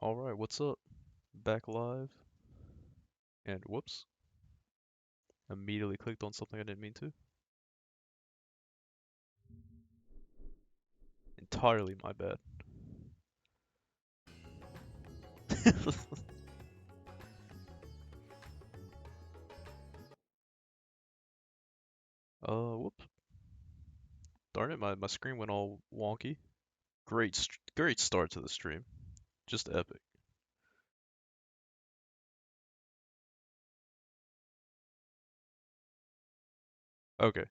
Alright, what's up? Back live, and whoops, immediately clicked on something I didn't mean to. Entirely my bad. Whoops. Darn it, my screen went all wonky. Great start to the stream. Just epic. Okay,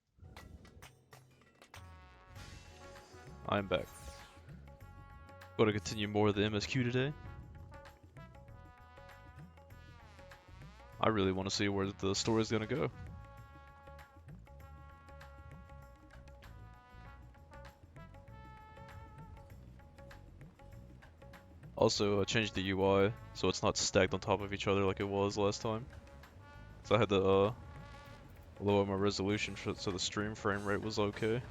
I'm back. Want to continue more of the MSQ today? I really want to see where the story's gonna go. Also, I changed the UI so it's not stacked on top of each other like it was last time. So I had to lower my resolution so the stream frame rate was okay.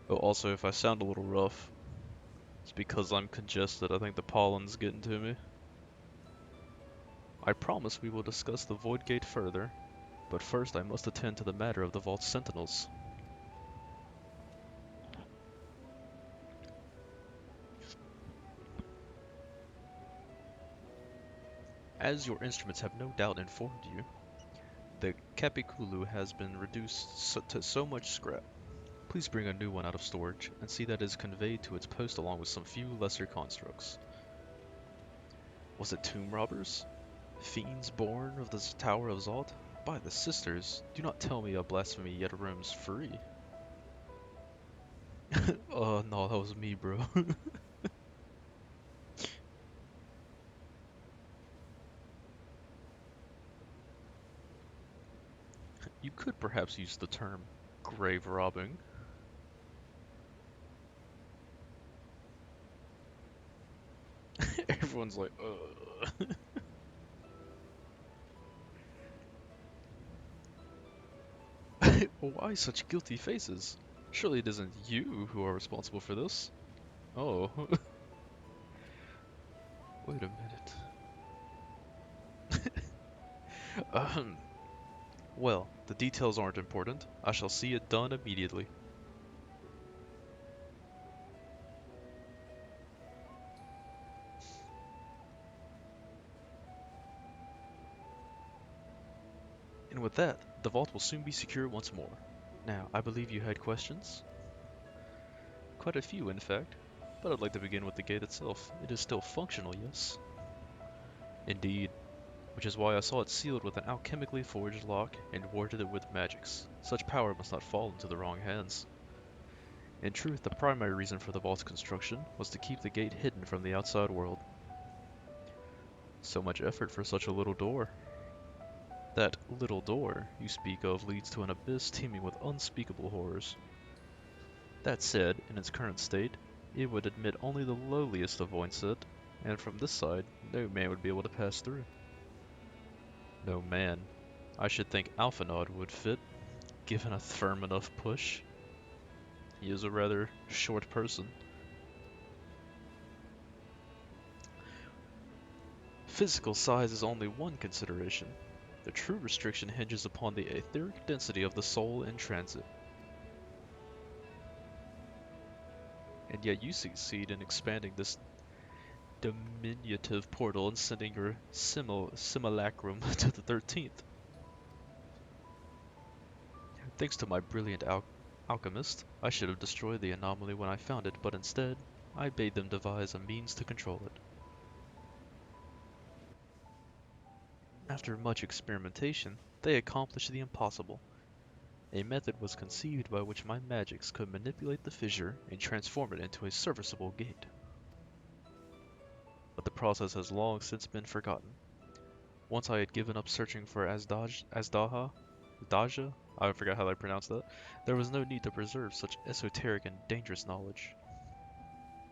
Oh, also, if I sound a little rough, it's because I'm congested. I think the pollen's getting to me. I promise we will discuss the Void Gate further, but first I must attend to the matter of the Vault's sentinels. As your instruments have no doubt informed you, the Capiculu has been reduced to so much scrap. Please bring a new one out of storage, and see that it is conveyed to its post along with some few lesser constructs. Was it tomb robbers? Fiends born of the Tower of Zod? By the sisters, do not tell me a blasphemy yet roams free. Oh no, that was me, bro. You could perhaps use the term grave robbing. Everyone's like, ugh. Why such guilty faces? Surely it isn't you who are responsible for this. Oh, wait a minute. Um, well, the details aren't important. I shall see it done immediately. And with that, the vault will soon be secure once more. Now, I believe you had questions? Quite a few, in fact. But I'd like to begin with the gate itself. It is still functional, yes? Indeed. Which is why I saw it sealed with an alchemically forged lock and warded it with magics. Such power must not fall into the wrong hands. In truth, the primary reason for the vault's construction was to keep the gate hidden from the outside world. So much effort for such a little door. That little door you speak of leads to an abyss teeming with unspeakable horrors. That said, in its current state, it would admit only the lowliest of Voinset, and from this side, no man would be able to pass through. No man. I should think Alphanod would fit, given a firm enough push. He is a rather short person. Physical size is only one consideration. The true restriction hinges upon the etheric density of the soul in transit. And yet you succeed in expanding this diminutive portal and sending your simulacrum to the 13th. Thanks to my brilliant alchemist, I should have destroyed the anomaly when I found it, but instead, I bade them devise a means to control it. After much experimentation, they accomplished the impossible. A method was conceived by which my magics could manipulate the fissure and transform it into a serviceable gate. But the process has long since been forgotten. Once I had given up searching for Azdaja, I forgot how I pronounced that, there was no need to preserve such esoteric and dangerous knowledge.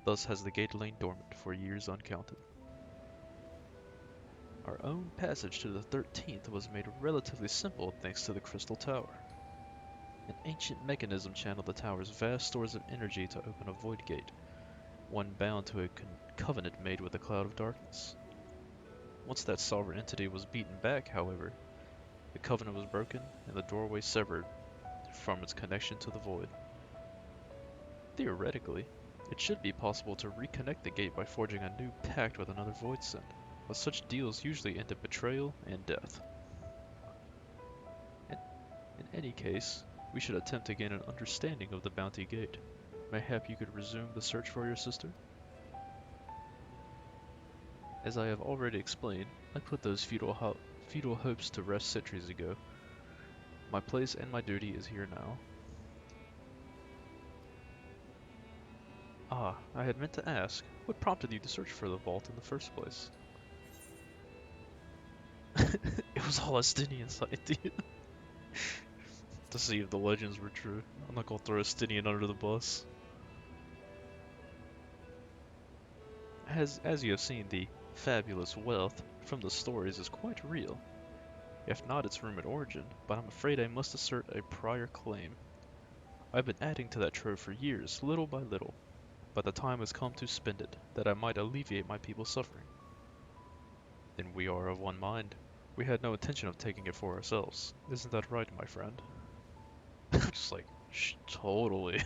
Thus has the gate lain dormant for years uncounted. Our own passage to the 13th was made relatively simple thanks to the Crystal Tower. An ancient mechanism channeled the tower's vast stores of energy to open a void gate, one bound to a covenant made with a cloud of darkness. Once that sovereign entity was beaten back, however, the covenant was broken and the doorway severed from its connection to the void. Theoretically, it should be possible to reconnect the gate by forging a new pact with another void sent, but such deals usually end in betrayal and death. In any case, we should attempt to gain an understanding of the Bounty Gate. Mayhap you could resume the search for your sister? As I have already explained, I put those futile hopes to rest centuries ago. My place and my duty is here now. Ah, I had meant to ask, what prompted you to search for the vault in the first place? It was all a Stinian's idea. To see if the legends were true. I'm not gonna throw a Stinian under the bus. As you have seen, the fabulous wealth from the stories is quite real. If not its rumored origin, but I'm afraid I must assert a prior claim. I've been adding to that trove for years, little by little, but the time has come to spend it, that I might alleviate my people's suffering. Then we are of one mind. We had no intention of taking it for ourselves. Isn't that right, my friend? Just like, totally.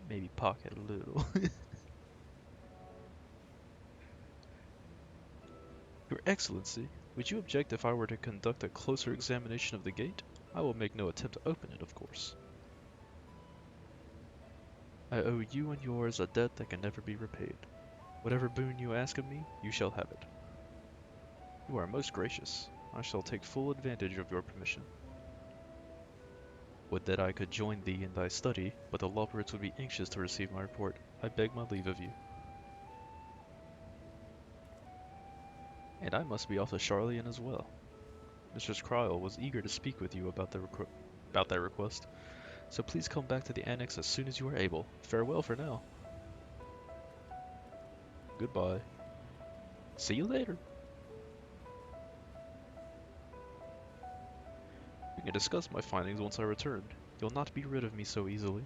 Maybe pocket a little. Your Excellency, would you object if I were to conduct a closer examination of the gate? I will make no attempt to open it, of course. I owe you and yours a debt that can never be repaid. Whatever boon you ask of me, you shall have it. You are most gracious. I shall take full advantage of your permission. Would that I could join thee in thy study, but the Lawbirds would be anxious to receive my report. I beg my leave of you. And I must be off to Charlian as well. Mistress Kryl was eager to speak with you about that request, so please come back to the annex as soon as you are able. Farewell for now. Goodbye. See you later. We can discuss my findings once I return. You'll not be rid of me so easily.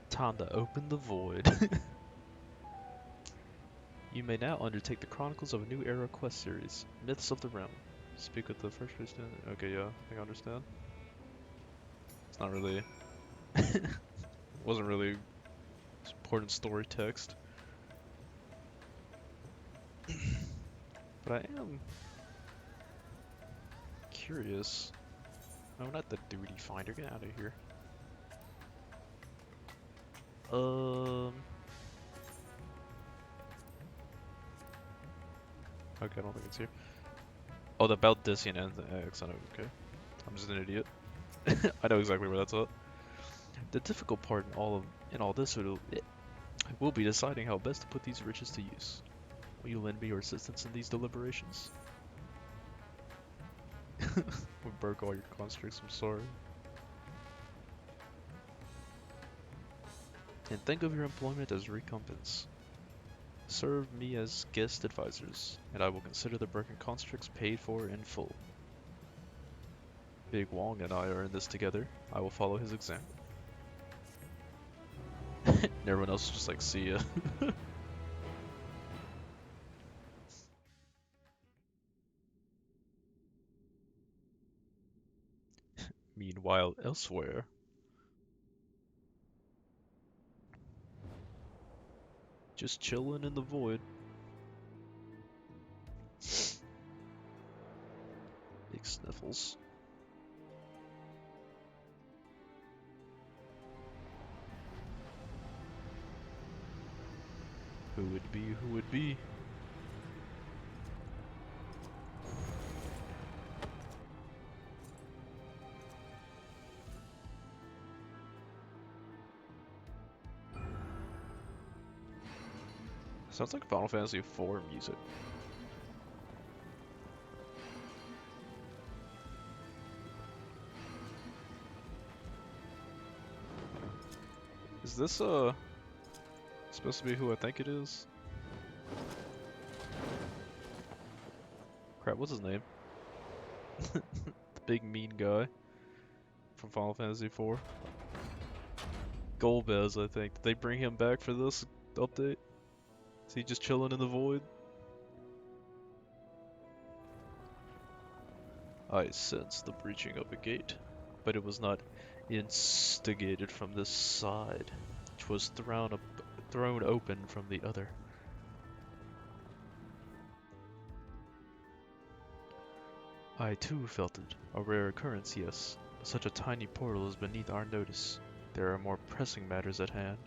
Time to open the void. You may now undertake the Chronicles of a New Era quest series, Myths of the Realm. Speak with the first person. Okay, yeah, I think I understand. It's not really... wasn't really important story text. But I am curious. No, not the duty finder. Get out of here. Okay, I don't think it's here. Oh, the Baldician and the X. I know. Okay, I'm just an idiot. I know exactly where that's at. The difficult part in all this will be deciding how best to put these riches to use. Will you lend me your assistance in these deliberations? We broke all your constructs. I'm sorry. And think of your employment as recompense. Serve me as guest advisors, and I will consider the broken constructs paid for in full. Big Wong and I are in this together. I will follow his example. And everyone else is just like, see ya. Meanwhile, elsewhere. Just chilling in the void. Big sniffles. Who would be? Who would be? Sounds like Final Fantasy IV music. Is this Supposed to be who I think it is. Crap, what's his name? The big mean guy from Final Fantasy IV. Golbez, I think. Did they bring him back for this update? Is he just chilling in the void? I sensed the breaching of a gate, but it was not instigated from this side, which was thrown open from the other. I too felt it. A rare occurrence, yes. But such a tiny portal is beneath our notice. There are more pressing matters at hand.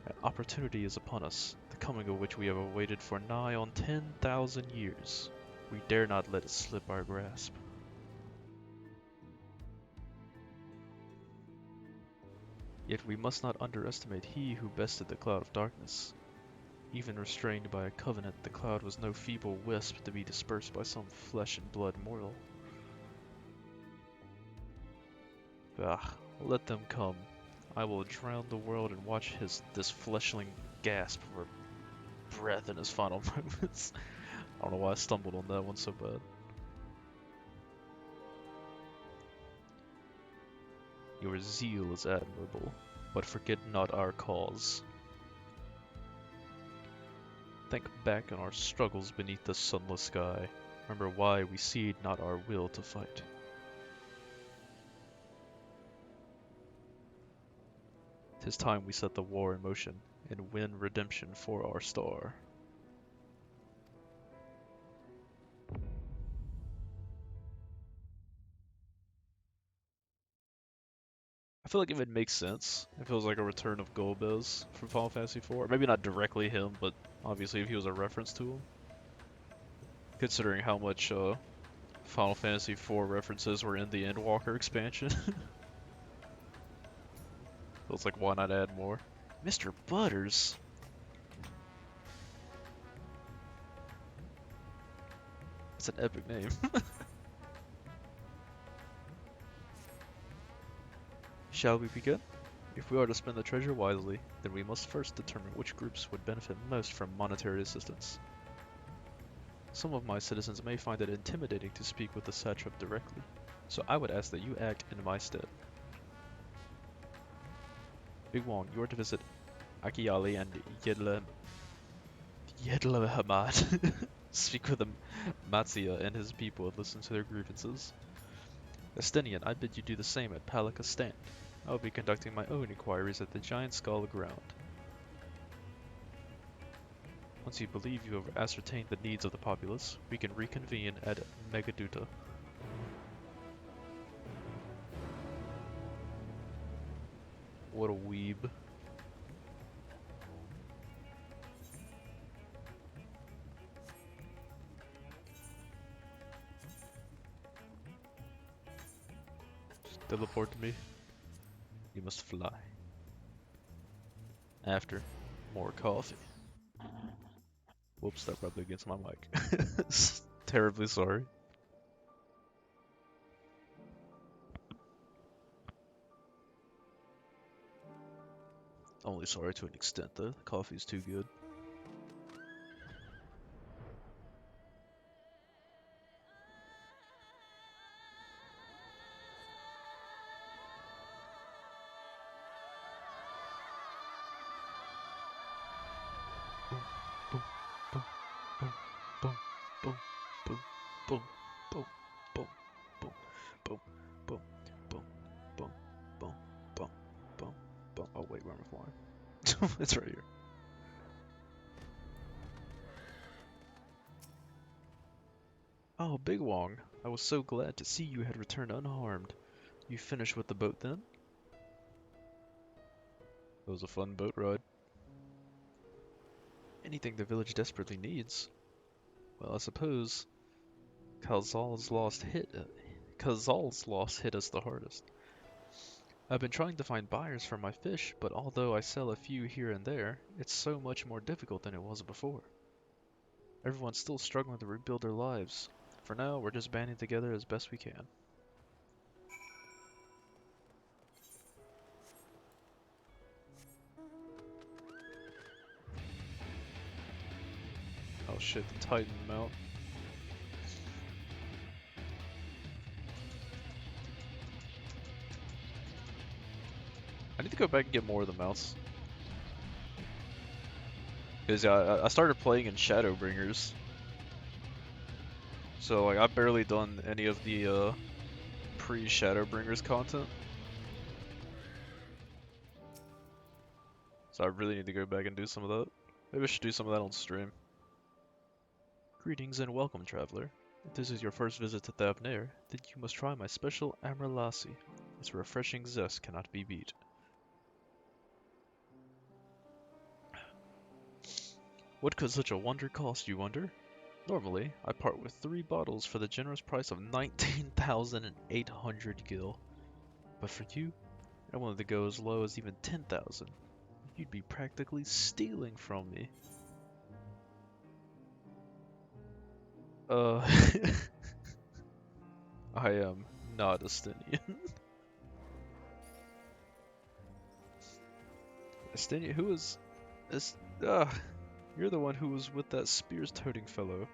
An opportunity is upon us, the coming of which we have awaited for nigh on 10,000 years. We dare not let it slip our grasp. Yet we must not underestimate he who bested the cloud of darkness. Even restrained by a covenant, the cloud was no feeble wisp to be dispersed by some flesh and blood mortal. Ah, let them come. I will drown the world and watch this fleshling gasp for breath in his final moments. I don't know why I stumbled on that one so bad. Your zeal is admirable, but forget not our cause. Think back on our struggles beneath the sunless sky. Remember why we cede not our will to fight. Tis time we set the war in motion and win redemption for our star. I feel like it would make sense if it was like a return of Golbez from Final Fantasy IV. Maybe not directly him, but obviously if he was a reference to him. Considering how much Final Fantasy IV references were in the Endwalker expansion. Feels like why not add more? Mr. Butters? It's an epic name. Shall we begin? If we are to spend the treasure wisely, then we must first determine which groups would benefit most from monetary assistance. Some of my citizens may find it intimidating to speak with the satrap directly, so I would ask that you act in my stead. Big Wong, you are to visit Akiyali and Yedlahamad. Speak with Matsuya and his people and listen to their grievances. Estinian, I bid you do the same at Palika Stand. I will be conducting my own inquiries at the Giant Skull ground. Once you believe you have ascertained the needs of the populace, we can reconvene at Megaduta. What a weeb. Just teleport to me. You must fly. After more coffee. Whoops, that rubbed against my mic. Terribly sorry. Only sorry to an extent though, the coffee's too good. Oh wait, where am I flying? It's right here. Oh, Big Wong, I was so glad to see you had returned unharmed. You finished with the boat then? It was a fun boat ride. Anything the village desperately needs. Well, I suppose Kazal's loss hit us the hardest. I've been trying to find buyers for my fish, but although I sell a few here and there, it's so much more difficult than it was before. Everyone's still struggling to rebuild their lives. For now, we're just banding together as best we can. Oh shit, the Titan mount. I need to go back and get more of the mounts. Because I started playing in Shadowbringers. So like I've barely done any of the pre-Shadowbringers content. So I really need to go back and do some of that. Maybe I should do some of that on stream. Greetings and welcome, traveler. If this is your first visit to Thavnair, then you must try my special Amrlasi. Its refreshing zest cannot be beat. What could such a wonder cost, you wonder? Normally, I part with 3 bottles for the generous price of 19,800 gil. But for you, I wanted to go as low as even 10,000. You'd be practically stealing from me. I am not Estinian. Estinian, who is... You're the one who was with that spears-toting fellow.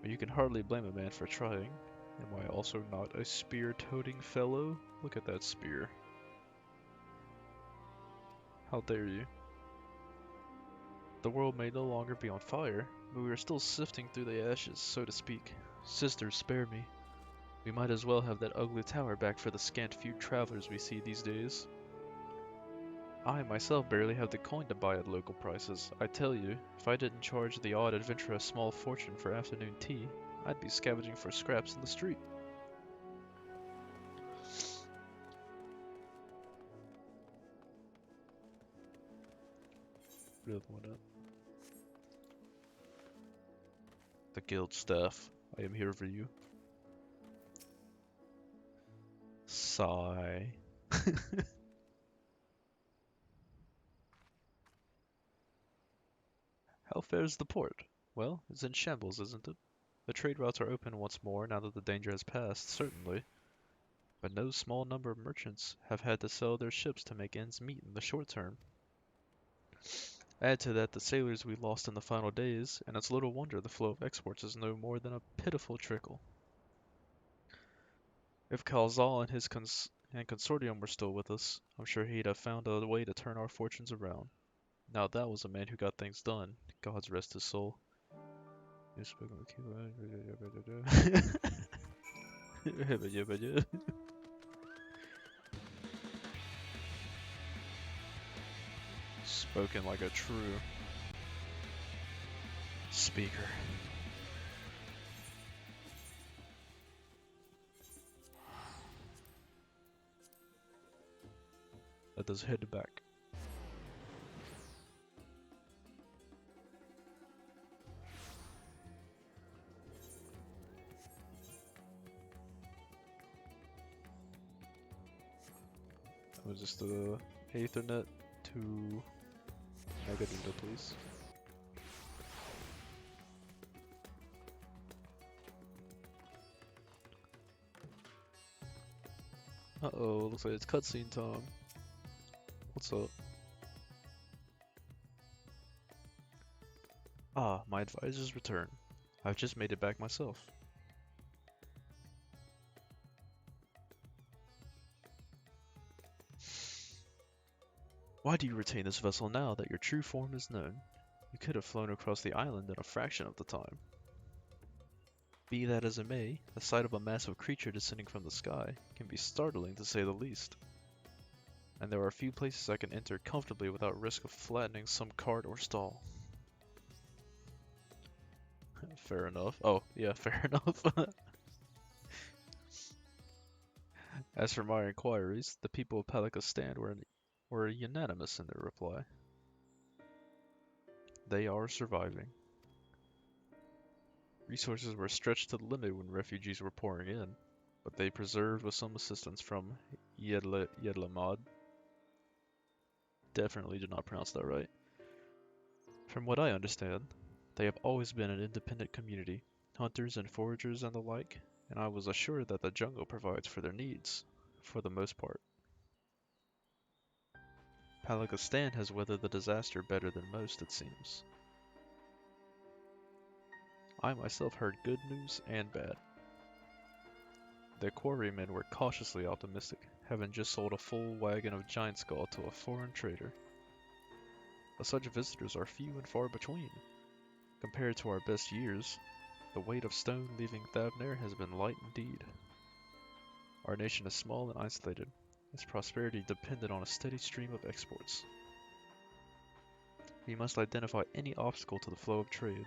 But you can hardly blame a man for trying. Am I also not a spear-toting fellow? Look at that spear. How dare you? The world may no longer be on fire, but we are still sifting through the ashes, so to speak. Sisters, spare me. We might as well have that ugly tower back for the scant few travelers we see these days. I myself barely have the coin to buy at local prices. I tell you, if I didn't charge the odd adventurer a small fortune for afternoon tea, I'd be scavenging for scraps in the street. Real one up. The guild staff. I am here for you. Sigh. How fares the port? Well, it's in shambles, isn't it? The trade routes are open once more now that the danger has passed, certainly. But no small number of merchants have had to sell their ships to make ends meet in the short term. Add to that the sailors we lost in the final days, and it's little wonder the flow of exports is no more than a pitiful trickle. If Kalzal and his consortium were still with us, I'm sure he'd have found a way to turn our fortunes around. Now that was a man who got things done. God's rest his soul. Spoken like a true speaker. Let us head back. Was just the Ethernet to Megadinda, please. Uh-oh, looks like it's cutscene time. What's up? Ah, my advisor's return. I've just made it back myself. Why do you retain this vessel now that your true form is known? You could have flown across the island in a fraction of the time. Be that as it may, the sight of a massive creature descending from the sky can be startling to say the least. And there are few places I can enter comfortably without risk of flattening some cart or stall. Fair enough. Oh, yeah, fair enough. As for my inquiries, the people of Palakistan were unanimous in their reply. They are surviving. Resources were stretched to the limit when refugees were pouring in, but they preserved with some assistance from Yedlamad. Definitely did not pronounce that right. From what I understand, they have always been an independent community, hunters and foragers and the like, and I was assured that the jungle provides for their needs, for the most part. Palakistan has weathered the disaster better than most, it seems. I myself heard good news and bad. The quarrymen were cautiously optimistic, having just sold a full wagon of giant skull to a foreign trader. But such visitors are few and far between. Compared to our best years, the weight of stone leaving Thavnair has been light indeed. Our nation is small and isolated, its prosperity dependent on a steady stream of exports. We must identify any obstacle to the flow of trade,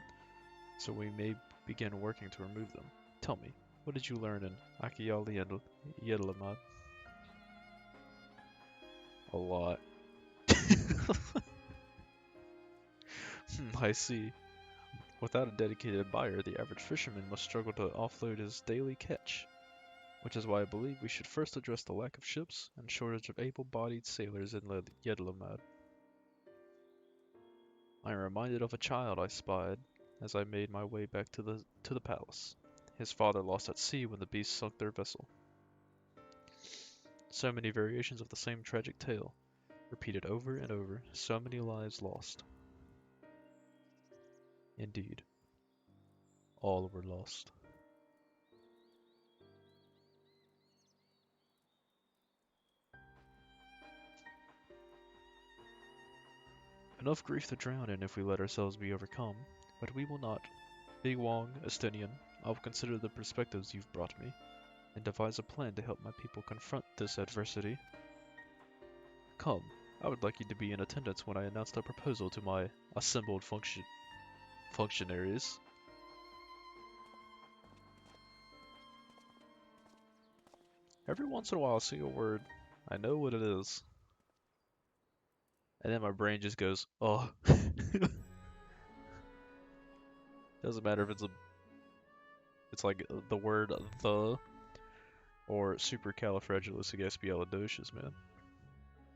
so we may begin working to remove them. Tell me, what did you learn in Akiali and Yedlamad? A lot. I see. Without a dedicated buyer, the average fisherman must struggle to offload his daily catch, which is why I believe we should first address the lack of ships and shortage of able-bodied sailors in Yedlamad. I am reminded of a child I spied as I made my way back to the palace. His father lost at sea when the beast sunk their vessel. So many variations of the same tragic tale, repeated over and over, so many lives lost. Indeed, all were lost. Enough grief to drown in if we let ourselves be overcome, but we will not. Big Wong, Estinian, I will consider the perspectives you've brought me, and devise a plan to help my people confront this adversity. Come, I would like you to be in attendance when I announce the proposal to my assembled functionaries. Every once in a while I see a word, I know what it is, and then my brain just goes, oh. Doesn't matter if it's like the word the, or supercalifragilisticexpialidocious, man.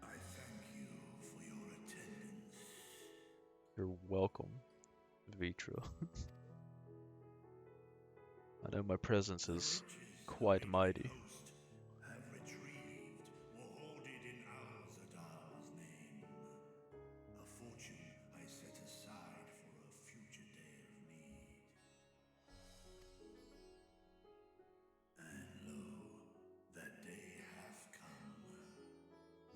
I thank you for your attendance. You're welcome, Vitra. I know my presence The is riches quite awaiting mighty. host have retrieved or hoarded in Al-Zadal's name. A fortune I set aside for a future day of need. And lo, that day hath come.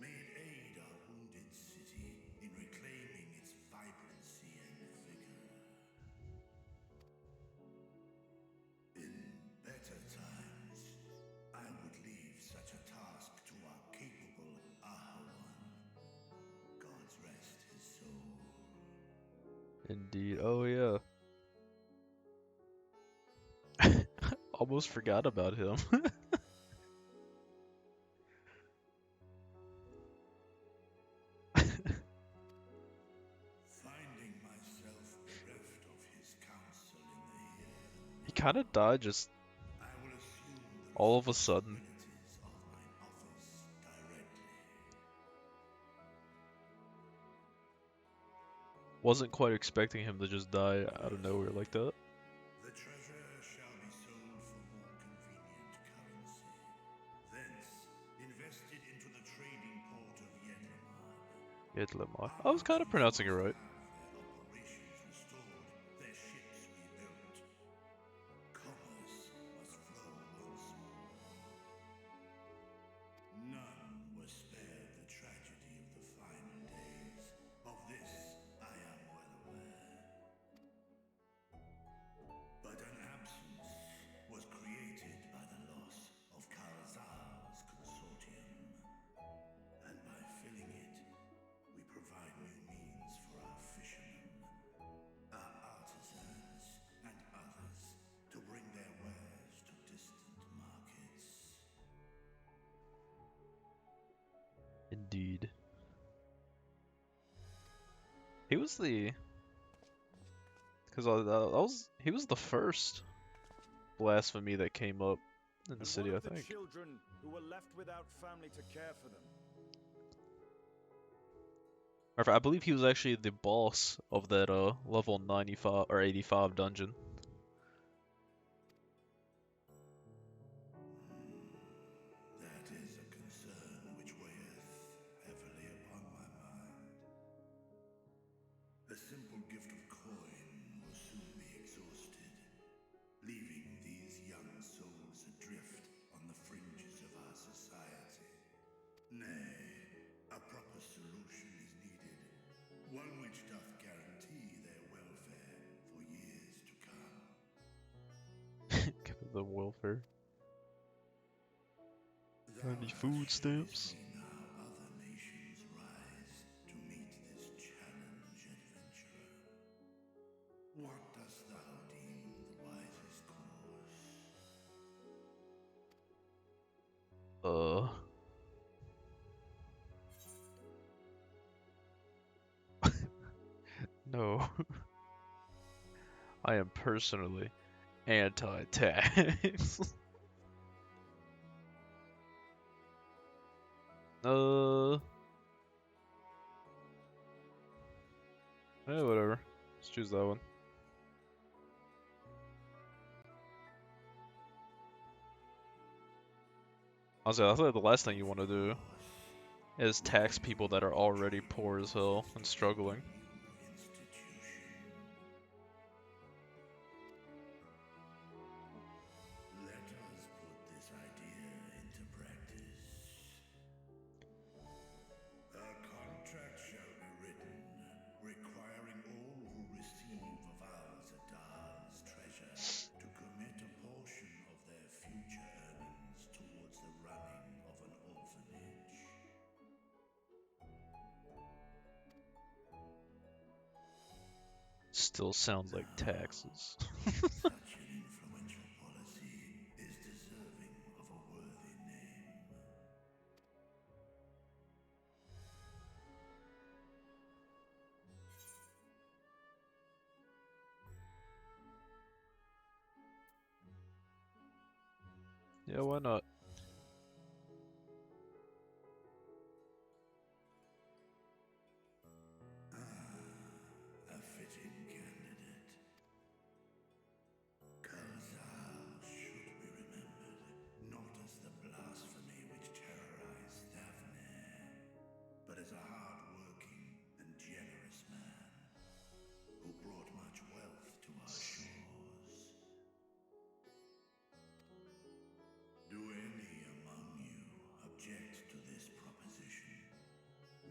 May it aid our wounded city in reclaiming its vibrancy and vigor. In better times, I would leave such a task to our capable Ahawan. God's rest his soul. Indeed. Oh yeah. Almost forgot about him. Finding myself bereft of his counsel in the here He and kind of died just now, I will assume the all of a sudden. responsibilities of mine office directly. Wasn't quite expecting him to just die out of nowhere like that. The treasure shall be sold for more convenient currency. Thence, invested into the trading port of Yedlamar. Idlamar. Our I was kind of merchants pronouncing it must right. have their operations restored, their ships rebuilt. Commerce must flow once more. None were spared the tragedy of the final days. Of this I am well aware. But an absence was created by the loss of Karazal's consortium. And by filling it, we provide new means for our fishermen, our artisans, and others to bring their wares to distant markets. Indeed. He was the, because he was the first blasphemy that came up in the And city, what I of the think. children who were left without family to care for them? I believe he was actually the boss of that level 95 or 85 dungeon. That is a concern which weigheth heavily upon my mind. The simple gift of coin will soon be exhausted. which doth guarantee their welfare for years to come. Give it the welfare. Thou Any hast food shared with stamps? me now other nations rise to meet this challenge, adventurer. What dost thou deem the wisest course? No. I am personally anti-tax. Whatever. Let's choose that one. Honestly, I thought the last thing you want to do is tax people that are already poor as hell and struggling. New institution. Let us put this idea into practice. A contract shall be written, requiring all who receive Val Zadar's treasure to commit a portion of their future earnings towards the running of an orphanage. Still sounds like taxes. Such an influential policy is deserving of a worthy name. Yeah, why not? A fitting candidate. Karzal should be remembered not as the blasphemy which terrorized Daphne, but as a hard-working and generous man who brought much wealth to our shores. Do any among you object to this proposition?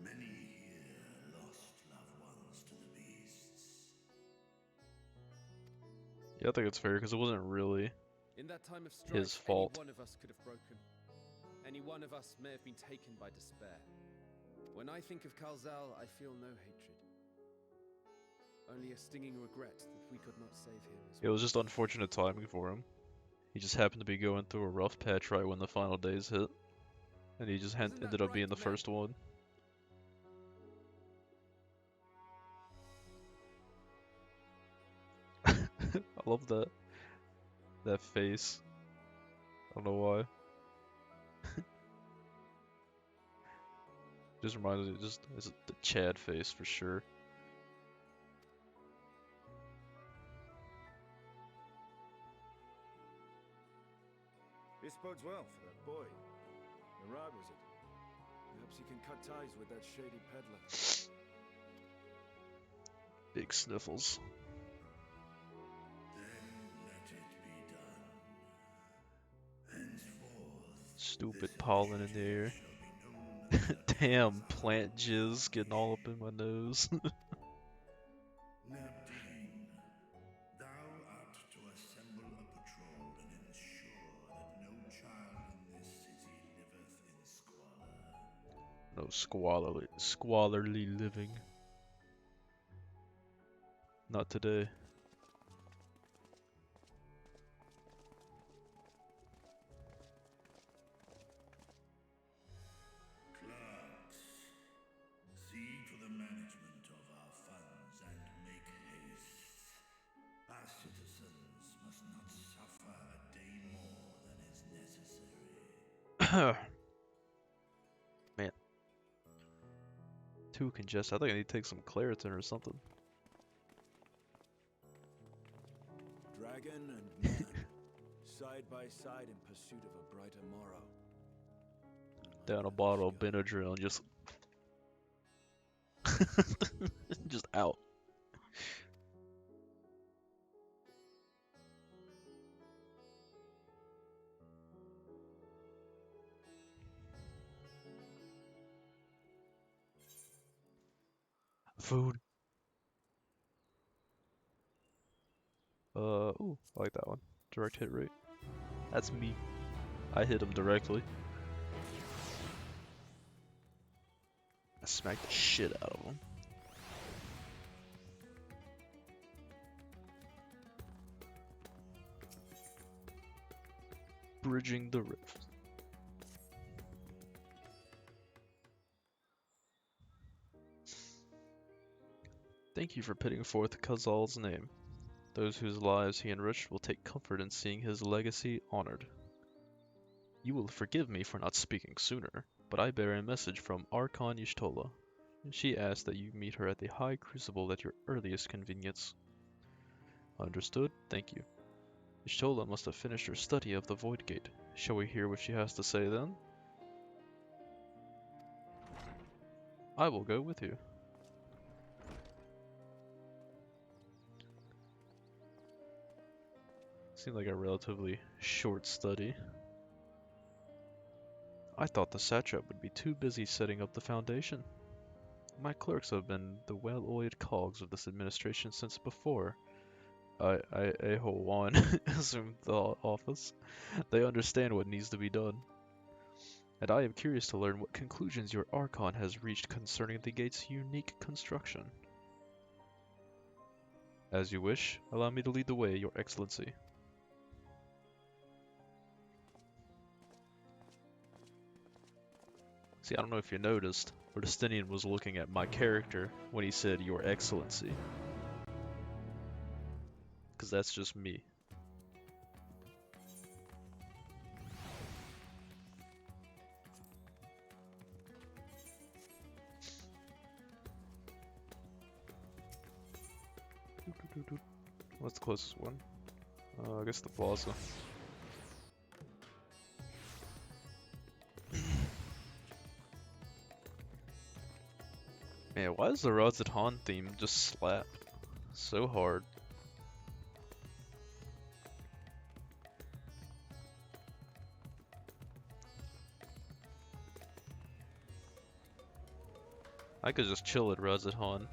Many here lost loved ones to the beasts. Yeah, I think it's fair because it wasn't really In that time of strife, his fault. any one of us could have broken. Any one of us may have been taken by despair. When I think of Kalzal, I feel no hatred. Only a stinging regret that we could not save him as It was just unfortunate timing for him. He just happened to be going through a rough patch right when the final days hit. And he just Isn't that ended up being right, the men? first one. I love that face. I don't know why. Just reminded me, just it's the Chad face for sure. This bodes well for that boy. Murad, was it? Perhaps he can cut ties with that shady peddler. Big sniffles. Then let it be done. Henceforth, Stupid this pollen in the initiative air. shall be known as the Damn, Karzal plant jizz getting all up in my nose. Nabdeen, thou art to assemble a patrol and ensure that no child in this city liveth in squalor. No squalorly living. Not today. Clerks, see to the management of our funds and make haste. Our citizens must not suffer a day more than is necessary. Man, too congested. I think I need to take some Claritin or something. Dragon and man, side by side in pursuit of a brighter morrow. Down a bottle of Benadryl and just just out. Food. Ooh, I like that one. Direct hit rate. That's me. I hit him directly. I smacked the shit out of him. Bridging the rift. Thank you for putting forth Khazal's name. Those whose lives he enriched will take comfort in seeing his legacy honored. You will forgive me for not speaking sooner, but I bear a message from Archon Y'shtola. She asks that you meet her at the High Crucible at your earliest convenience. Understood? Thank you. Y'shtola must have finished her study of the Void Gate. Shall we hear what she has to say then? I will go with you. Seemed like a relatively short study. I thought the satrap would be too busy setting up the foundation. My clerks have been the well-oiled cogs of this administration since before A-Ho-1 assumed the office. They understand what needs to be done. And I am curious to learn what conclusions your Archon has reached concerning the gate's unique construction. As you wish, allow me to lead the way, Your Excellency. See, I don't know if you noticed, but Justinian was looking at my character when he said Your Excellency. Because that's just me. What's the closest one? I guess the plaza. Man, why does the Rods at Han theme just slap so hard? I could just chill at Rods at Han.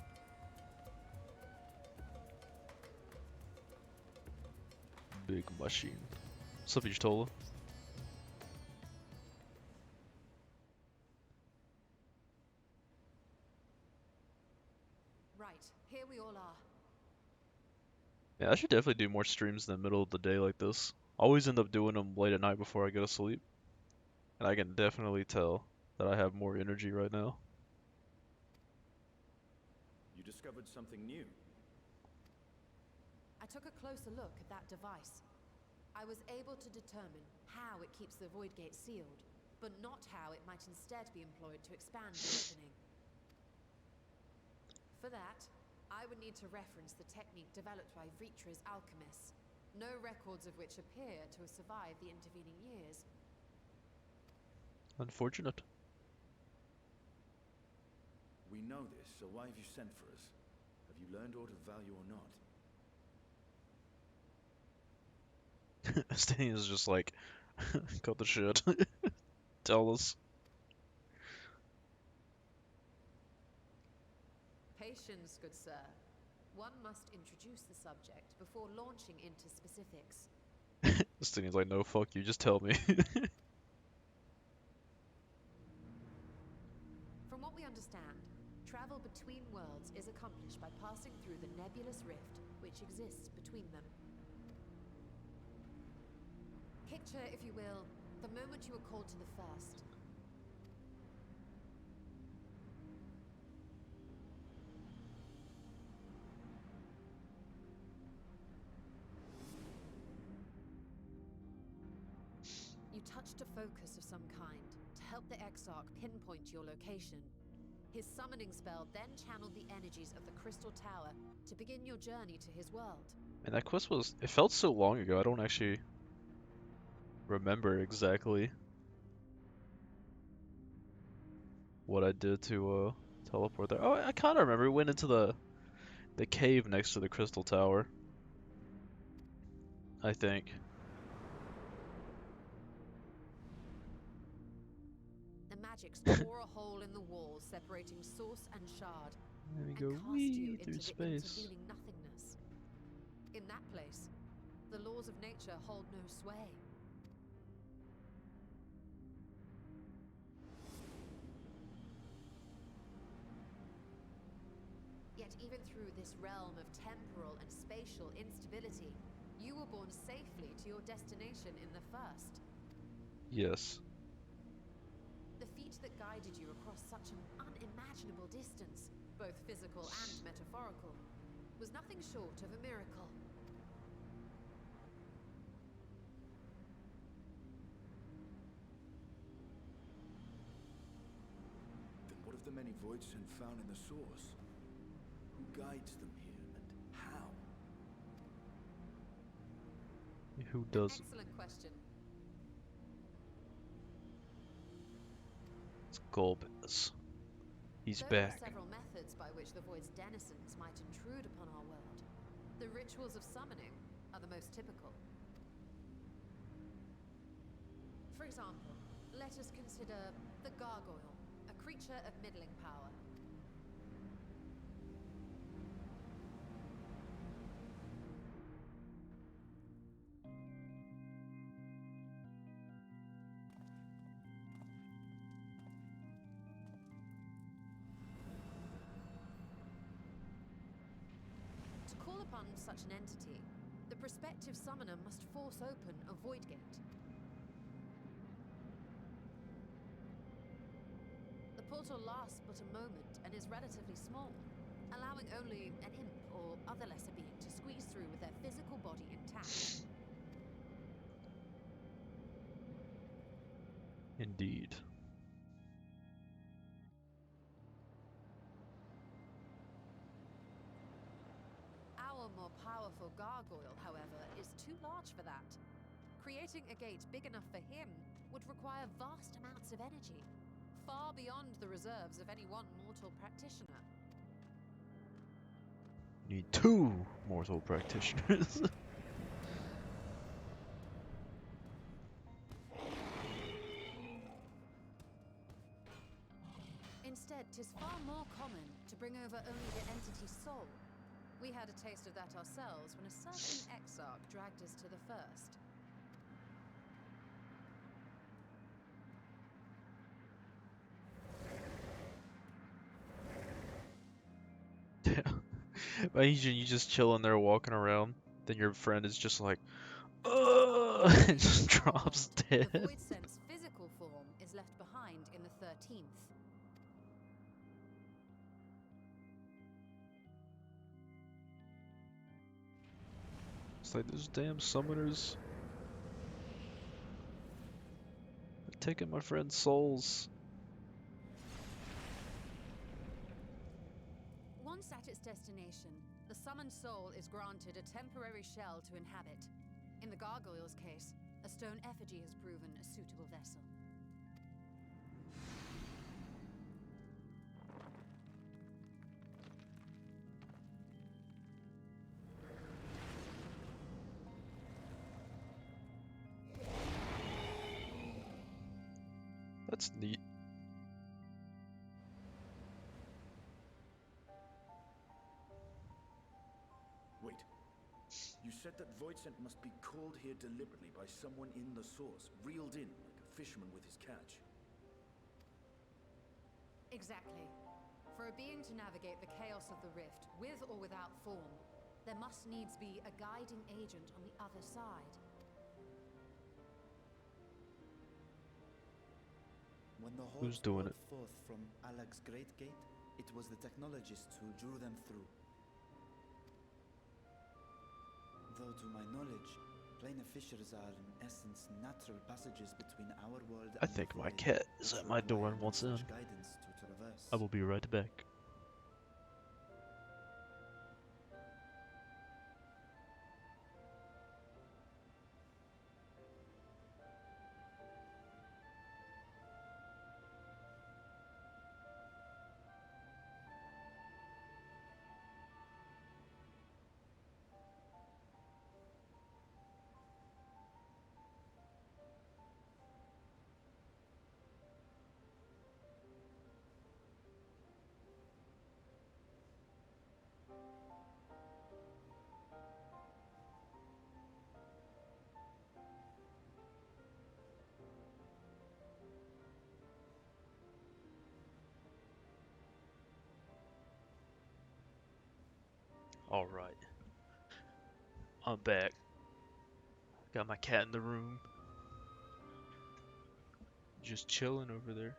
Big machine. What's up, Y'shtola? Right, here we all are. Yeah, I should definitely do more streams in the middle of the day like this. I always end up doing them late at night before I go to sleep. And I can definitely tell that I have more energy right now. You discovered something new. I took a closer look at that device. I was able to determine how it keeps the Void Gate sealed, but not how it might instead be employed to expand the opening. For that, I would need to reference the technique developed by Vritra's alchemists, no records of which appear to have survived the intervening years. Unfortunate. We know this, so why have you sent for us? Have you learned aught of value or not? Stania's just like, cut the shit. Tell us. Patience, good sir. One must introduce the subject before launching into specifics. Stania's like, no, fuck you, just tell me. From what we understand, travel between worlds is accomplished by passing through the nebulous rift which exists between them. Picture, if you will, the moment you were called to the first. You touched a focus of some kind to help the Exarch pinpoint your location. His summoning spell then channeled the energies of the Crystal Tower to begin your journey to his world. And that quest was, it felt so long ago, I don't actually remember exactly what I did to teleport there. Oh, I kind of remember. We went into the cave next to the Crystal Tower, I think. The magics tore a hole in the wall separating source and shard, And we and go cast you wee into through the space. intervening nothingness. in that place. The laws of nature hold no sway. Yet even through this realm of temporal and spatial instability, you were borne safely to your destination in the first. Yes. The feat that guided you across such an unimaginable distance, both physical and metaphorical, was nothing short of a miracle. Then what of the many voids and found in the source? Who guides them here, and how? Who does? Excellent question. It's Golbez. He's Though there back. are several methods by which the Void's denizens might intrude upon our world, the rituals of summoning are the most typical. For example, let us consider the Gargoyle, a creature of middling power. To call upon such an entity, the prospective summoner must force open a void gate. The portal lasts but a moment and is relatively small, allowing only an imp or other lesser being to squeeze through with their physical body intact. Indeed. Our more powerful gargoyle, however, is too large for that. Creating a gate big enough for him would require vast amounts of energy, far beyond the reserves of any one mortal practitioner. Need 2 mortal practitioners. Instead, 'tis far more common to bring over only the entity's soul. We had a taste of that ourselves when a certain exarch dragged us to the first. Imagine you just chilling there walking around, then your friend is just like, and just drops The dead. Void Sense physical form is left behind in the 13th. It's like those damn summoners are taking my friend's souls. Once at its destination, the summoned soul is granted a temporary shell to inhabit. In the gargoyle's case, a stone effigy has proven a suitable vessel. That's neat. Wait. You said that Voidsent must be called here deliberately by someone in the source, reeled in like a fisherman with his catch. Exactly. For a being to navigate the chaos of the rift, with or without form, there must needs be a guiding agent on the other side. When the Who's hordes doing poured it? forth from Alak's Great Gate, it was the technologists who drew them through. Though to my knowledge, planar fissures are in essence natural passages between our world I and think the my void, cat is which at my door require and no wants in. such guidance to traverse. I will be right back. Alright, I'm back. Got my cat in the room. Just chilling over there.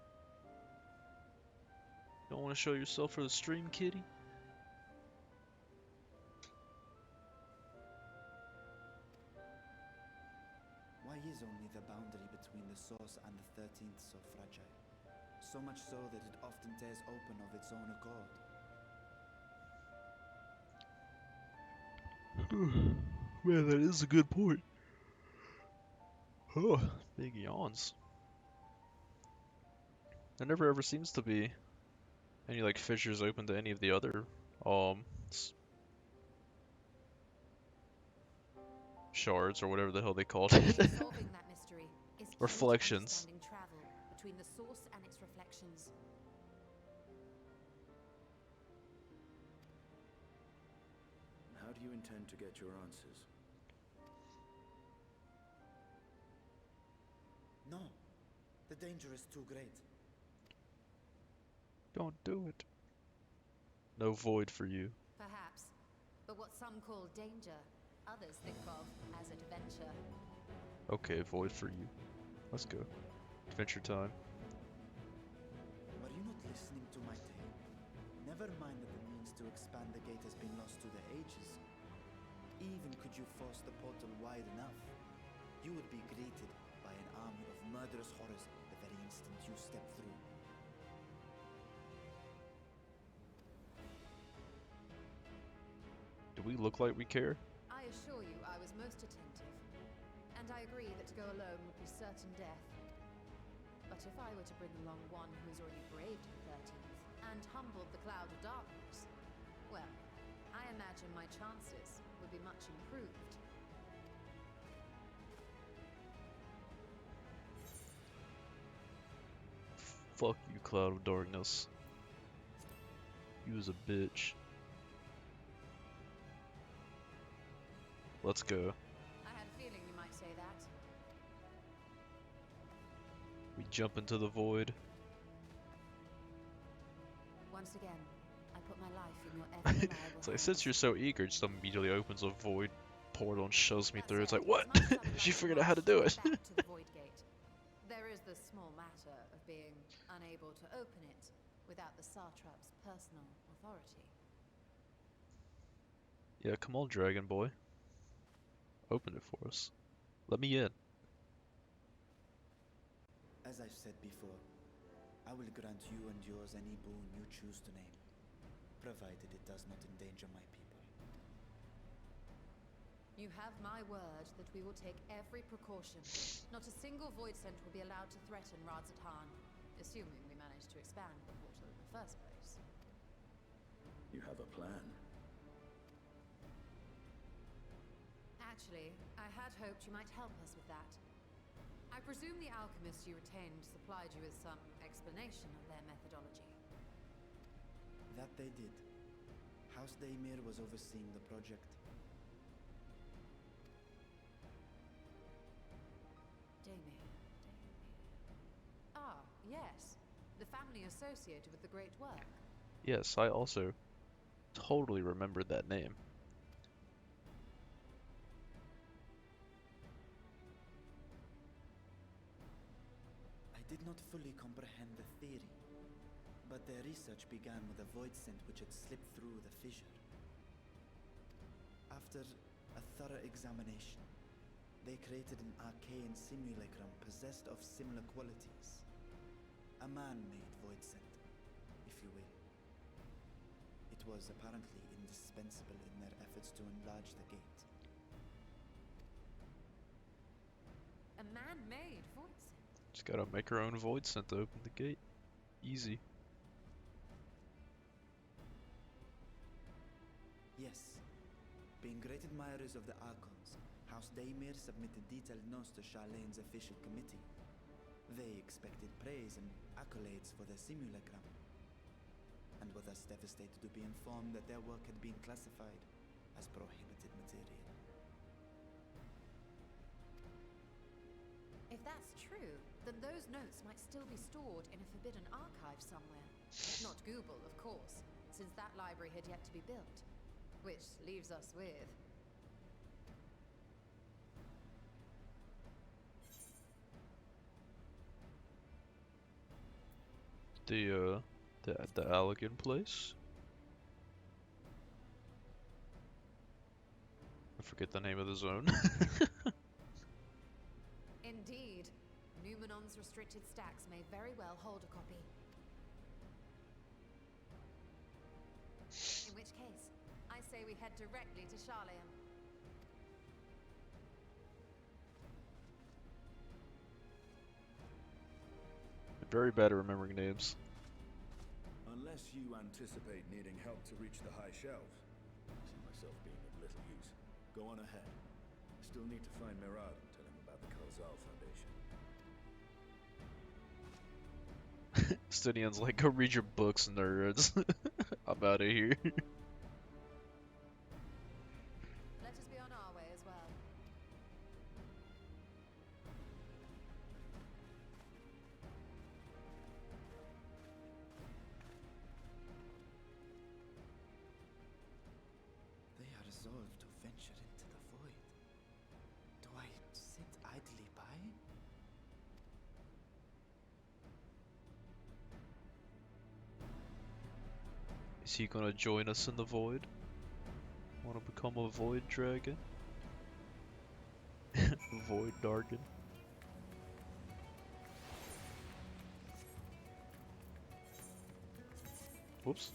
Don't want to show yourself for the stream, kitty? Why is only the boundary between the source and the 13th so fragile? So much so that it often tears open of its own accord. Man, that is a good point. Oh, big yawns. There never ever seems to be any like fissures open to any of the other shards or whatever the hell they called it. Solving that mystery is key to Reflections. understanding travel between the source and its reflections. How do you intend to get your answers? No, the danger is too great. Don't do it. No void for you. Perhaps. But what some call danger, others think of as adventure. Okay, void for you. Let's go. Adventure time. Were you not listening to my tale? Never mind that the means to expand the gate has been lost to the ages. Even could you force the portal wide enough, you would be greeted by an army of murderous horrors the very instant you step through. Do we look like we care? I assure you I was most attentive. And I agree that to go alone would be certain death. But if I were to bring along one who has already braved the 13th and humbled the cloud of darkness, well, I imagine my chances would be much improved. Fuck you, cloud of darkness. You was a bitch. Let's go. I had a feeling you might say that. We jump into the void. Once again, I put my life in your ever reliable It's like, hands. since you're so eager, it just immediately opens a void portal and shoves me That through. It's said, like, what? as much as I would She like to figured out how to march do straight it. back to the Void Gate, there is the small matter of being unable to open it without the Satrap's personal authority. Yeah, come on, dragon boy. Open it for us. Let me in. As I've said before, I will grant you and yours any boon you choose to name, provided it does not endanger my people. You have my word that we will take every precaution. Not a single void scent will be allowed to threaten Radzatan, assuming we manage to expand the portal in the first place. You have a plan. Actually, I had hoped you might help us with that. I presume the alchemists you retained supplied you with some explanation of their methodology. That they did. House Daymir was overseeing the project. Daymir. Ah, yes. The family associated with the great work. Yes, I also totally remembered that name. I did not fully comprehend the theory, but their research began with a void scent which had slipped through the fissure. After a thorough examination, they created an arcane simulacrum possessed of similar qualities. A man-made void scent, if you will. It was apparently indispensable in their efforts to enlarge the gate. A man-made void scent. Just gotta make our own void scent to open the gate. Easy. Yes. Being great admirers of the Archons, House Daymir submitted detailed notes to Charlene's official committee. They expected praise and accolades for their simulacrum, and were thus devastated to be informed that their work had been classified as prohibited material. If that's true, then those notes might still be stored in a forbidden archive somewhere. Not Google, of course, since that library had yet to be built. Which leaves us with... The Allegan place? I forget the name of the zone. Indeed. Numenon's restricted stacks may very well hold a copy. In which case, I say we head directly to Charlian. Very bad at remembering names. Unless you anticipate needing help to reach the high shelves, I see myself being of little use. Go on ahead. I still need to find Mirad and tell him about the Kalzal Foundation. Stunian's like, go read your books, nerds. I'm out of here. Let us be on our way as well. They are resolved to venture into the void. Do I sit idly by? Is he gonna join us in the void? Wanna become a void dragon? Void Dargon. Whoops.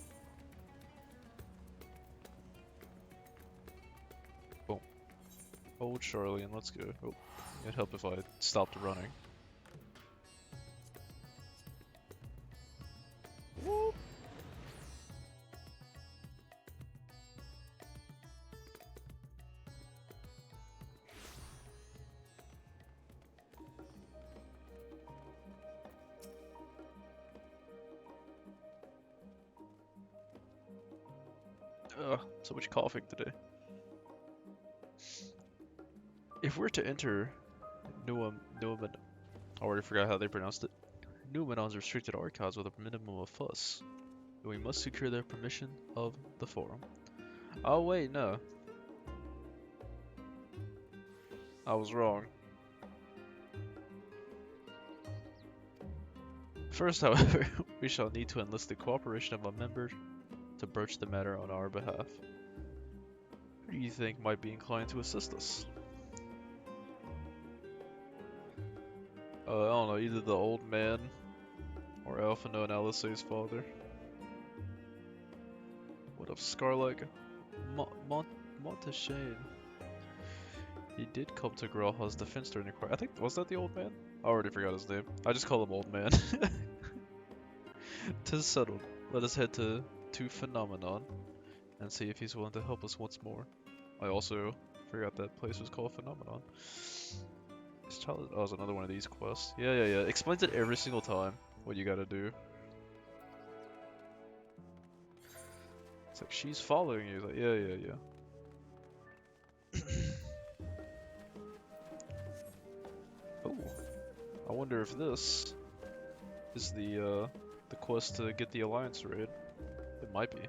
Boom. Old Charlian, let's go. Oh, it'd help if I stopped running. Whoop. Ugh, so much coughing today. If we're to enter Numen, I already forgot how they pronounced it. Numenon's restricted archives with a minimum of fuss, and we must secure their permission of the forum. Oh wait, no. I was wrong. First, however, we shall need to enlist the cooperation of a member to broach the matter on our behalf. Who do you think might be inclined to assist us? I don't know, either the old man or Alphino and Alisae's father. What of Scarlag? Monteshane. He did come to Gralha's defense during the crisis. I think, was that the old man? I already forgot his name. I just call him old man. 'Tis settled. Let us head to Phenomenon and see if he's willing to help us once more. I also forgot that place was called Phenomenon. This child, oh, it's another one of these quests. Yeah. Explains it every single time what you gotta do. It's like, she's following you. It's like, yeah. Oh, I wonder if this is the quest to get the Alliance raid. It might be.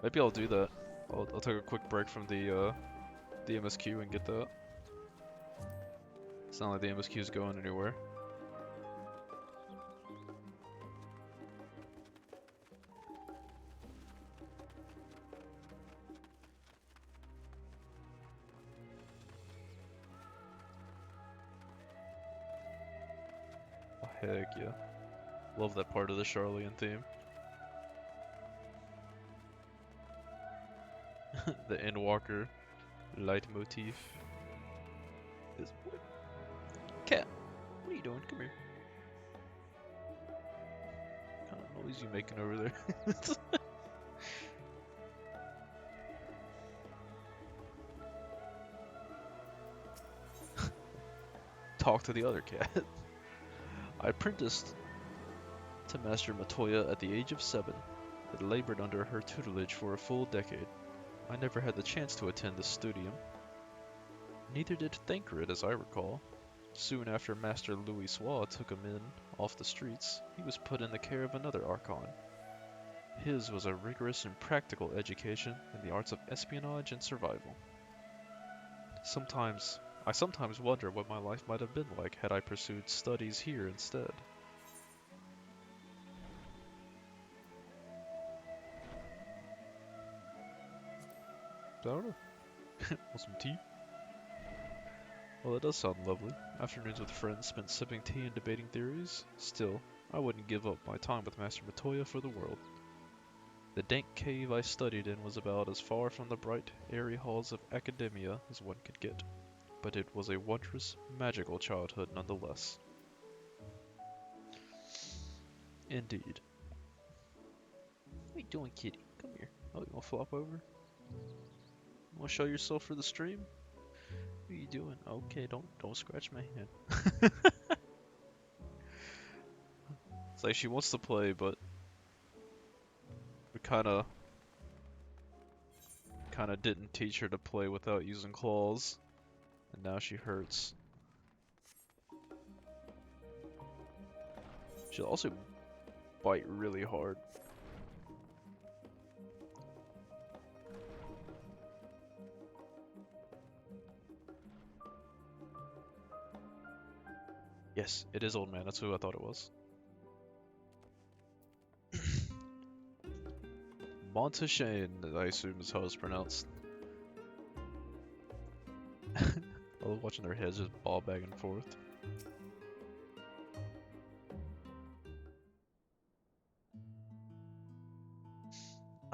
Maybe I'll do that. I'll take a quick break from the MSQ and get that. It's not like the MSQ is going anywhere. Oh, heck yeah. Love that part of the Charlian theme. The Endwalker leitmotif is what? Cat, what are you doing? Come here. What kind of noise you making over there? Talk to the other cat. I apprenticed to Master Matoya at the age of 7, but labored under her tutelage for a full decade. I never had the chance to attend the studium. Neither did Thancred, as I recall. Soon after Master Louis Sois took him in off the streets, he was put in the care of another Archon. His was a rigorous and practical education in the arts of espionage and survival. I sometimes wonder what my life might have been like had I pursued studies here instead. I don't know. Want some tea? Well, that does sound lovely. Afternoons with friends spent sipping tea and debating theories. Still, I wouldn't give up my time with Master Matoya for the world. The dank cave I studied in was about as far from the bright, airy halls of academia as one could get, but it was a wondrous, magical childhood nonetheless. Indeed. What you doing, kitty? Come here. Oh, you wanna flop over? You wanna show yourself for the stream? What are you doing? Okay, don't scratch my hand. It's like she wants to play, but we kinda didn't teach her to play without using claws, and now she hurts. She'll also bite really hard. Yes, it is Old Man. That's who I thought it was. Monteshane, I assume is how it's pronounced. I love watching their heads just bob back and forth.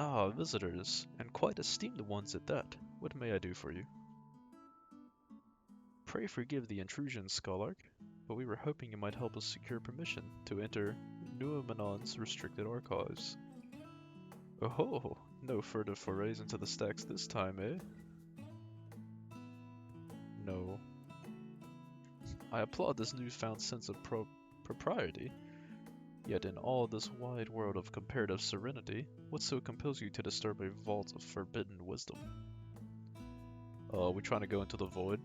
Ah, visitors, and quite esteemed ones at that. What may I do for you? Pray forgive the intrusion, Scholark, but we were hoping you might help us secure permission to enter Numenon's restricted archives. Oh, no further forays into the stacks this time, eh? No. I applaud this newfound sense of propriety. Yet in all this wide world of comparative serenity, what so compels you to disturb a vault of forbidden wisdom? Oh, we trying to go into the void?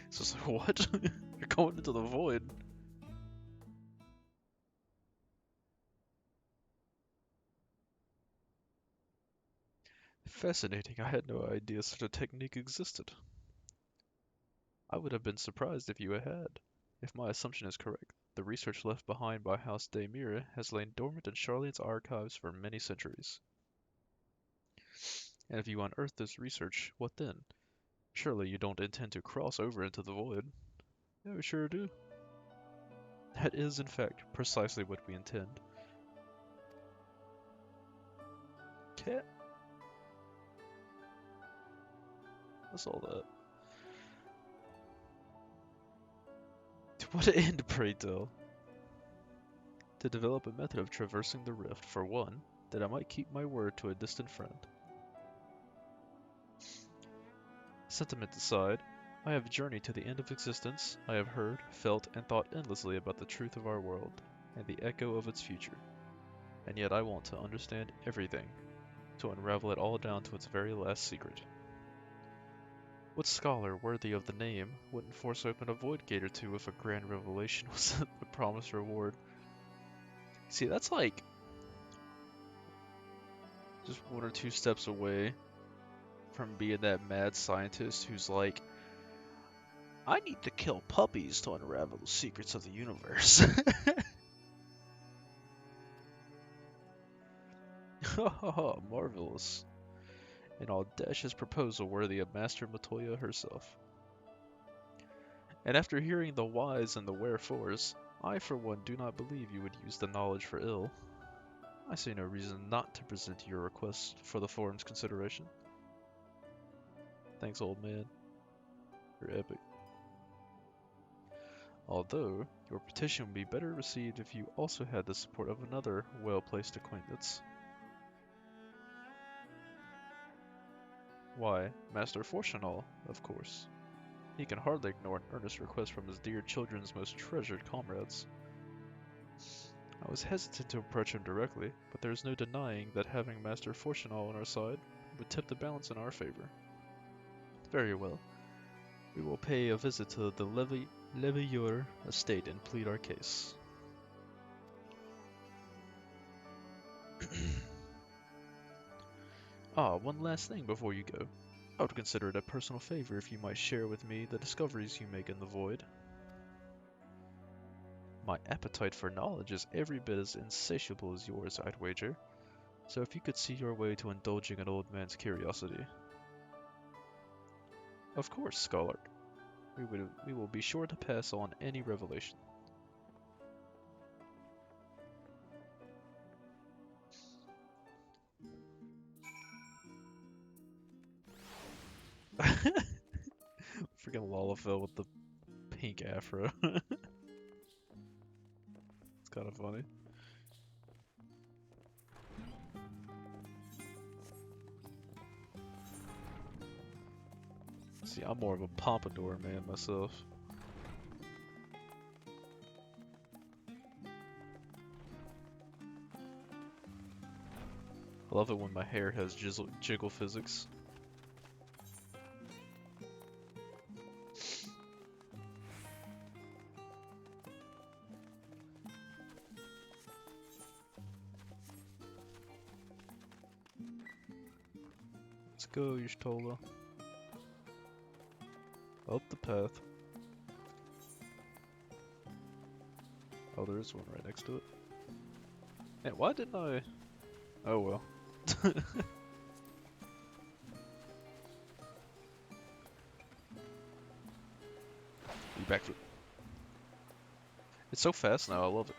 It's just like, what? You're going into the void? Fascinating, I had no idea such a technique existed. I would have been surprised if you had. If my assumption is correct, the research left behind by House de Mira has lain dormant in Charlene's archives for many centuries. And if you unearth this research, what then? Surely you don't intend to cross over into the void. Yeah, we sure do. That is, in fact, precisely what we intend. Cat? What's all that? To what end, pray tell? To develop a method of traversing the rift, for one, that I might keep my word to a distant friend. Sentiment aside, I have journeyed to the end of existence, I have heard, felt, and thought endlessly about the truth of our world, and the echo of its future. And yet I want to understand everything, to unravel it all down to its very last secret. What scholar worthy of the name wouldn't force open a void gate or two if a grand revelation was the promised reward? See, that's like just one or two steps away from being that mad scientist who's like, I need to kill puppies to unravel the secrets of the universe. Marvelous. An audacious proposal worthy of Master Matoya herself. And after hearing the whys and the wherefores, I for one do not believe you would use the knowledge for ill. I see no reason not to present your request for the forum's consideration. Thanks, old man. You're epic. Although, your petition would be better received if you also had the support of another well-placed acquaintance. Why, Master Fortunal, of course. He can hardly ignore an earnest request from his dear children's most treasured comrades. I was hesitant to approach him directly, but there is no denying that having Master Fortunal on our side would tip the balance in our favor. Very well. We will pay a visit to the Leveilleur estate and plead our case. Ah, one last thing before you go. I would consider it a personal favor if you might share with me the discoveries you make in the void. My appetite for knowledge is every bit as insatiable as yours, I'd wager. So if you could see your way to indulging an old man's curiosity. Of course, Scholar. We will be sure to pass on any revelation. Freaking Lalafell with the pink afro. It's kind of funny. See, I'm more of a pompadour man myself. I love it when my hair has jiggle physics. Let's go, Y'shtola. Up the path. Oh, there is one right next to it. Man, why didn't I... Oh well. You backflip. It's so fast now, I love it.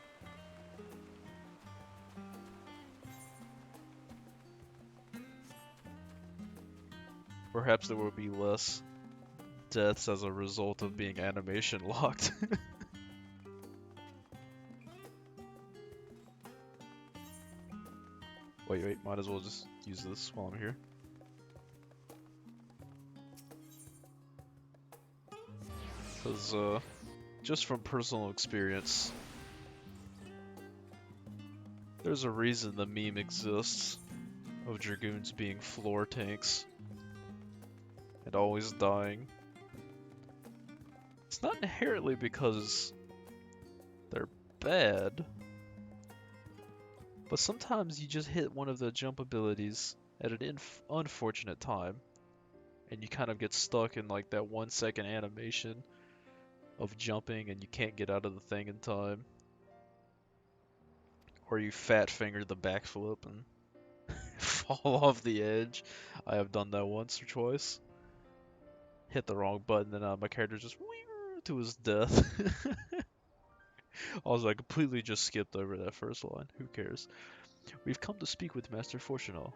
Perhaps there will be less deaths as a result of being animation locked. Wait, might as well just use this while I'm here. Because, just from personal experience, there's a reason the meme exists of Dragoons being floor tanks and always dying. It's not inherently because they're bad, but sometimes you just hit one of the jump abilities at an unfortunate time, and you kind of get stuck in like that 1 second animation of jumping and you can't get out of the thing in time. Or you fat finger the backflip and fall off the edge. I have done that once or twice. Hit the wrong button and my character just to his death. Also, I completely just skipped over that first line. Who cares? We've come to speak with Master Fortunal.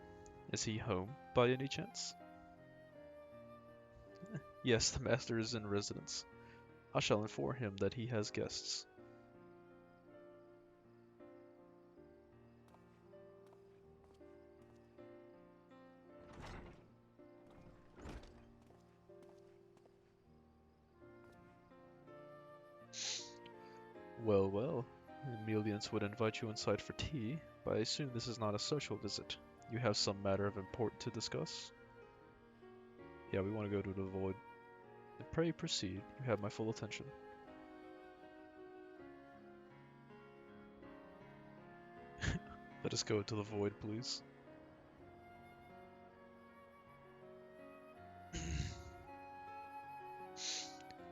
Is he home by any chance? Yes, the master is in residence. I shall inform him that he has guests. Well, well. Emelians would invite you inside for tea, but I assume this is not a social visit. You have some matter of importance to discuss? Yeah, we want to go to the void. Pray proceed. You have my full attention. Let us go to the void, please.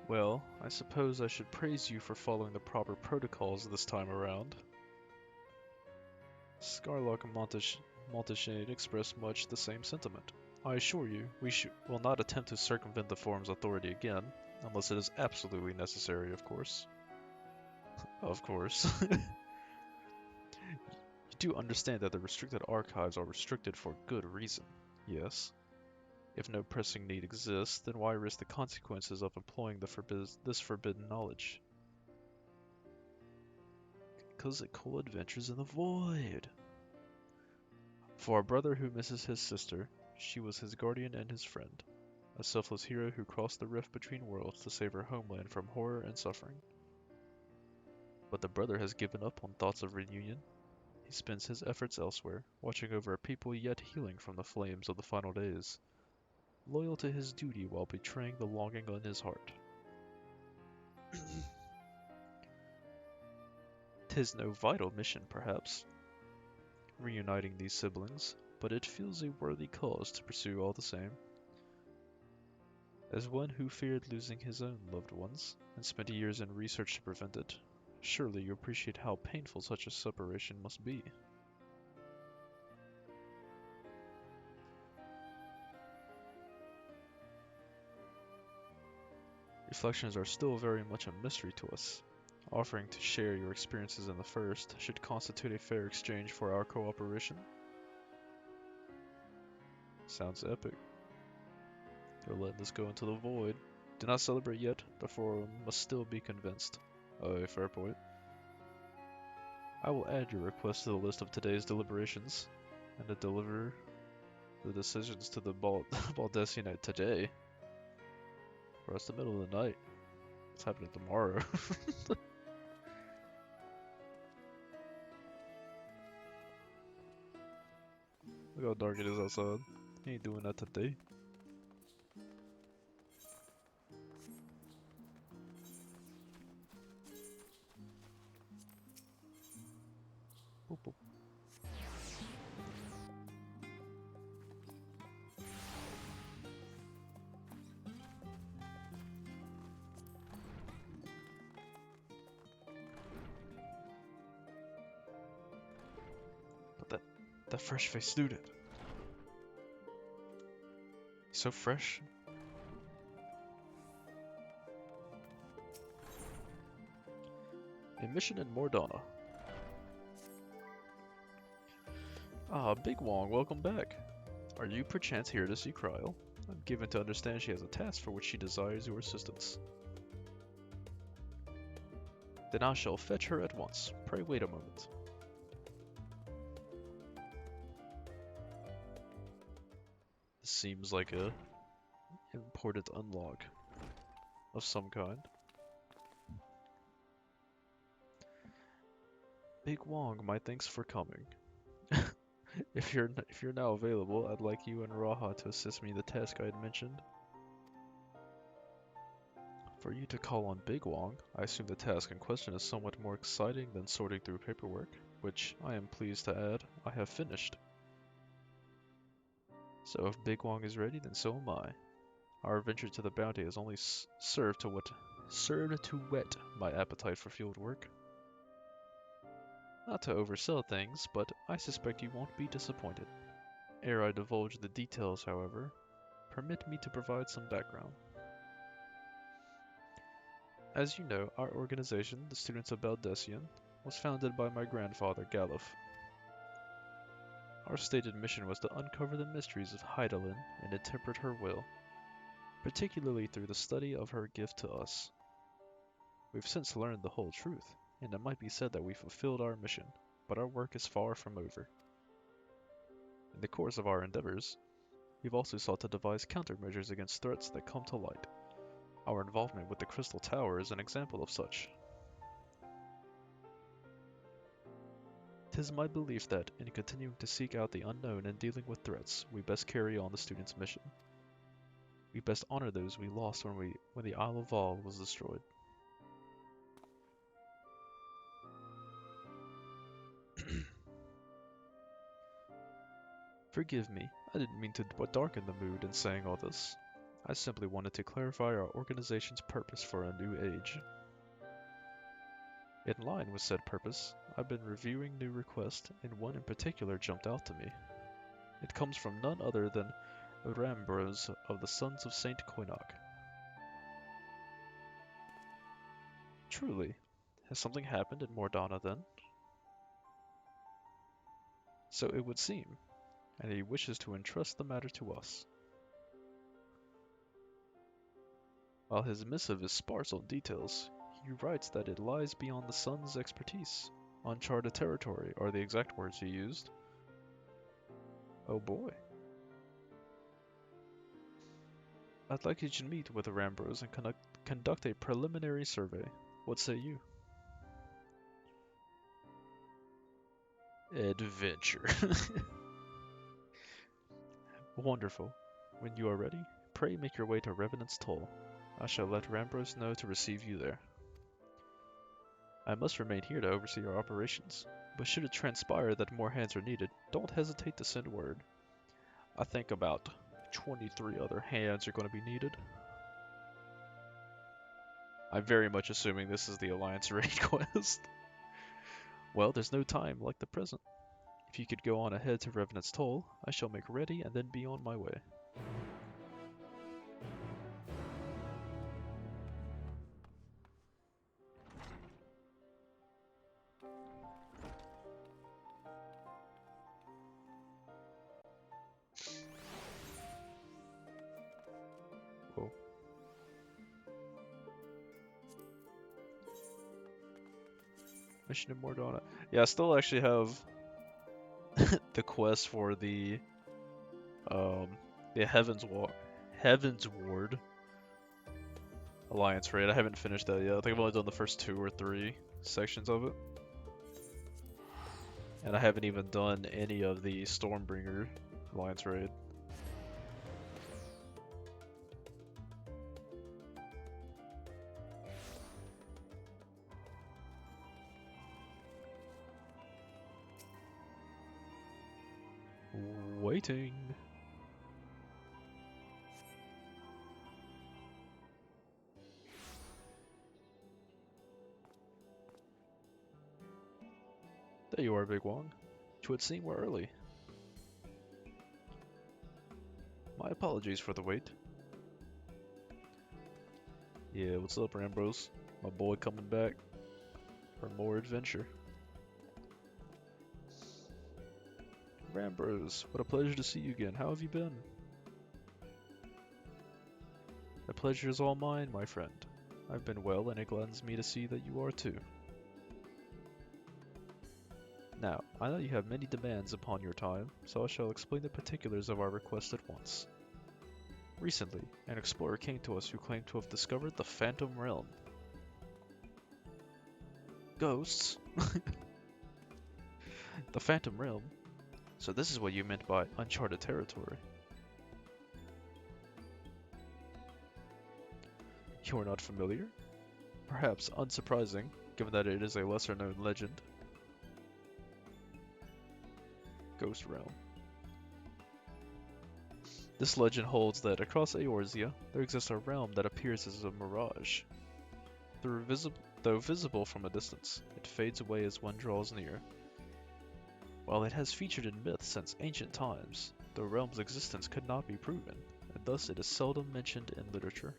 Well, I suppose I should praise you for following the proper protocols this time around. Scarlock and Montaigne expressed much the same sentiment. I assure you, we will not attempt to circumvent the Forum's authority again, unless it is absolutely necessary, of course. Of course. You do understand that the restricted archives are restricted for good reason, yes? If no pressing need exists, then why risk the consequences of employing this forbidden knowledge? Because it cool adventures in the void. For a brother who misses his sister, she was his guardian and his friend. A selfless hero who crossed the rift between worlds to save her homeland from horror and suffering. But the brother has given up on thoughts of reunion. He spends his efforts elsewhere, watching over a people yet healing from the flames of the final days, loyal to his duty while betraying the longing in his heart. 'Tis no vital mission, perhaps, reuniting these siblings, but it feels a worthy cause to pursue all the same. As one who feared losing his own loved ones, and spent years in research to prevent it, surely you appreciate how painful such a separation must be. Reflections are still very much a mystery to us. Offering to share your experiences in the first should constitute a fair exchange for our cooperation. Sounds epic. You're letting this go into the void. Do not celebrate yet, the forum must still be convinced. Oh, fair point. I will add your request to the list of today's deliberations, and to deliver the decisions to the Baldessianite today. Or it's the middle of the night. It's happening tomorrow. Look how dark it is outside. He ain't doing that today. Boop, boop. But that fresh-faced student. He's so fresh. A mission in Mordana. Ah, Big Wong, welcome back. Are you perchance here to see Cryle? I'm given to understand she has a task for which she desires your assistance. Then I shall fetch her at once. Pray wait a moment. This seems like a important unlock of some kind. Big Wong, my thanks for coming. If you're now available, I'd like you and Raha to assist me in the task I had mentioned. For you to call on Big Wong, I assume the task in question is somewhat more exciting than sorting through paperwork, which, I am pleased to add, I have finished. So if Big Wong is ready, then so am I. Our venture to the bounty has only served to whet my appetite for field work. Not to oversell things, but I suspect you won't be disappointed. Ere I divulge the details, however, permit me to provide some background. As you know, our organization, the Students of Baldessian, was founded by my grandfather, Galuf. Our stated mission was to uncover the mysteries of Hydaelyn and interpret her will, particularly through the study of her gift to us. We've since learned the whole truth, and it might be said that we fulfilled our mission, but our work is far from over. In the course of our endeavors, we've also sought to devise countermeasures against threats that come to light. Our involvement with the Crystal Tower is an example of such. 'Tis my belief that, in continuing to seek out the unknown and dealing with threats, we best carry on the student's mission. We best honor those we lost when the Isle of Vol was destroyed. Forgive me, I didn't mean to darken the mood in saying all this. I simply wanted to clarify our organization's purpose for a new age. In line with said purpose, I've been reviewing new requests, and one in particular jumped out to me. It comes from none other than Rambros of the Sons of Saint Koinok. Truly, has something happened in Mordana then? So it would seem, and he wishes to entrust the matter to us. While his missive is sparse on details, he writes that it lies beyond the Sun's expertise. Uncharted territory are the exact words he used. Oh boy. I'd like you to meet with the Rambros and conduct a preliminary survey. What say you? Adventure. Wonderful. When you are ready, pray make your way to Revenant's Toll. I shall let Rambros know to receive you there. I must remain here to oversee our operations, but should it transpire that more hands are needed, don't hesitate to send word. I think about 23 other hands are going to be needed. I'm very much assuming this is the Alliance raid quest. Well, there's no time like the present. If you could go on ahead to Revenant's Toll, I shall make ready and then be on my way. Whoa. Mission in Mordana. Yeah, I still actually have the quest for the Heaven's Ward Alliance raid. I haven't finished that yet. I think I've only done the first 2 or 3 sections of it. And I haven't even done any of the Stormbringer Alliance raid. Waiting. There you are, Big Wong. It would seem we're early. My apologies for the wait. Yeah, what's up, Rambros? My boy coming back for more adventure. Rambros, what a pleasure to see you again. How have you been? The pleasure is all mine, my friend. I've been well, and it gladdens me to see that you are too. Now, I know you have many demands upon your time, so I shall explain the particulars of our request at once. Recently, an explorer came to us who claimed to have discovered the Phantom Realm. Ghosts? The Phantom Realm? So this is what you meant by uncharted territory. You are not familiar? Perhaps unsurprising, given that it is a lesser-known legend. Ghost Realm. This legend holds that across Eorzea, there exists a realm that appears as a mirage. Though visible from a distance, it fades away as one draws near. While it has featured in myth since ancient times, the realm's existence could not be proven, and thus it is seldom mentioned in literature.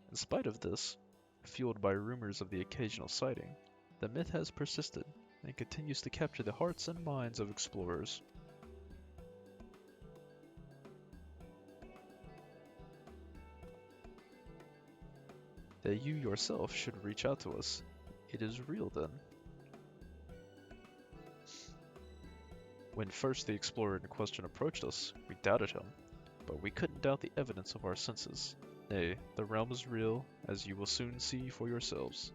In spite of this, fueled by rumors of the occasional sighting, the myth has persisted and continues to capture the hearts and minds of explorers. That you yourself should reach out to us. It is real then. When first the explorer in question approached us, we doubted him, but we couldn't doubt the evidence of our senses. Nay, the realm is real, as you will soon see for yourselves.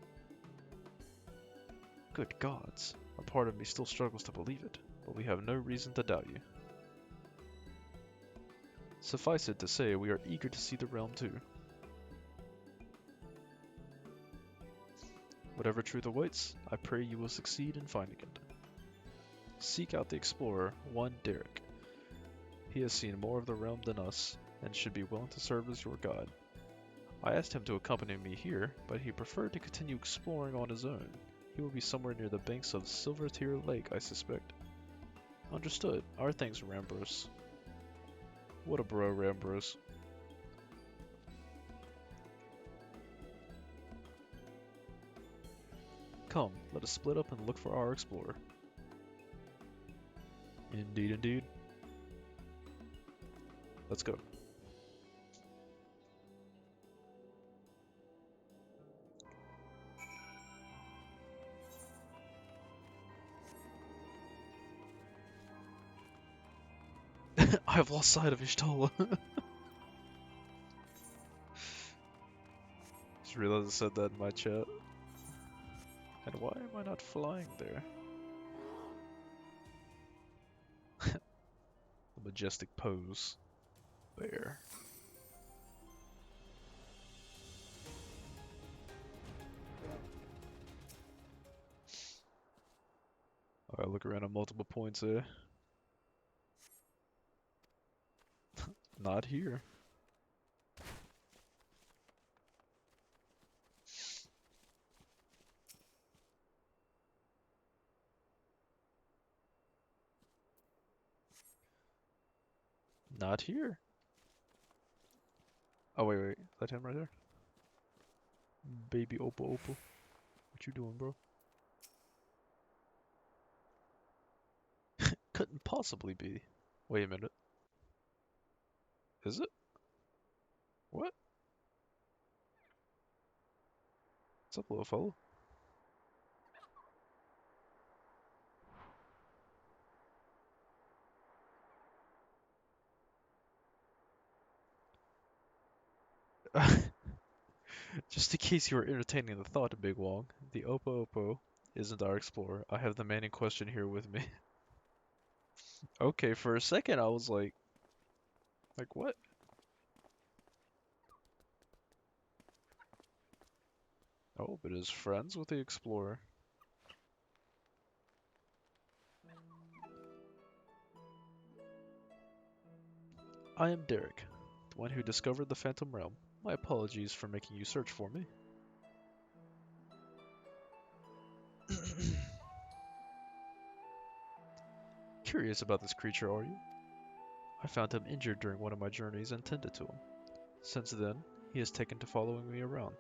Good gods, a part of me still struggles to believe it, but we have no reason to doubt you. Suffice it to say, we are eager to see the realm too. Whatever truth awaits, I pray you will succeed in finding it. Seek out the explorer, one Derek. He has seen more of the realm than us, and should be willing to serve as your guide. I asked him to accompany me here, but he preferred to continue exploring on his own. He will be somewhere near the banks of Silvertear Lake, I suspect. Understood. Our thanks, Rambros. What a bro, Rambros. Come, let us split up and look for our explorer. Indeed, indeed. Let's go. I have lost sight of Ishtola. Just realized I said that in my chat. And why am I not flying there? The majestic pose. There. I look around at multiple points, eh? Not here. Not here. Oh, wait. Is that him right there? Baby Opal Opal. What you doing, bro? Couldn't possibly be. Wait a minute. Is it? What? What's up, little fellow? Just in case you were entertaining the thought, Big Wong, the Oppo Oppo isn't our explorer. I have the man in question here with me. Okay, for a second I was like what? Oh, but his friends with the explorer. I am Derek, the one who discovered the Phantom Realm. My apologies for making you search for me. Curious about this creature, are you? I found him injured during one of my journeys and tended to him. Since then, he has taken to following me around.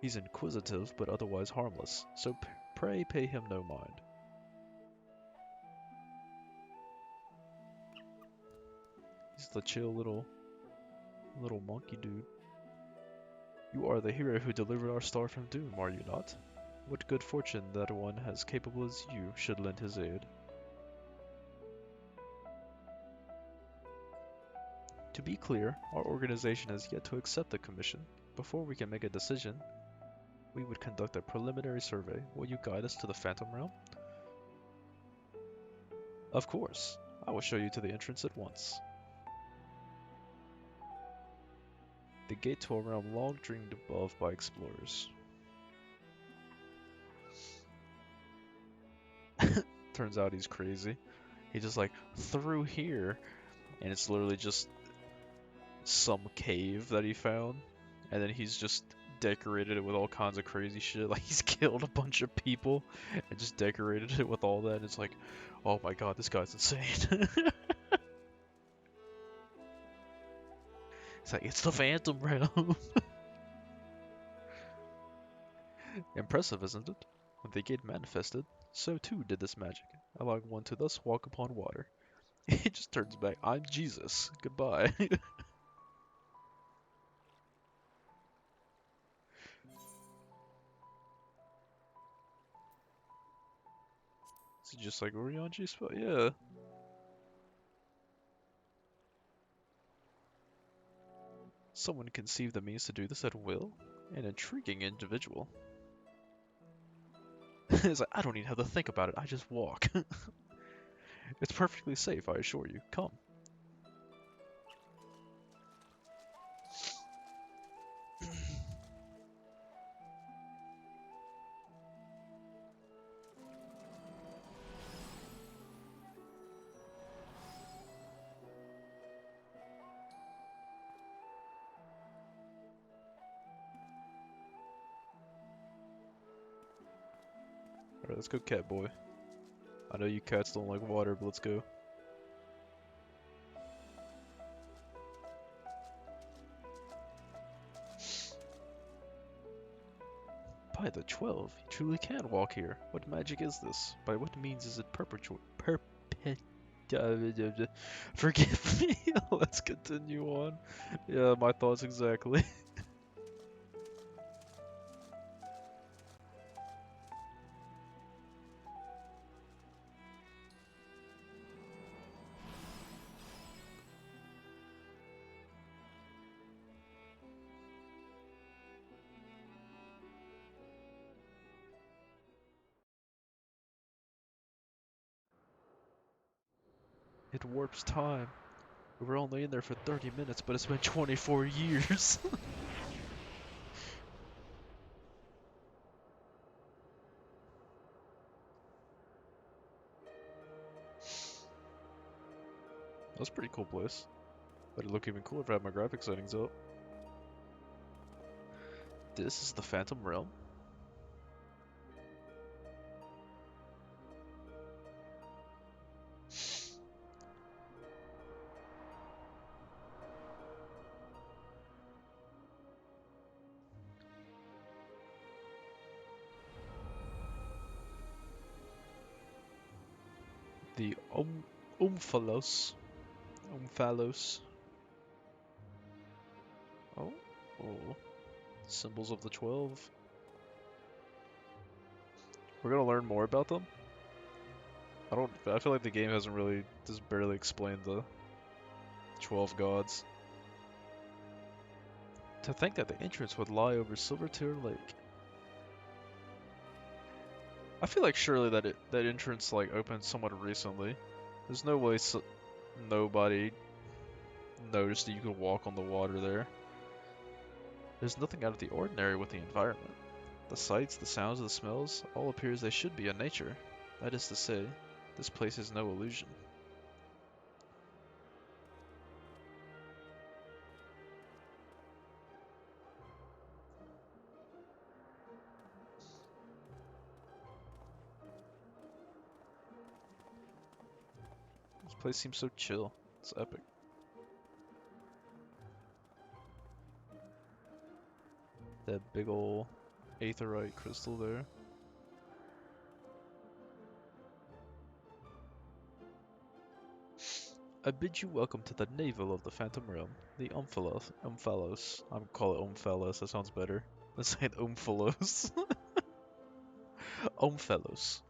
He's inquisitive but otherwise harmless, so pray pay him no mind. He's the chill little monkey dude. You are the hero who delivered our star from doom, are you not? What good fortune that one as capable as you should lend his aid. To be clear, our organization has yet to accept the commission. Before we can make a decision, we would conduct a preliminary survey. Will you guide us to the Phantom Realm? Of course. I will show you to the entrance at once. The gate to a realm long dreamed above by explorers. Turns out he's crazy. He just through here, and it's literally just some cave that he found, and then he's just decorated it with all kinds of crazy shit. Like he's killed a bunch of people and just decorated it with all that. And it's like, oh my god, this guy's insane. It's like, it's the Phantom Realm. Impressive, isn't it? When the gate manifested, so too did this magic, allowing one to thus walk upon water. He just turns back. I'm Jesus. Goodbye. It's just like, were you on G-Spot? Yeah. Someone conceived the means to do this at will? An intriguing individual. It's like, I don't even have to think about it, I just walk. It's perfectly safe, I assure you. Come. Alright, let's go, cat boy. I know you cats don't like water, but let's go. By the 12, you truly can walk here. What magic is this? By what means is it Forgive me. Let's continue on. Yeah, my thoughts exactly. It warps time. We were only in there for 30 minutes, but it's been 24 years. That's a pretty cool place. But it'd look even cooler if I had my graphics settings up. This is the Phantom Realm. The Omphalos. Omphalos. Oh. Oh. Symbols of the 12. We're gonna learn more about them. I feel like the game hasn't really, just barely explained the 12 gods. To think that the entrance would lie over Silvertear Lake. I feel like surely that entrance like opened somewhat recently. There's no way nobody noticed that you could walk on the water there. There's nothing out of the ordinary with the environment. The sights, the sounds, the smells, all appear as they should be in nature. That is to say, this place is no illusion. This place seems so chill. It's epic. That big ol' aetheryte crystal there. I bid you welcome to the navel of the Phantom Realm, the Omphalos. I'm gonna call it Omphalos, that sounds better than saying Omphalos. Omphalos.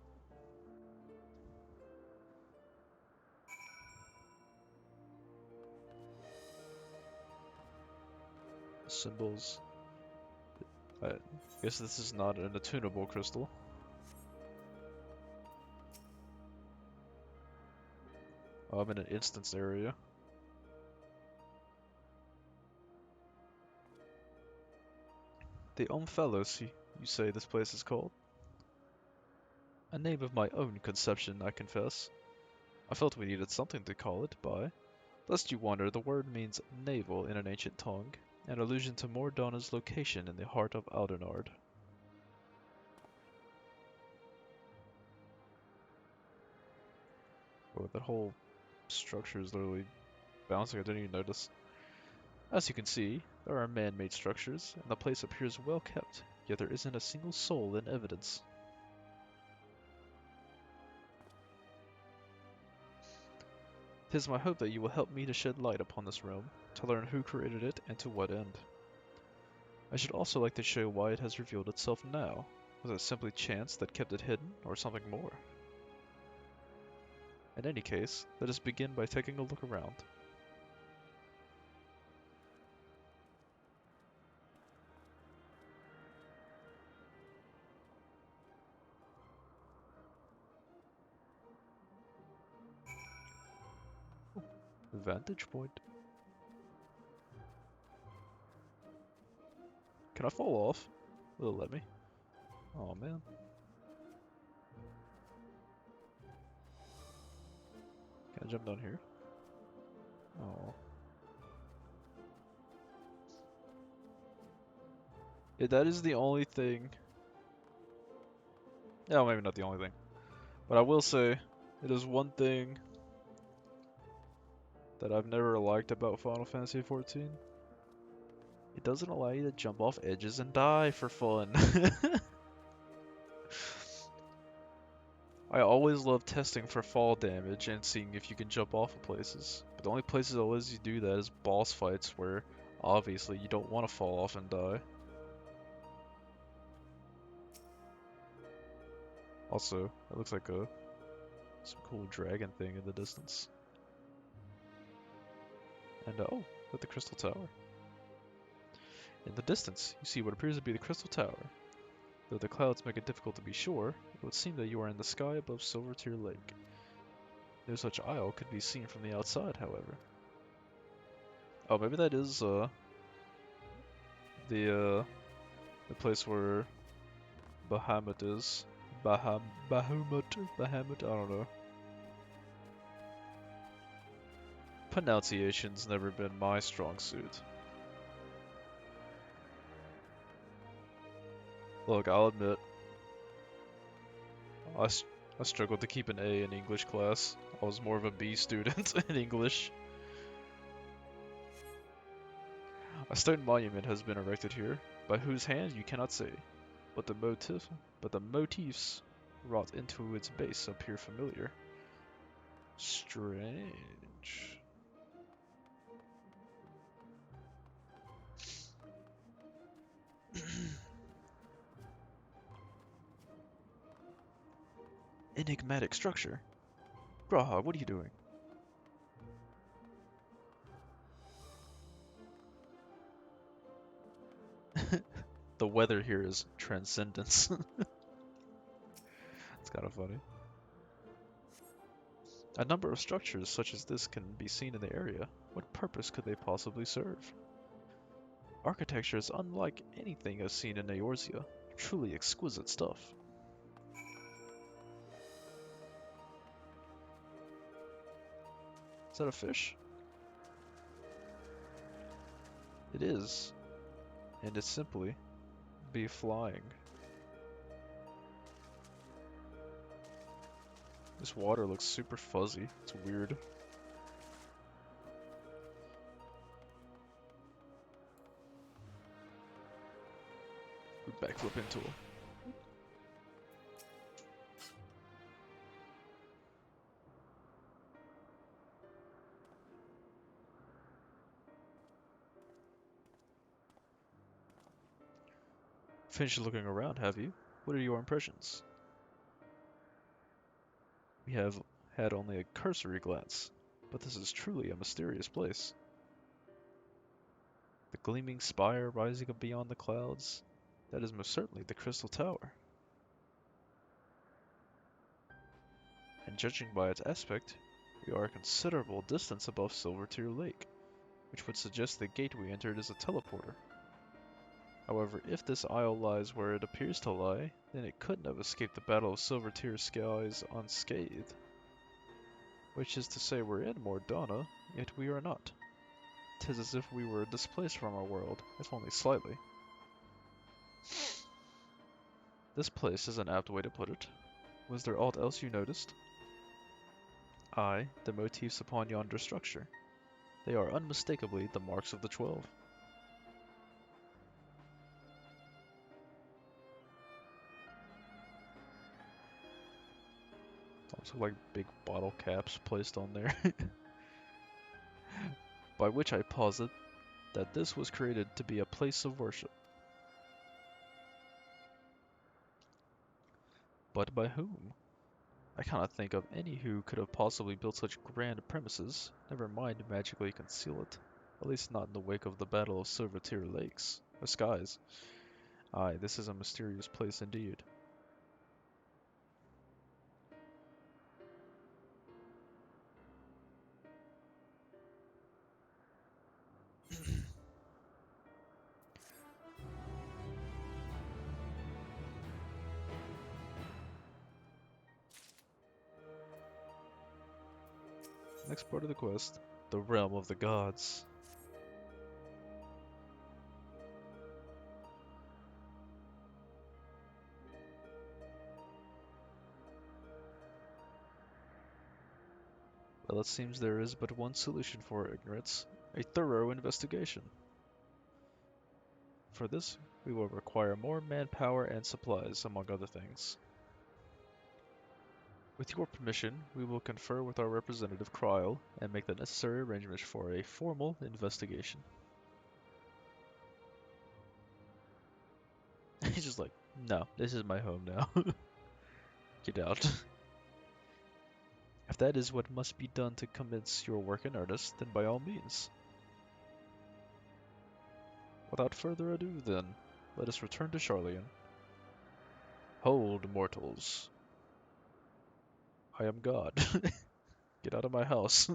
Symbols. I guess this is not an attunable crystal. Oh, I'm in an instance area. The Omphalos, you say this place is called? A name of my own conception, I confess. I felt we needed something to call it by. Lest you wonder, the word means navel in an ancient tongue, an allusion to Mordana's location in the heart of Aldenard. Oh, that whole structure is literally bouncing, I didn't even notice. As you can see, there are man-made structures, and the place appears well kept, yet there isn't a single soul in evidence. Tis my hope that you will help me to shed light upon this realm, to learn who created it and to what end. I should also like to show why it has revealed itself now. Was it simply chance that kept it hidden, or something more? In any case, let us begin by taking a look around. Vantage point. Can I fall off? Will it let me? Oh man. Can I jump down here? Oh. Yeah, that is the only thing. Yeah, well, maybe not the only thing. But I will say, it is one thing that I've never liked about Final Fantasy XIV. It doesn't allow you to jump off edges and die for fun. I always love testing for fall damage and seeing if you can jump off of places. But the only places that lets you do that is boss fights where obviously you don't want to fall off and die. Also, it looks like some cool dragon thing in the distance. And oh, at the Crystal Tower. In the distance, you see what appears to be the Crystal Tower. Though the clouds make it difficult to be sure, it would seem that you are in the sky above Silvertear Lake. No such isle could be seen from the outside, however. Oh, maybe that is the place where Bahamut is. Bahamut, I don't know. Pronunciation's never been my strong suit. Look, I'll admit, I struggled to keep an A in English class. I was more of a B student in English. A stone monument has been erected here, by whose hand you cannot say, but the motifs wrought into its base appear familiar. Strange. Enigmatic structure. Graha, what are you doing? The weather here is transcendence. It's kind of funny. A number of structures such as this can be seen in the area. What purpose could they possibly serve? Architecture is unlike anything I've seen in Eorzea. Truly exquisite stuff. Is that a fish? It is. And it's simply be flying. This water looks super fuzzy. It's weird. We backflip into it. Finished looking around, have you? What are your impressions? We have had only a cursory glance, but this is truly a mysterious place. The gleaming spire rising up beyond the clouds, that is most certainly the Crystal Tower. And judging by its aspect, we are a considerable distance above Silvertear Lake, which would suggest the gate we entered is a teleporter. However, if this isle lies where it appears to lie, then it couldn't have escaped the Battle of Silvertear skies unscathed. Which is to say we're in Mordana, yet we are not. 'Tis as if we were displaced from our world, if only slightly. This place is an apt way to put it. Was there aught else you noticed? Aye, the motifs upon yonder structure. They are unmistakably the marks of the 12. Also like big bottle caps placed on there. By which I posit that this was created to be a place of worship. But by whom? I cannot think of any who could have possibly built such grand premises, never mind magically conceal it. At least not in the wake of the Battle of Silvertear Lakes, or skies. Aye, this is a mysterious place indeed. Next part of the quest, the Realm of the Gods. Well, it seems there is but one solution for ignorance, a thorough investigation. For this, we will require more manpower and supplies, among other things. With your permission, we will confer with our representative Kryl and make the necessary arrangements for a formal investigation. He's just like, no, this is my home now. Get out. If that is what must be done to commence your work in earnest, then by all means. Without further ado, then, let us return to Charlian. Hold, mortals. I am God. Get out of my house.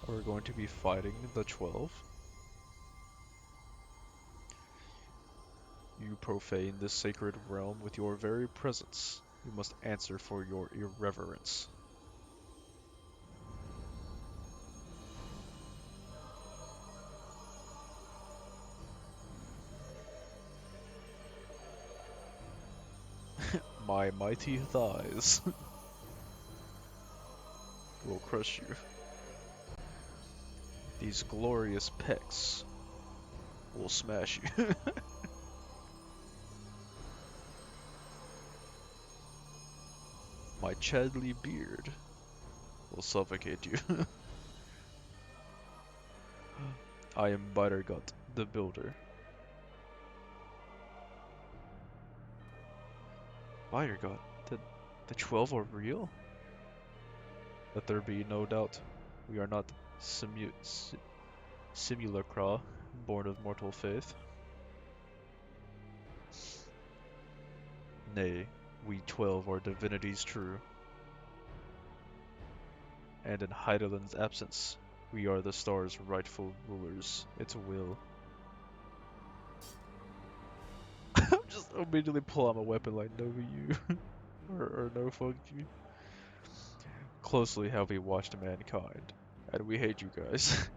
Are we going to be fighting the 12? You profane this sacred realm with your very presence. You must answer for your irreverence. My mighty thighs will crush you. These glorious pecs will smash you. My Chadley beard will suffocate you. I am Buttergut, the Builder. Buttergut? The 12 are real? Let there be no doubt. We are not simulacra, born of mortal faith. Nay, we 12 are divinities true. And in Heidelin's absence, we are the star's rightful rulers. Its will. Just immediately pull out my weapon like, no you. or no fuck you. Closely have we watched mankind, and we hate you guys.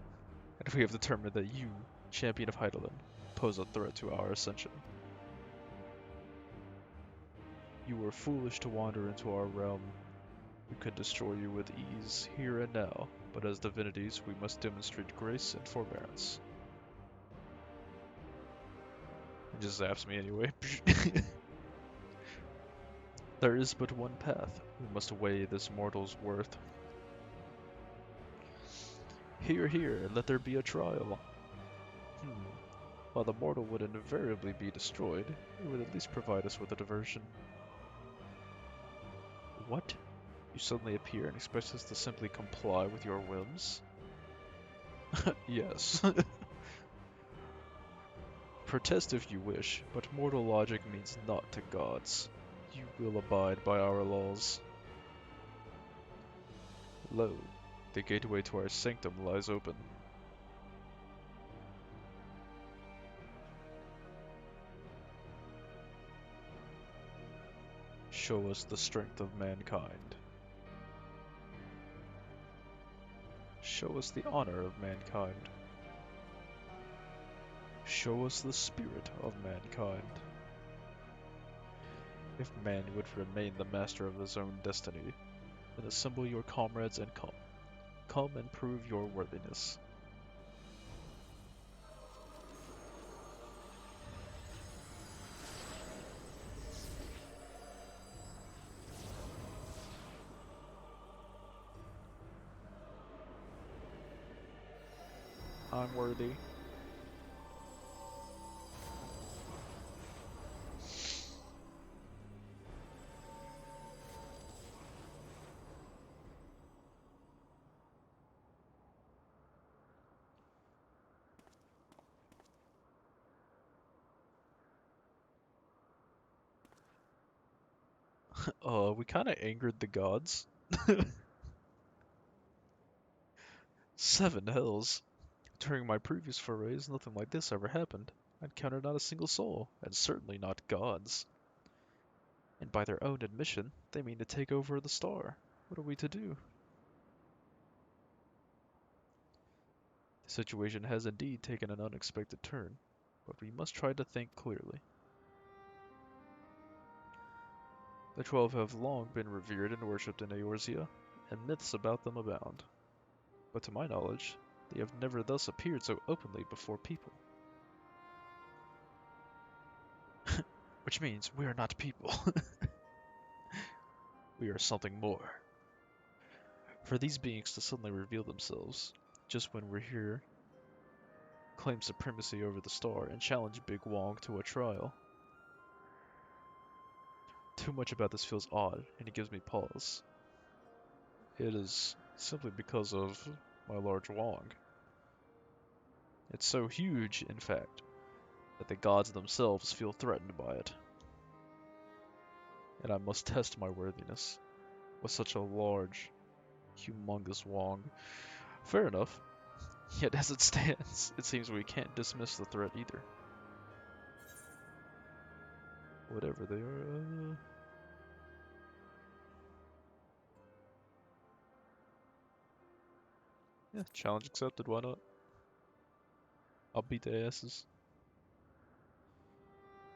And we have determined that you, champion of Heidelin, pose a threat to our ascension. You were foolish to wander into our realm. We could destroy you with ease, here and now, but as divinities we must demonstrate grace and forbearance. It just zaps me anyway. There is but one path. We must weigh this mortal's worth. Hear, hear, let there be a trial. While the mortal would invariably be destroyed, it would at least provide us with a diversion. What? You suddenly appear and expect us to simply comply with your whims? Yes. Protest if you wish, but mortal logic means naught to gods. You will abide by our laws. Lo, the gateway to our sanctum lies open. Show us the strength of mankind. Show us the honor of mankind. Show us the spirit of mankind. If man would remain the master of his own destiny, then assemble your comrades and come. Come and prove your worthiness. I'm worthy. We kinda angered the gods. 7 hells. During my previous forays, nothing like this ever happened. I encountered not a single soul, and certainly not gods. And by their own admission, they mean to take over the star. What are we to do? The situation has indeed taken an unexpected turn, but we must try to think clearly. The 12 have long been revered and worshipped in Eorzea, and myths about them abound. But to my knowledge, they have never thus appeared so openly before people. Which means we are not people. We are something more. For these beings to suddenly reveal themselves, just when we're here, claim supremacy over the star, and challenge Big Wong to a trial. Too much about this feels odd, and it gives me pause. It is simply because of my large Wong. It's so huge, in fact, that the gods themselves feel threatened by it. And I must test my worthiness with such a large, humongous Wong. Fair enough. Yet as it stands, it seems we can't dismiss the threat either. Whatever they are. Yeah, challenge accepted, why not? I'll beat their asses.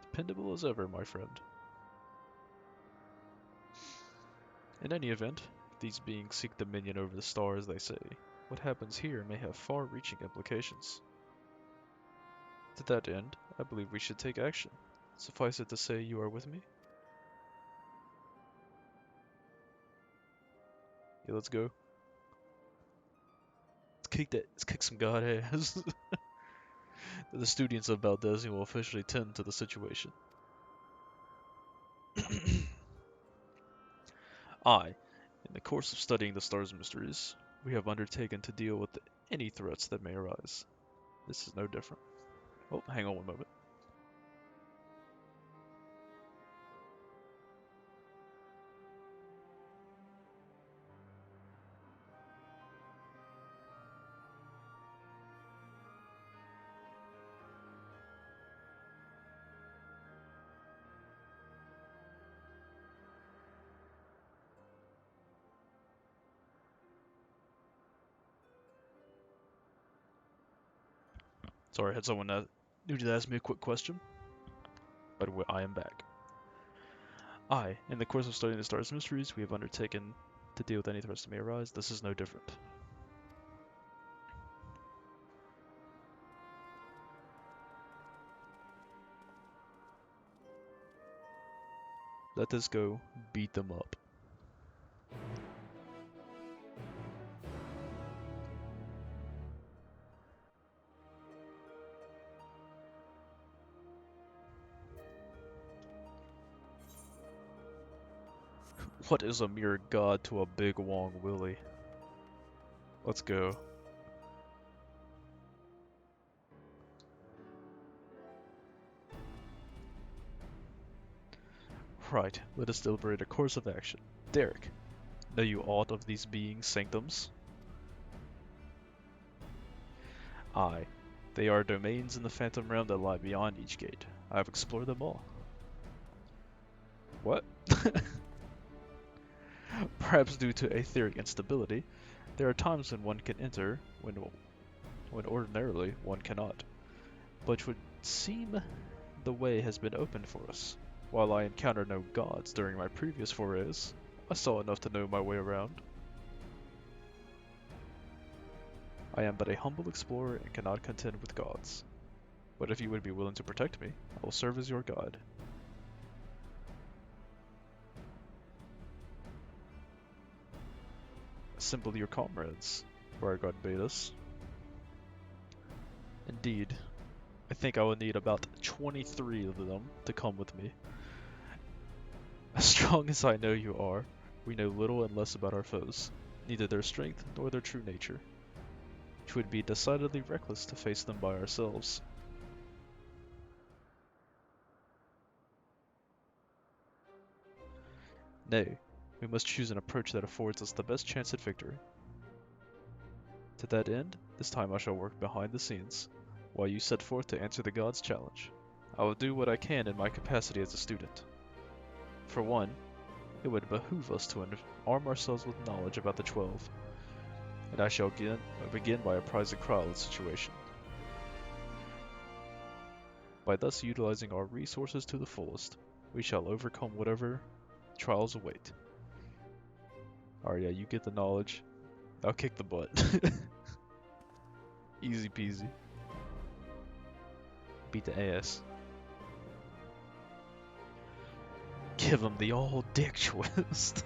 Dependable as ever, my friend. In any event, these beings seek dominion over the stars, they say. What happens here may have far-reaching implications. To that end, I believe we should take action. Suffice it to say you are with me? Yeah, let's go. Let's kick some god ass. The students of Valdezi will officially tend to the situation. I, in the course of studying the star's mysteries, we have undertaken to deal with any threats that may arise. This is no different. Oh, hang on one moment. Sorry, I had someone who did ask me a quick question, but I am back. I, in the course of studying the star's mysteries, we have undertaken to deal with any threats that may arise. This is no different. Let this go. Beat them up. What is a mere god to a big Wong Willie? Let's go. Right, let us deliberate a course of action. Derek, know you aught of these beings' sanctums? Aye, they are domains in the Phantom Realm that lie beyond each gate. I have explored them all. What? Perhaps due to aetheric instability, there are times when one can enter, when ordinarily one cannot. But it would seem the way has been opened for us. While I encountered no gods during my previous forays, I saw enough to know my way around. I am but a humble explorer and cannot contend with gods. But if you would be willing to protect me, I will serve as your guide. Assemble your comrades, where God bade us. Indeed, I think I will need about 23 of them to come with me. As strong as I know you are, we know little and less about our foes, neither their strength nor their true nature. It would be decidedly reckless to face them by ourselves. Nay, we must choose an approach that affords us the best chance at victory. To that end, this time I shall work behind the scenes, while you set forth to answer the gods' challenge. I will do what I can in my capacity as a student. For one, it would behoove us to arm ourselves with knowledge about the 12, and I shall begin by apprising Krile of the situation. By thus utilizing our resources to the fullest, we shall overcome whatever trials await. Alright, yeah, you get the knowledge. I'll kick the butt. Easy peasy. Beat the ass. Give him the old dick twist.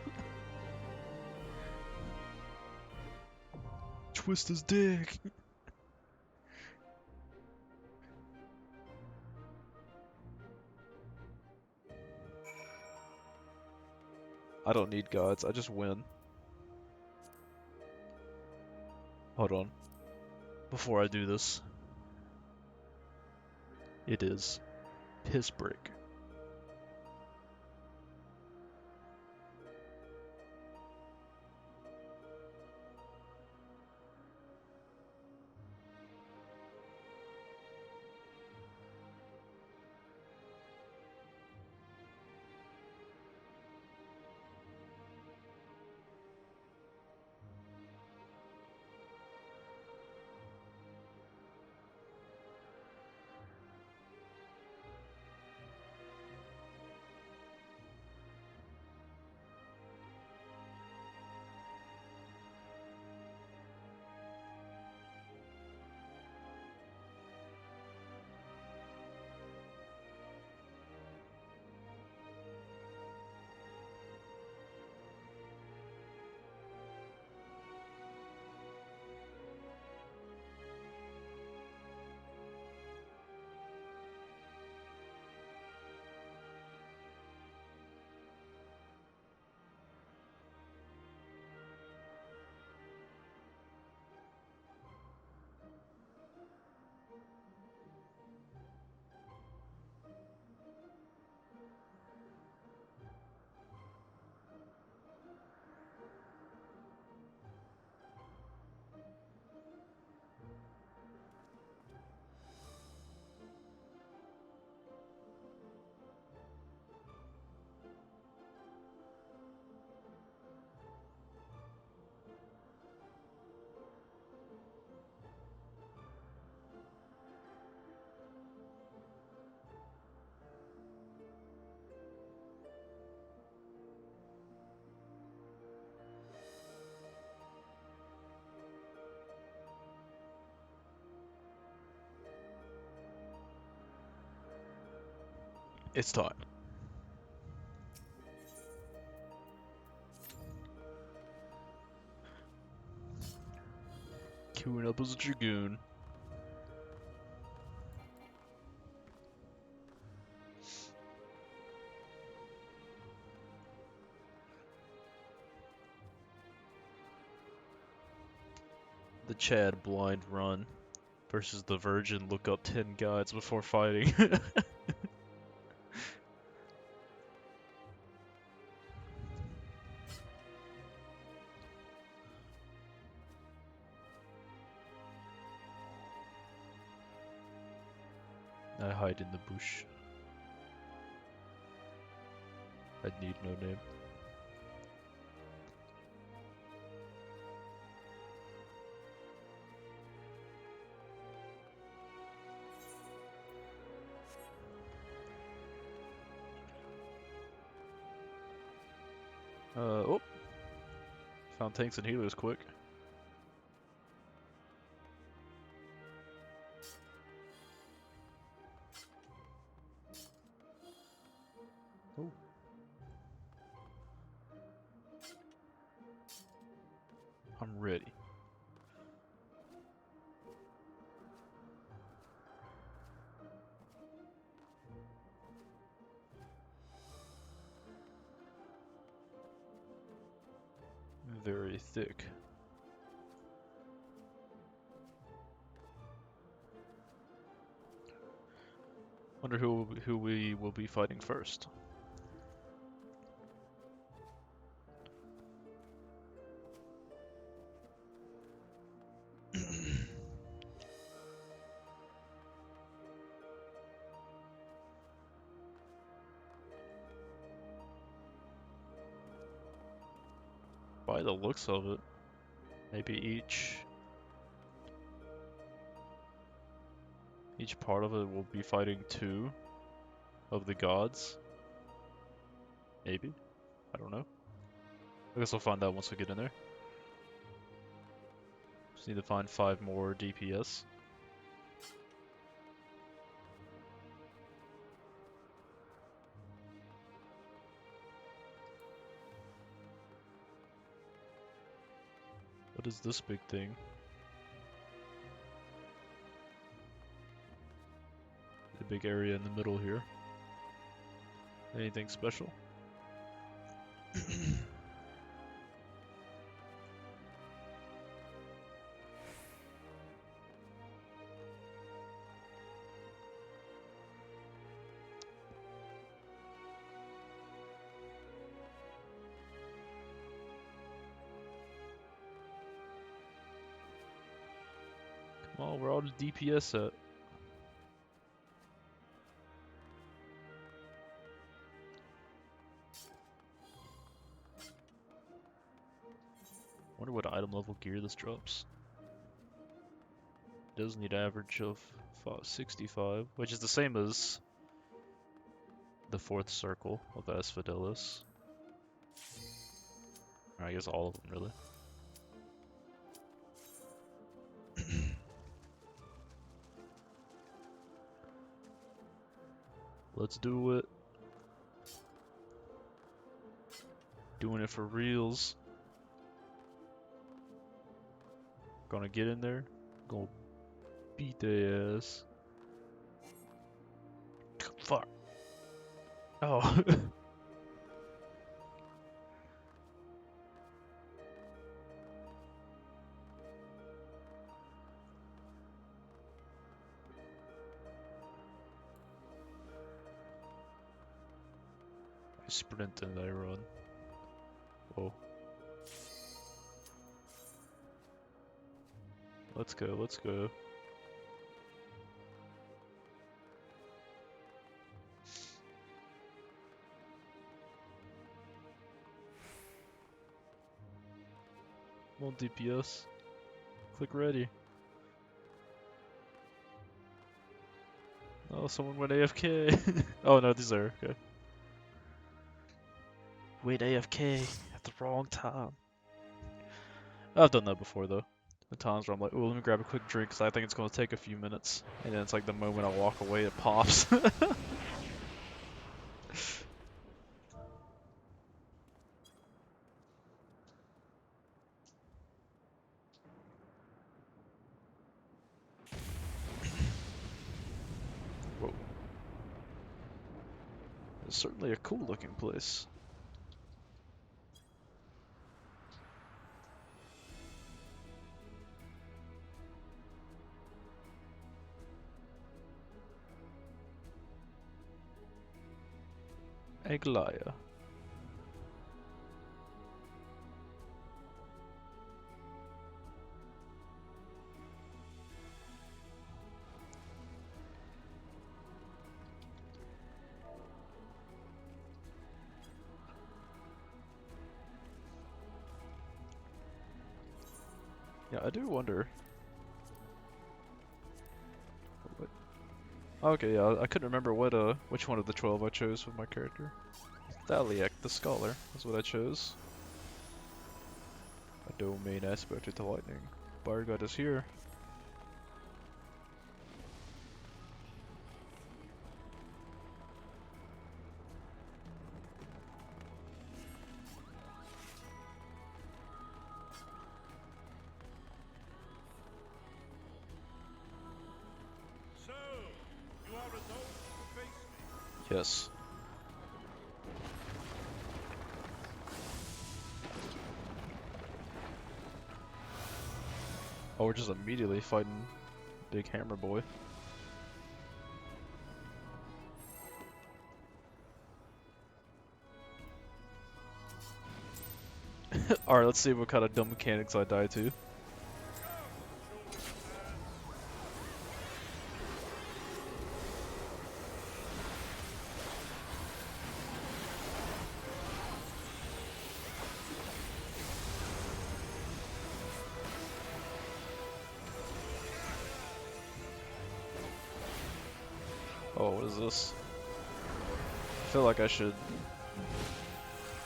Twist his dick. I don't need gods, I just win. Hold on. Before I do this. It is piss break. It's time. Queuing up as a Dragoon. The Chad blind run versus the Virgin look up 10 guides before fighting. I hide in the bush. I need no name. Oh. Found tanks and healers quick. Oh. I'm ready. Very thick. Wonder who we will be fighting first. By the looks of it, maybe each part of it will be fighting 2 of the gods. Maybe. I don't know. I guess we'll find out once we get in there. Just need to find 5 more DPS. What is this big thing? The big area in the middle here. Anything special? Come on, where all the DPS at? Wonder what item level gear this drops. Does need average of 65, which is the same as the 4th circle of Asphodelos. Or I guess all of them, really. Let's do it. Doing it for reals. Gonna get in there. Gonna beat their ass. Fuck. Oh. I sprint and I run. Whoa. Let's go, let's go. Come on, DPS. Click ready. Oh, someone went AFK. Oh no, these are okay. Wait AFK at the wrong time. I've done that before though. The times where I'm like, oh, let me grab a quick drink because I think it's going to take a few minutes. And then it's like the moment I walk away, it pops. certainly a cool looking place. Aglaya. Yeah, I do wonder. What? Okay, yeah, I couldn't remember which one of the 12 I chose with my character. Thaliak, the Scholar, is what I chose. A domain aspect to lightning. Fire God is here. So, you are resolved to face me? Yes. Oh, we're just immediately fighting Big Hammer Boy. Alright, let's see what kind of dumb mechanics I die to. Oh, what is this? I feel like I should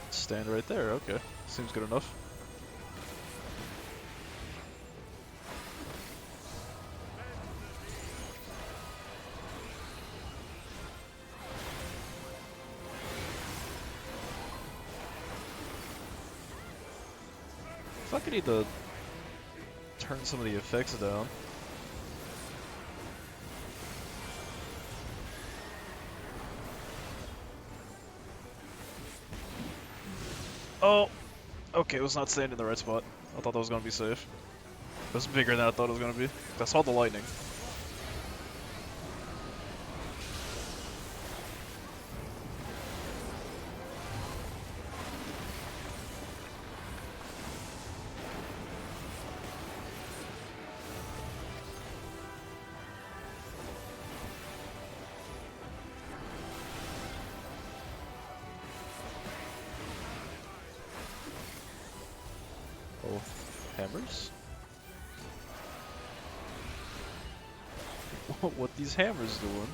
stand right there. Okay, seems good enough. If I could either turn some of the effects down. Oh! Okay, it was not staying in the right spot. I thought that was gonna be safe. It was bigger than I thought it was gonna be. I saw the lightning. Oh, hammers? What these hammers doing?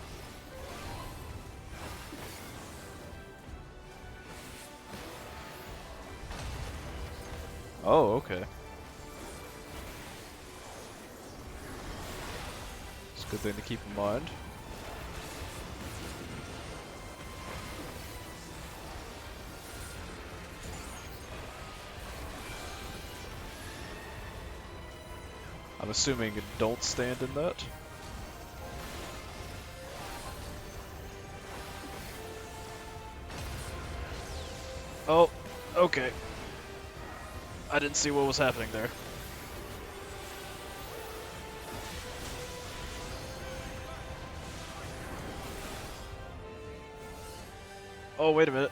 Oh, okay. It's a good thing to keep in mind. I'm assuming don't stand in that. Oh, okay. I didn't see what was happening there. Oh, wait a minute.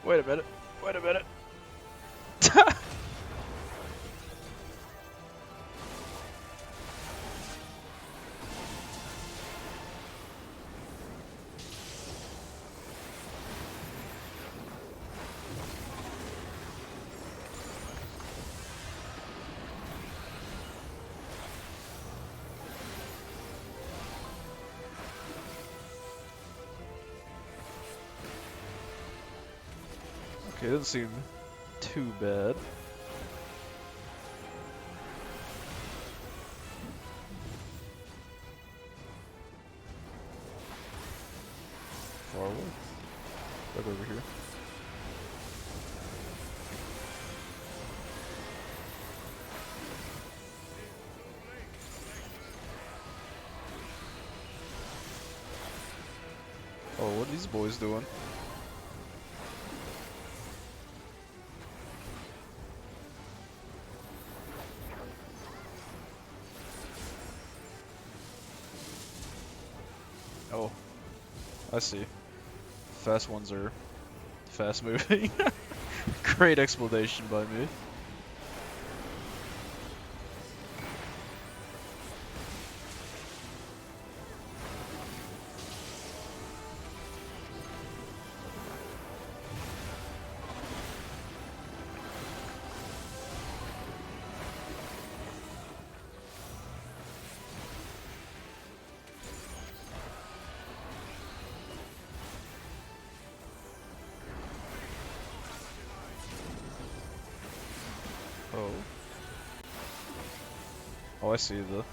Wait a minute. Wait a minute. Okay, it doesn't seem too bad. Far away. Right over here. Oh, what are these boys doing? I see. Fast ones are fast moving. Great explanation by me. Oh. Oh, I see. The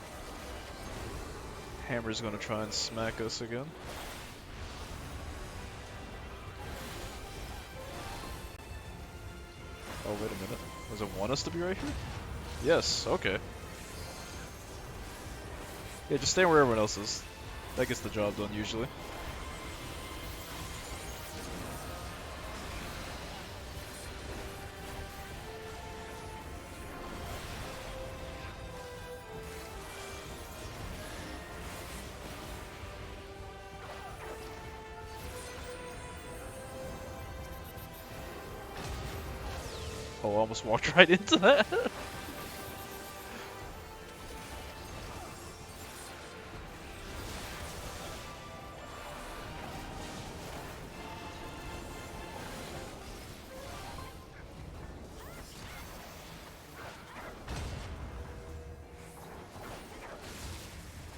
hammer's gonna try and smack us again. Oh, wait a minute. Does it want us to be right here? Yes, okay. Yeah, just stay where everyone else is. That gets the job done usually. Oh, I almost walked right into that.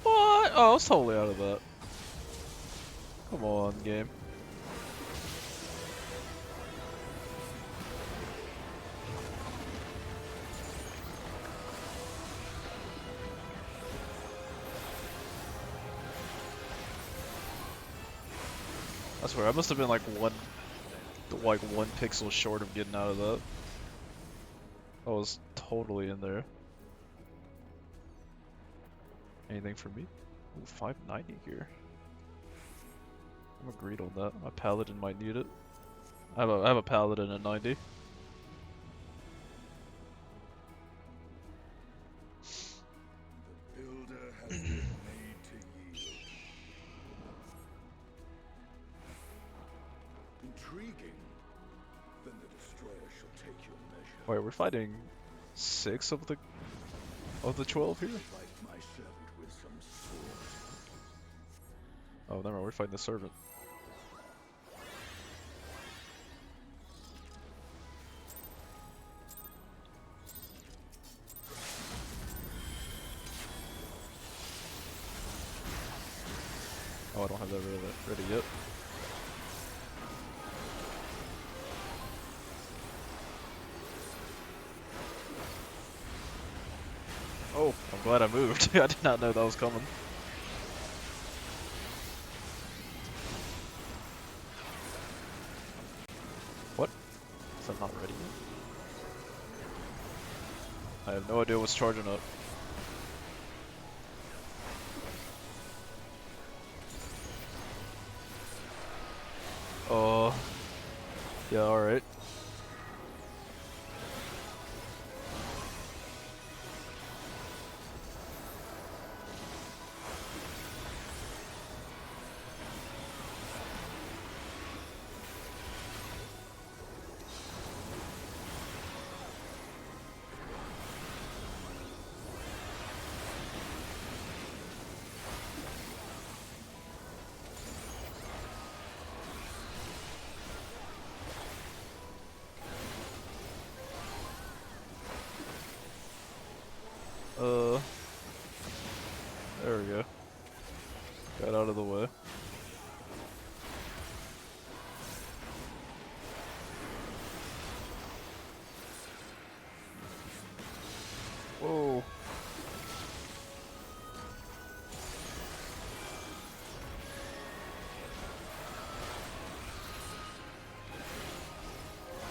What? Oh, I was totally out of that. Come on, game. I swear, I must have been like one pixel short of getting out of that. I was totally in there. Anything for me? Ooh, 590 here. I'm agreed on that. My paladin might need it. I have a paladin at 90. The builder has been made to yield. Intriguing. Then the destroyer shall take your measure. Wait, we're fighting 6 of the 12 here? Fight my servant with some sword. Oh, never mind, we're fighting the servant. Oh, I don't have that ready yet. Oh, I'm glad I moved. I did not know that was coming. What? Is that not ready yet? I have no idea what's charging up. Oh, yeah, alright. There we go. Got out of the way. Whoa.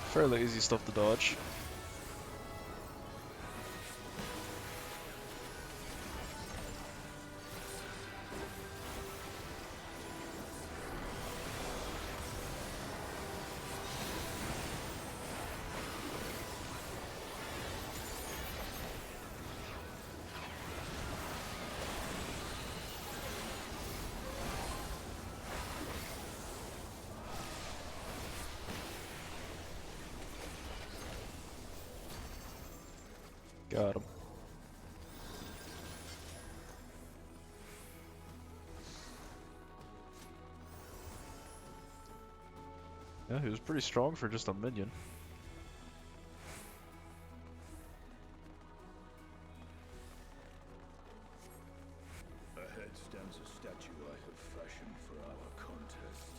Fairly easy stuff to dodge. Got him. Yeah, he was pretty strong for just a minion. Ahead stands a statue I have fashioned for our contest.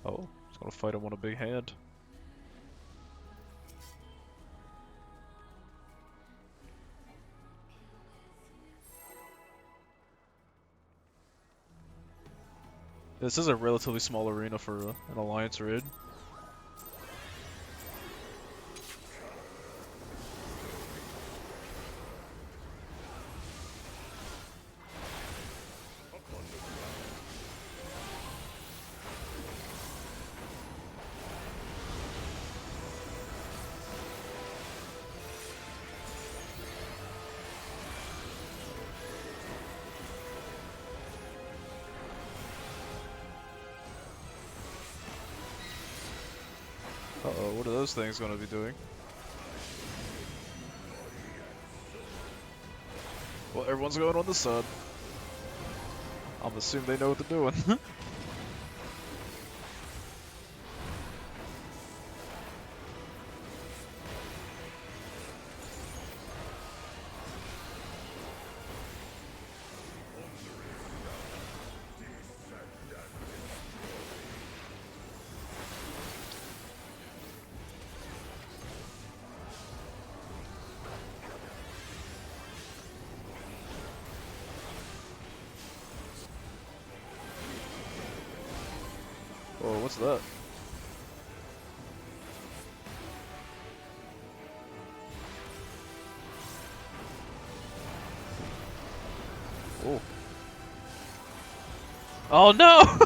Oh, he's gonna fight him on a big hand. This is a relatively small arena for an alliance raid. Uh-oh, what are those things gonna be doing? Well, everyone's going on the sun. I'm assuming they know what they're doing. Whoa, what's that? Oh. Oh no!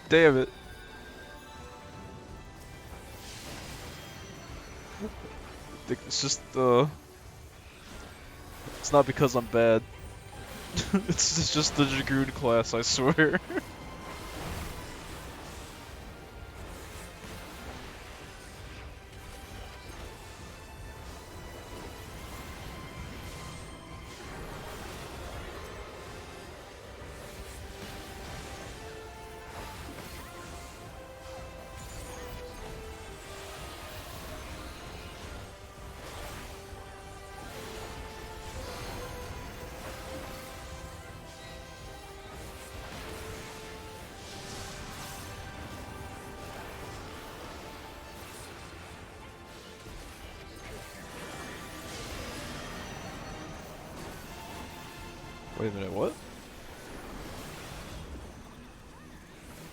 Damn it. It's just, it's not because I'm bad. It's just the Dragoon class, I swear. Wait a minute, what?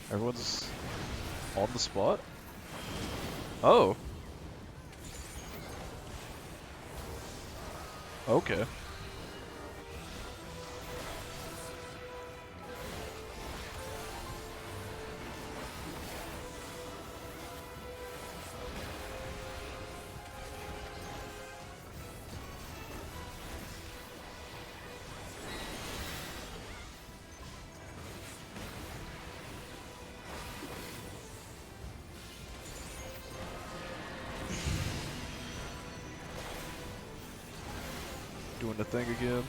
Everyone's on the spot? Oh. Okay. Doing the thing again.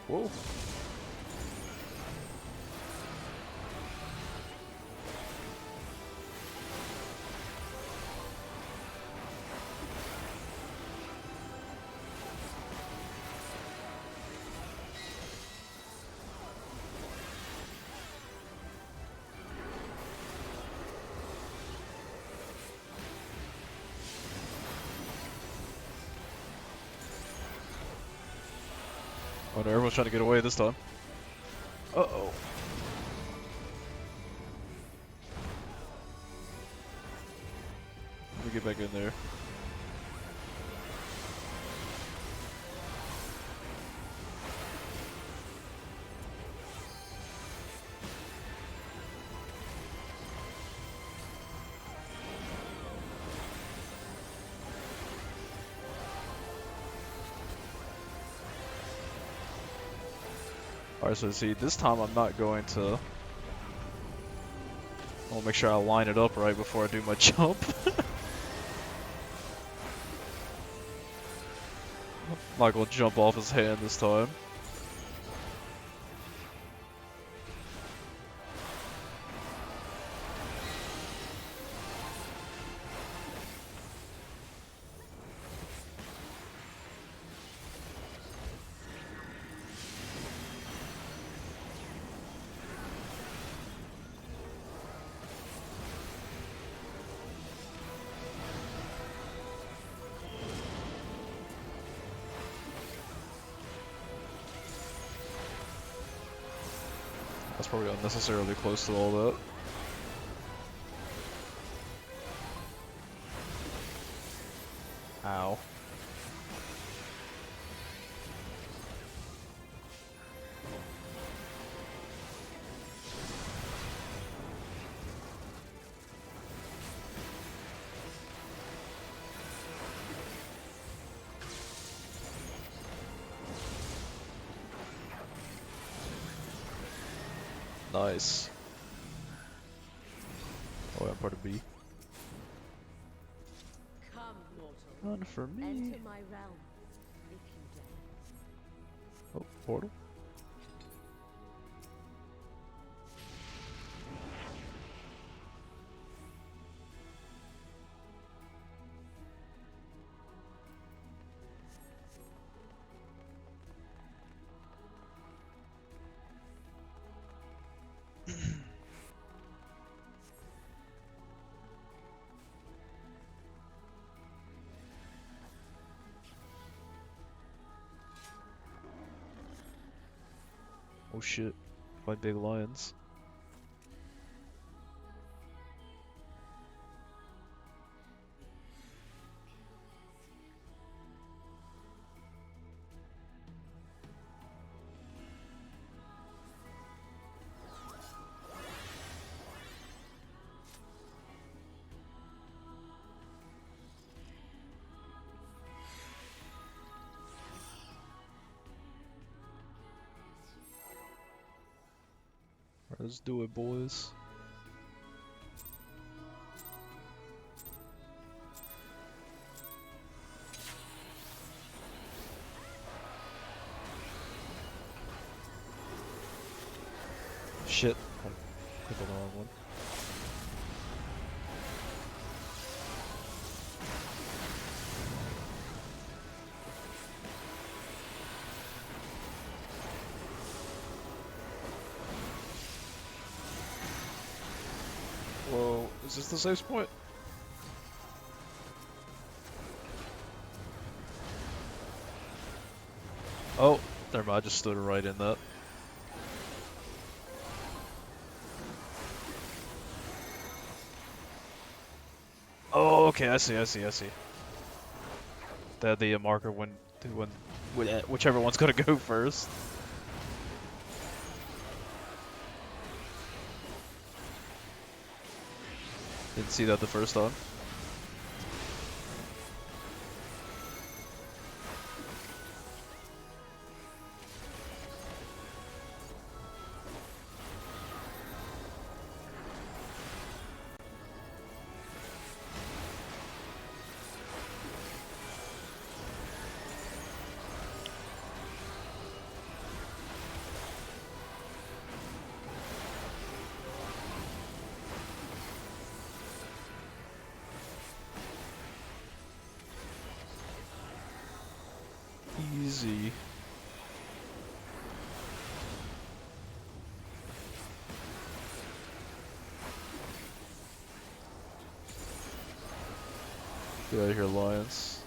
Whoa. no, everyone's trying to get away this time. Uh-oh. Let me get back in there. Alright, so see, this time I'm not going to... I'll make sure I line it up right before I do my jump. I'm not gonna jump off his hand this time. That's probably unnecessarily close to all that. Ow. Nice. Oh, I'm part of B. Come, mortal. None for me. Enter my realm, if you dare. Oh, portal. Oh shit. Fight big lions. Alright, let's do it, boys. Shit. I clicked on the wrong one. Whoa, is this the safe point? Oh, never mind, I just stood right in that. Oh, okay, I see. They had the marker when whichever one's gonna go first. Didn't see that the first time. Easy. Get out of here, lions.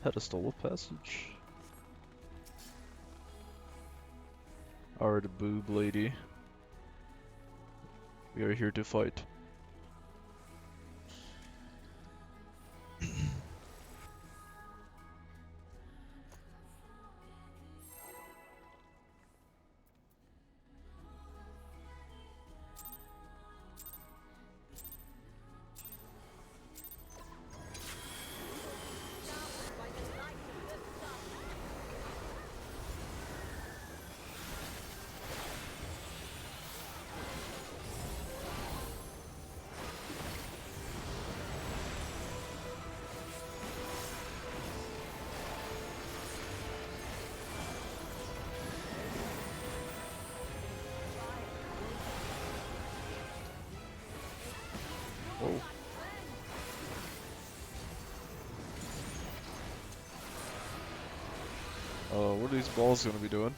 Pedestal passage. Alright, boob lady. We are here to fight. Whoa. What are these balls gonna be doing?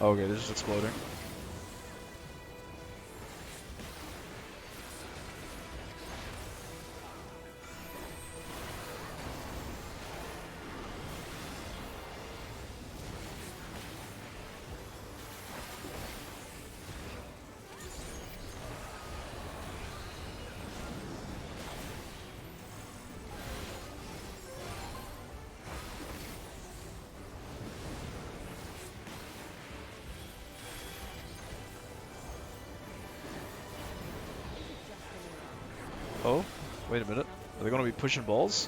Oh, okay, they're just exploding. Oh, wait a minute. Are they gonna be pushing balls?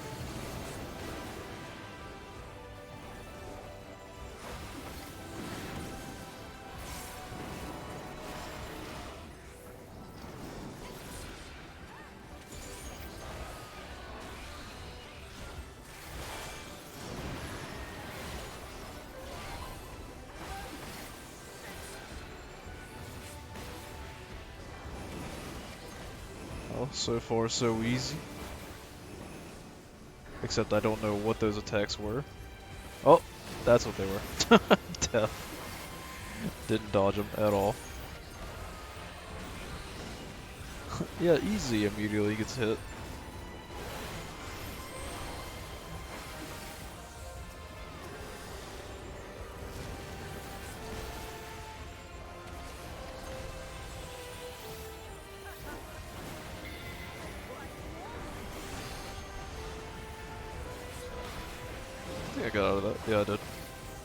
Oh, so far so easy. Except I don't know what those attacks were. Oh, that's what they were. Death. Didn't dodge them at all. Yeah, easy immediately gets hit. I think I got out of that. Yeah, I did.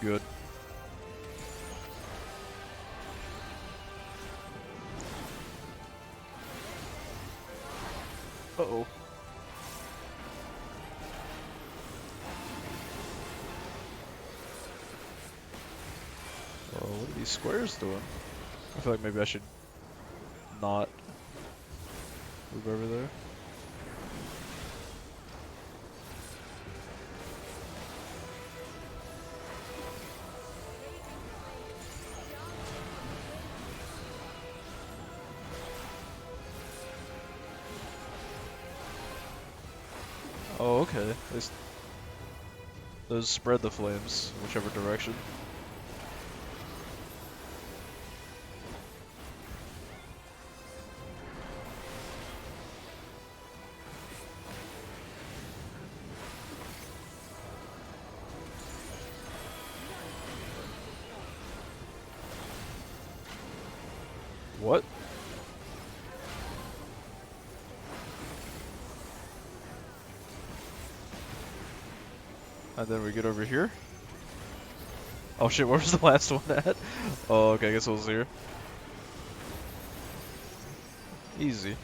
Good. Uh-oh. Oh, what are these squares doing? I feel like maybe I should not move over there. Oh, okay. Those spread the flames, whichever direction. What? And then we get over here. Oh shit, where was the last one at? Oh, okay, I guess it was here. Easy.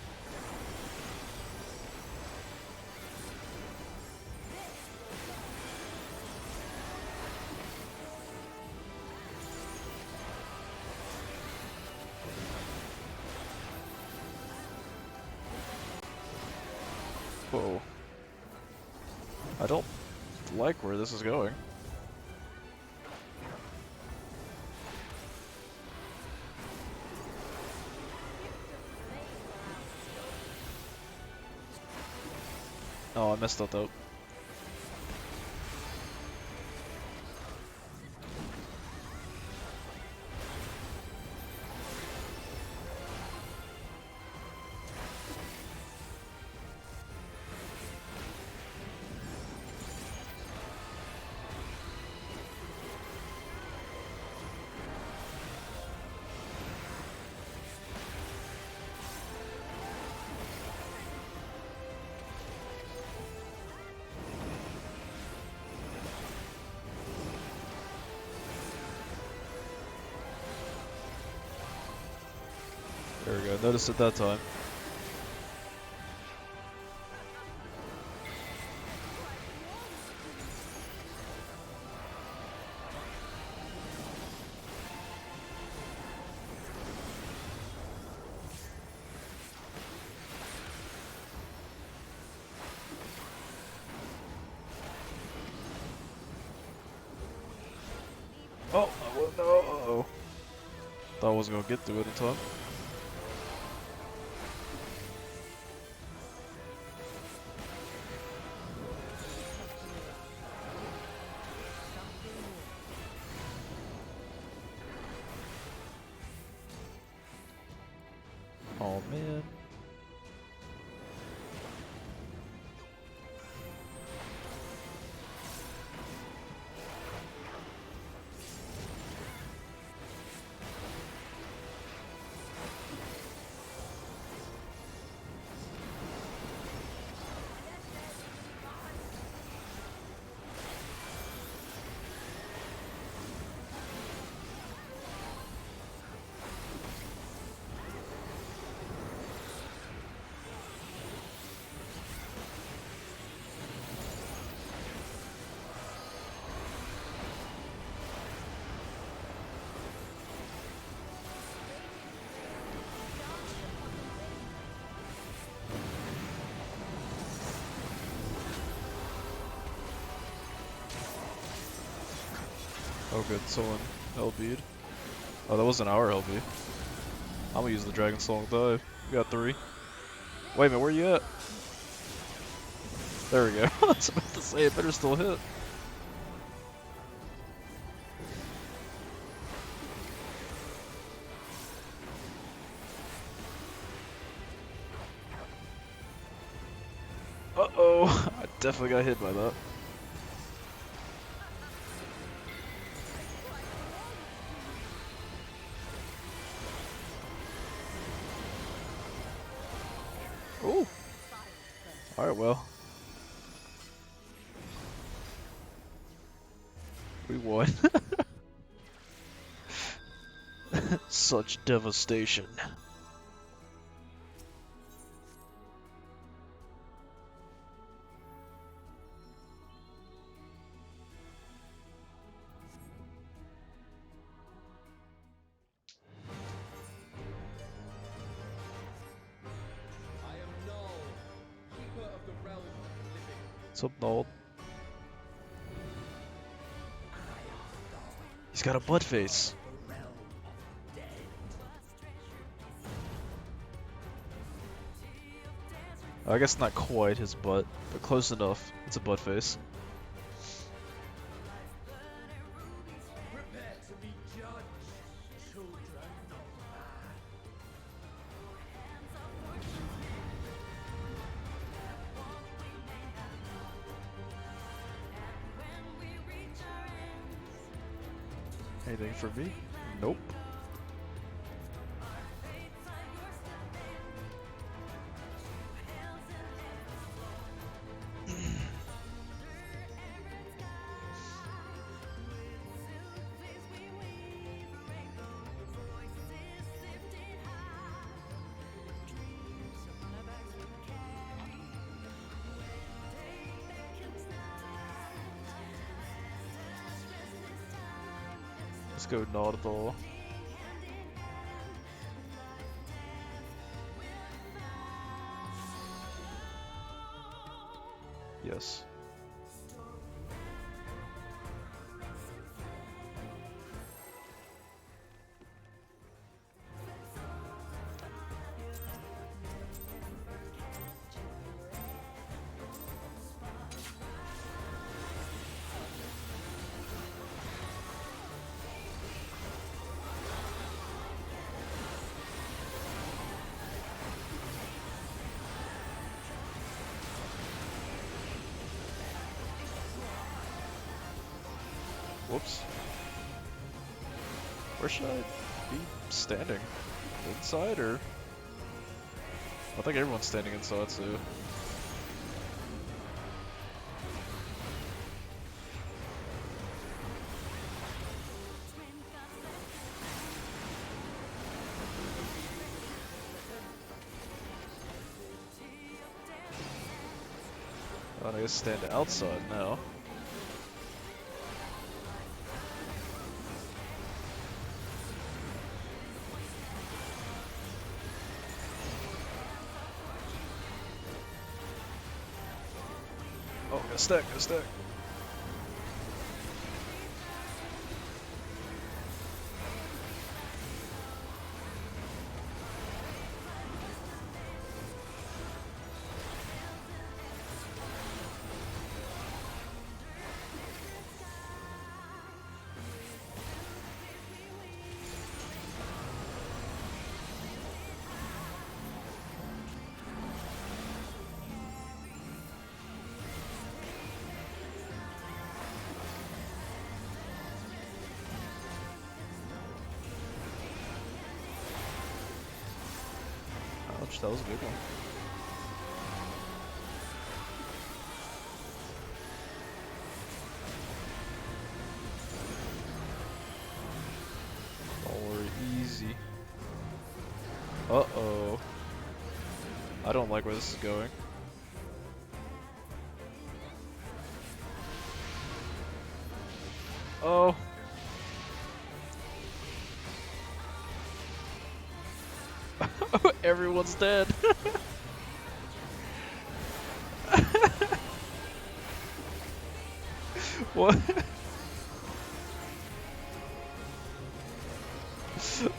Whoa. I don't like where this is going. Oh, I messed that up. There we go. Noticed it that time. Oh, no. Thought I wasn't gonna get through it in time. Oh man. Oh good, someone LB'd. Oh, that wasn't our LB. I'm gonna use the Dragon Song dive. We got 3. Wait a minute, where you at? There we go. I was about to say, it better still hit. Uh-oh, I definitely got hit by that. Ooh. Alright, well. We won. Such devastation. I am Null, keeper of the realm of the living. What's up, Nold? He's got a butt face. I guess not quite his butt, but close enough. It's a butt face. Prepare to be judged, children of man. Anything for me? Nope. Let's go Nautical. Yes. Whoops. Where should I be standing? Inside or? I think everyone's standing inside, so. Oh, I guess stand outside now. Oh, got stack, got stack. Ouch, that was a big one. Don't worry, easy. Uh-oh. I don't like where this is going. Oh. Everyone's dead. What?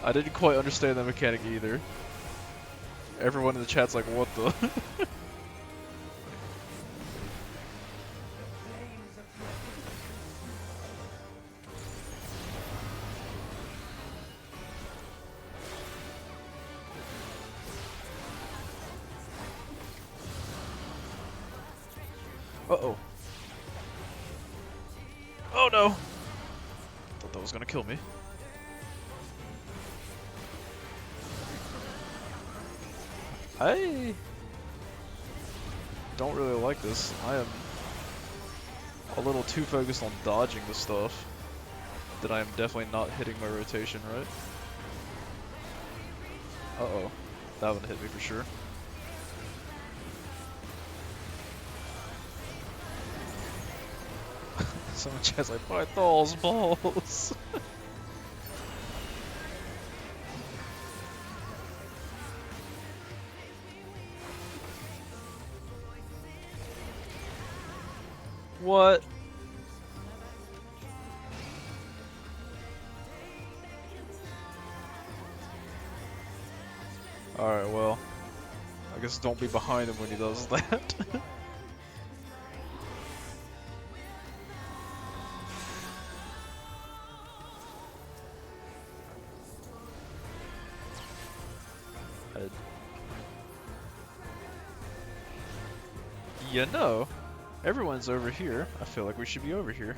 I didn't quite understand that mechanic either. Everyone in the chat's like, what the? Uh-oh. Oh no! Thought that was gonna kill me. I don't really like this. I am a little too focused on dodging the stuff that I am definitely not hitting my rotation right. Uh-oh. That one hit me for sure. Someone chat's like, my balls, balls. What? Alright, well, I guess don't be behind him when he does that. You know, everyone's over here. I feel like we should be over here.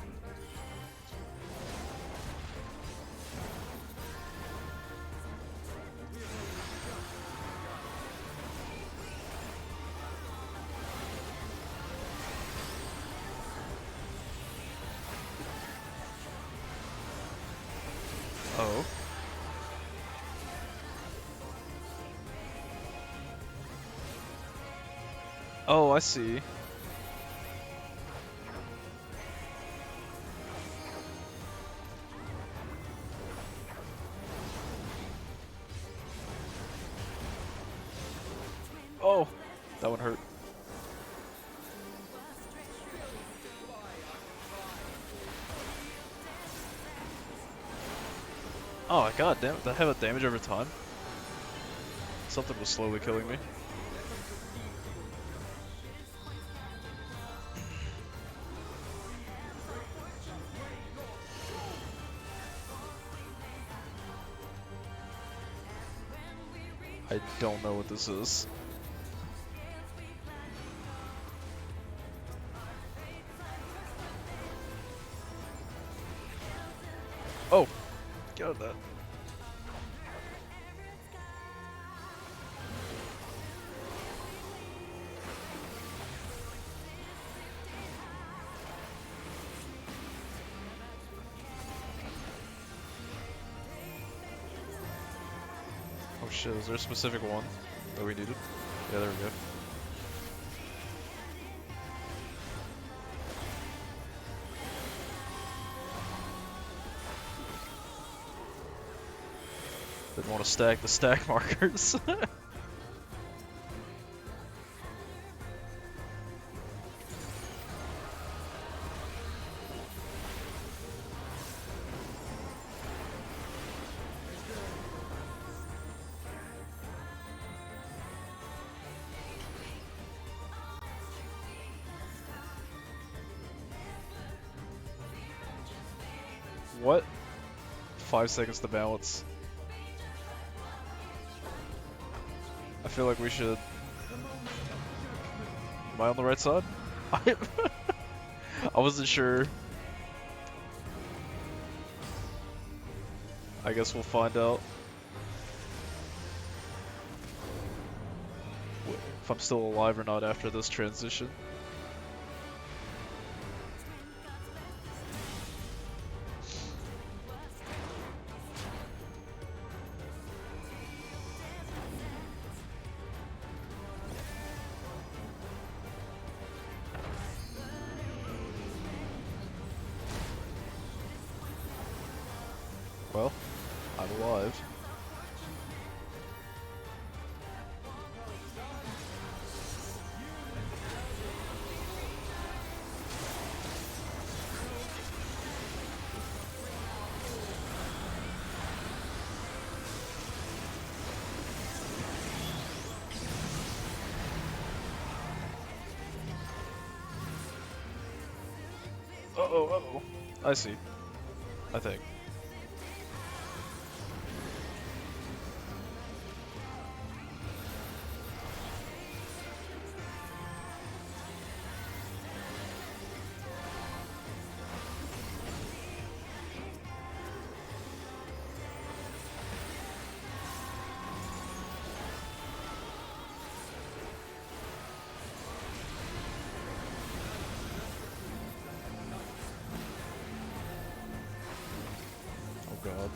Oh. Oh, I see. Oh, that one hurt. Oh my god, damn it, that have a damage over time? Something was slowly killing me. I don't know what this is. Oh, get out of that. Oh shit, is there a specific one that we needed? Yeah, there we go. Didn't want to stack the stack markers. What? 5 seconds to balance. I feel like we should... Am I on the right side? I wasn't sure. I guess we'll find out. If I'm still alive or not after this transition. Well, I'm alive. Uh-oh, uh-oh. I see. I think. Oh god.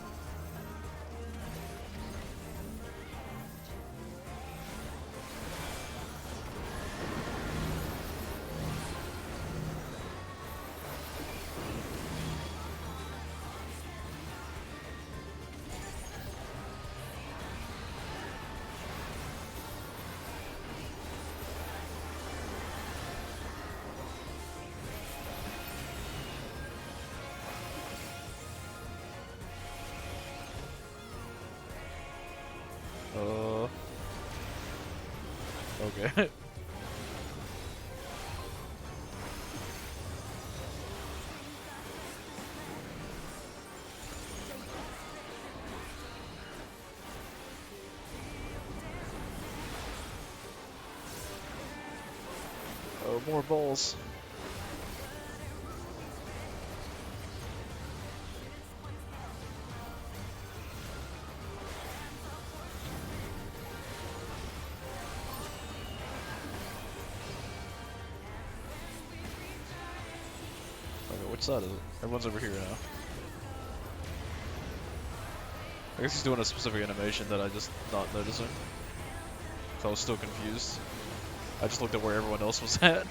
Okay. Oh, more balls. Okay, which side is it? Everyone's over here now. I guess he's doing a specific animation that I just not noticing. So I was still confused. I just looked at where everyone else was at.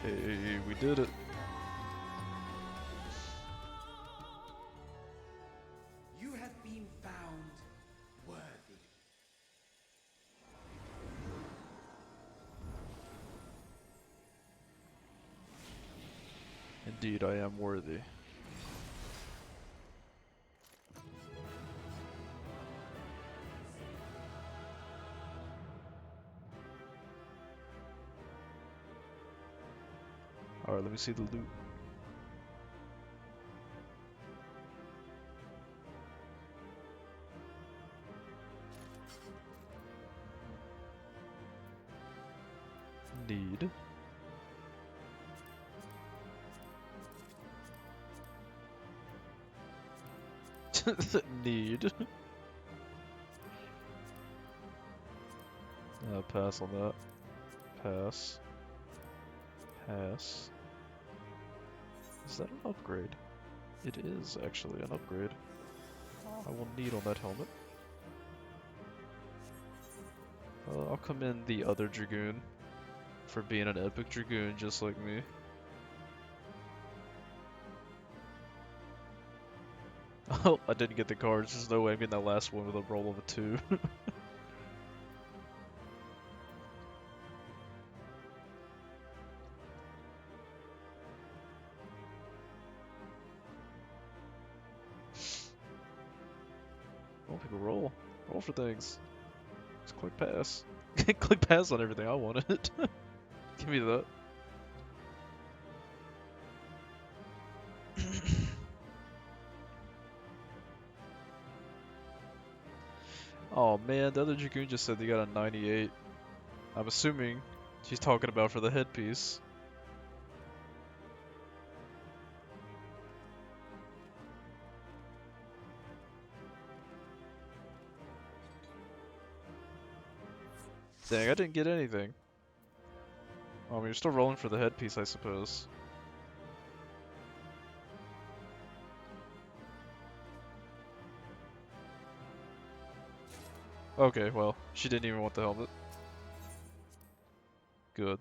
Hey, we did it. You have been found worthy. Indeed, I am worthy. Alright, let me see the loot. Need. Need. Pass on that. Pass. Pass. Is that an upgrade? It is actually an upgrade. I will need on that helmet. I'll commend the other Dragoon for being an epic Dragoon just like me. Oh, I didn't get the cards. There's no way I'm getting that last one with a roll of a 2. Well, people roll. Roll for things. Just click pass. Click pass on everything. I wanted it. Give me that. Oh man, the other Dragoon just said they got a 98. I'm assuming she's talking about for the headpiece. Dang, I didn't get anything. I mean, you're still rolling for the headpiece, I suppose. Okay, well, she didn't even want the helmet. Good.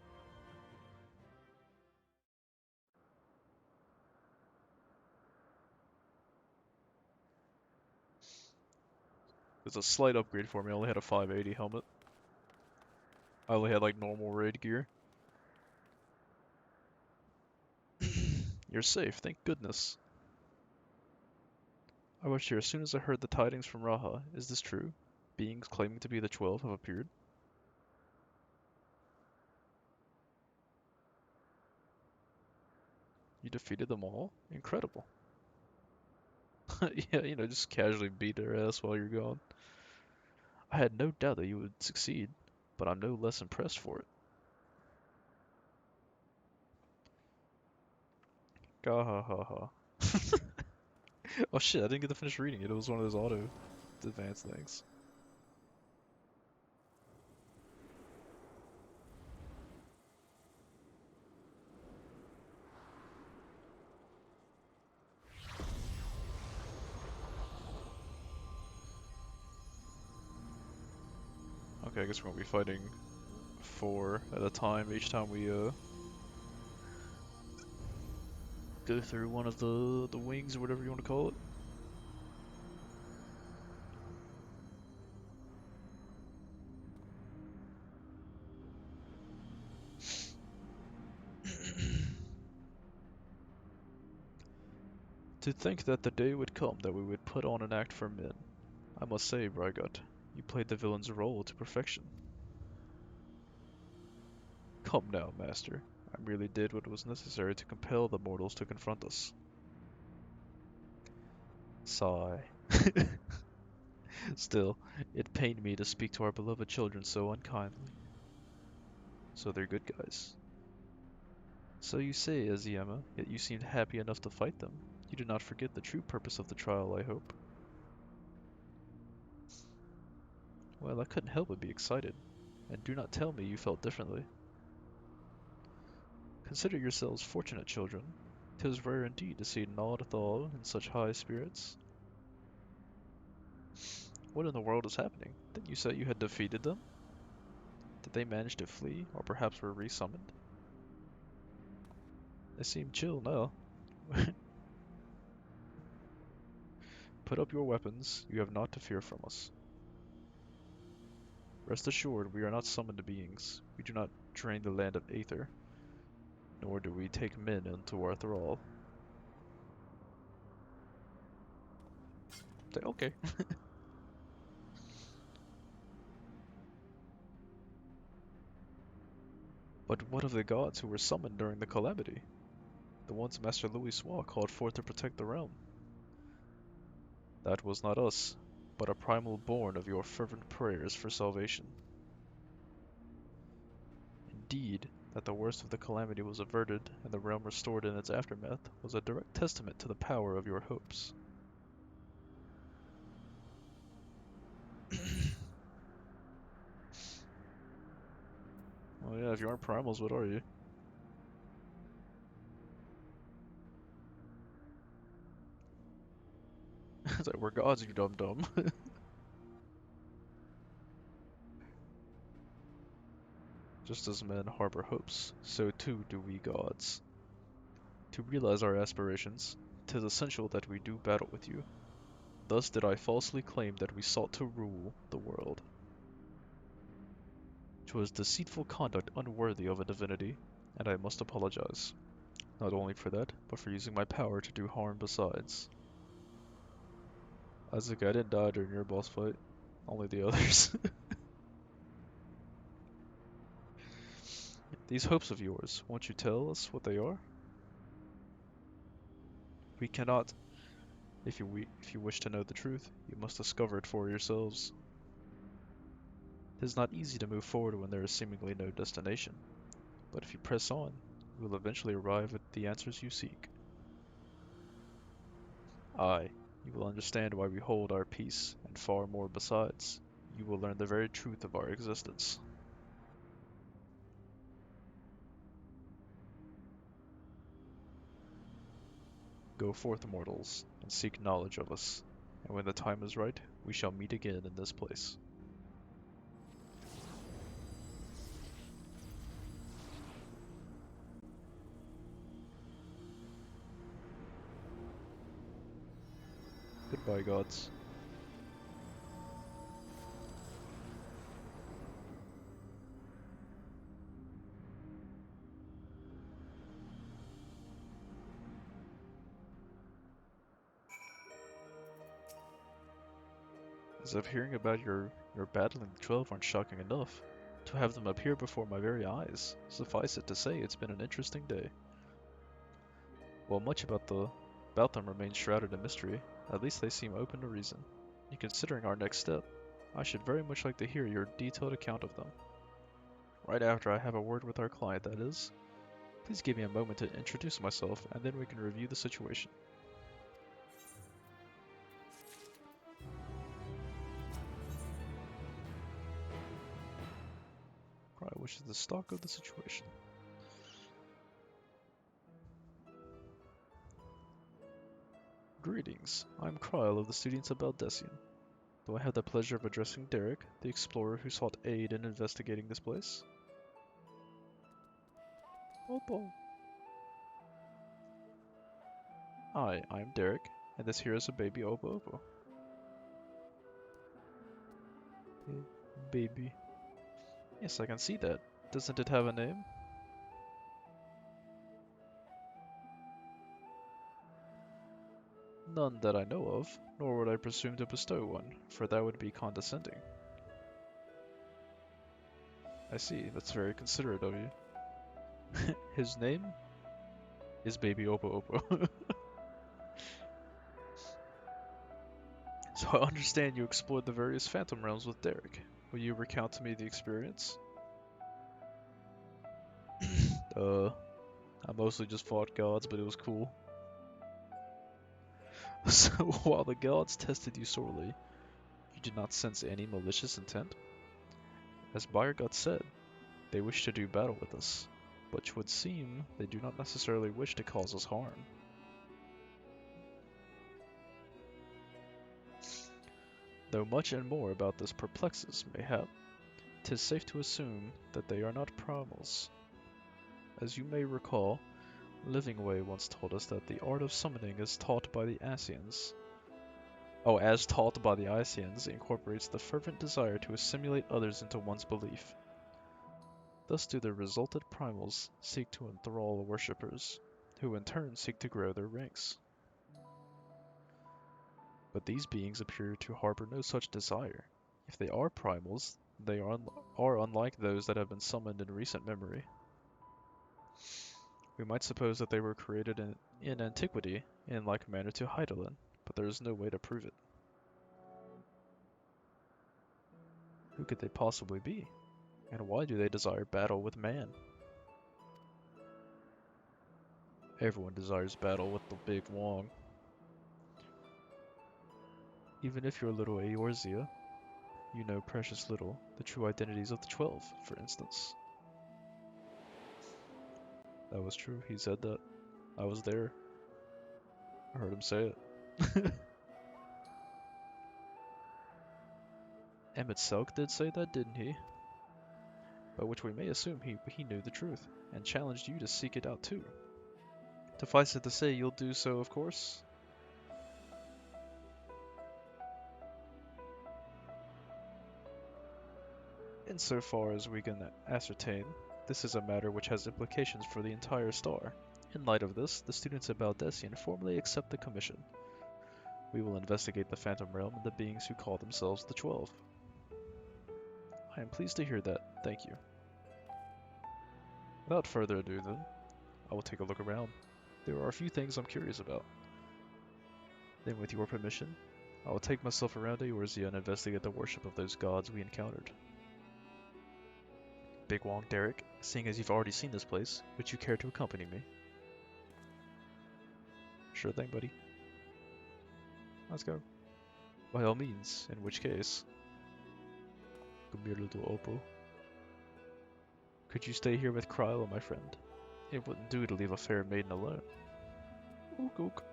It's a slight upgrade for me. I only had a 580 helmet. I only had like normal raid gear. You're safe, thank goodness. I was here as soon as I heard the tidings from Raha. Is this true? Beings claiming to be the 12 have appeared? You defeated them all? Incredible. Yeah, just casually beat their ass while you're gone. I had no doubt that you would succeed, but I'm no less impressed for it. Gahahaha. Oh shit, I didn't get to finish reading it. It was one of those auto advanced things. Okay, I guess we're gonna be fighting 4 at a time each time we go through one of the wings or whatever you want to call it. To think that the day would come that we would put on an act for men. I must say, Rygut, you played the villain's role to perfection. Come now, master. I merely did what was necessary to compel the mortals to confront us. Sigh. Still, it pained me to speak to our beloved children so unkindly. So they're good guys. So you say, Aziyama, yet you seemed happy enough to fight them. You did not forget the true purpose of the trial, I hope. Well, I couldn't help but be excited. And do not tell me you felt differently. Consider yourselves fortunate, children. 'Tis rare indeed to see Nod Thal in such high spirits. What in the world is happening? Didn't you say you had defeated them? Did they manage to flee, or perhaps were resummoned? They seem chill now. Put up your weapons, you have naught to fear from us. Rest assured, we are not summoned beings. We do not drain the land of Aether, nor do we take men into our thrall. Say, okay. But what of the gods who were summoned during the calamity? The ones Master Louis Swa called forth to protect the realm. That was not us, but a primal born of your fervent prayers for salvation. Indeed, that the worst of the calamity was averted and the realm restored in its aftermath was a direct testament to the power of your hopes. Well, yeah, if you aren't primals, what are you? It's like, we're gods, you dum-dum. Just as men harbor hopes, so too do we gods. To realize our aspirations, 'tis essential that we do battle with you. Thus did I falsely claim that we sought to rule the world. 'Twas deceitful conduct unworthy of a divinity, and I must apologize. Not only for that, but for using my power to do harm besides. Isaac, I didn't die during your boss fight. Only the others. These hopes of yours, won't you tell us what they are? We cannot. If you wish to know the truth, you must discover it for yourselves. It is not easy to move forward when there is seemingly no destination, but if you press on, you will eventually arrive at the answers you seek. Aye, you will understand why we hold our peace, and far more besides. You will learn the very truth of our existence. Go forth, mortals, and seek knowledge of us, and when the time is right, we shall meet again in this place. Goodbye, gods. As if hearing about your battling the 12 aren't shocking enough, to have them appear before my very eyes, suffice it to say it's been an interesting day. While much about them remains shrouded in mystery, at least they seem open to reason. And considering our next step, I should very much like to hear your detailed account of them. Right after I have a word with our client, that is. Please give me a moment to introduce myself, and then we can review the situation. Cry wishes the stock of the situation. Greetings, I'm Kryle of the Students of Baldessian. Do I have the pleasure of addressing Derek, the explorer who sought aid in investigating this place? Oppo. Hi, I'm Derek, and this here is a baby Oppo Oppo. Baby. Yes, I can see that. Doesn't it have a name? None that I know of, nor would I presume to bestow one, for that would be condescending. I see, that's very considerate of you. His name is Baby Oppo Oppo. So I understand you explored the various Phantom Realms with Derek. Will you recount to me the experience? I mostly just fought gods, but it was cool. So while the gods tested you sorely, you did not sense any malicious intent? As Bayergut said, they wish to do battle with us, but 'twould seem they do not necessarily wish to cause us harm. Though much and more about this perplexes, mayhap, 'tis safe to assume that they are not primals. As you may recall, Livingway once told us that the art of summoning is taught by the Asians. Oh, as taught by the Isians, incorporates the fervent desire to assimilate others into one's belief. Thus do the resultant primals seek to enthrall worshippers, who in turn seek to grow their ranks. But these beings appear to harbor no such desire. If they are primals, they are unlike those that have been summoned in recent memory. We might suppose that they were created in antiquity in like manner to Hydaelyn, but there is no way to prove it. Who could they possibly be? And why do they desire battle with man? Everyone desires battle with the Big Wong. Even if you're little Eorzea, you know precious little, the true identities of the 12, for instance. That was true, he said that. I was there. I heard him say it. Emmett Selk did say that, didn't he? By which we may assume he knew the truth, and challenged you to seek it out too. Suffice it to say, you'll do so, of course? Insofar as we can ascertain, this is a matter which has implications for the entire star. In light of this, the students of Baldessian formally accept the commission. We will investigate the Phantom Realm and the beings who call themselves the 12. I am pleased to hear that. Thank you. Without further ado then, I will take a look around. There are a few things I'm curious about. Then with your permission, I will take myself around Eorzea and investigate the worship of those gods we encountered. Big Wong Derek, seeing as you've already seen this place, would you care to accompany me? Sure thing, buddy. Let's go. By all means, in which case... Come here, little Oppo. Could you stay here with Kryla, my friend? It wouldn't do to leave a fair maiden alone. Ook ook.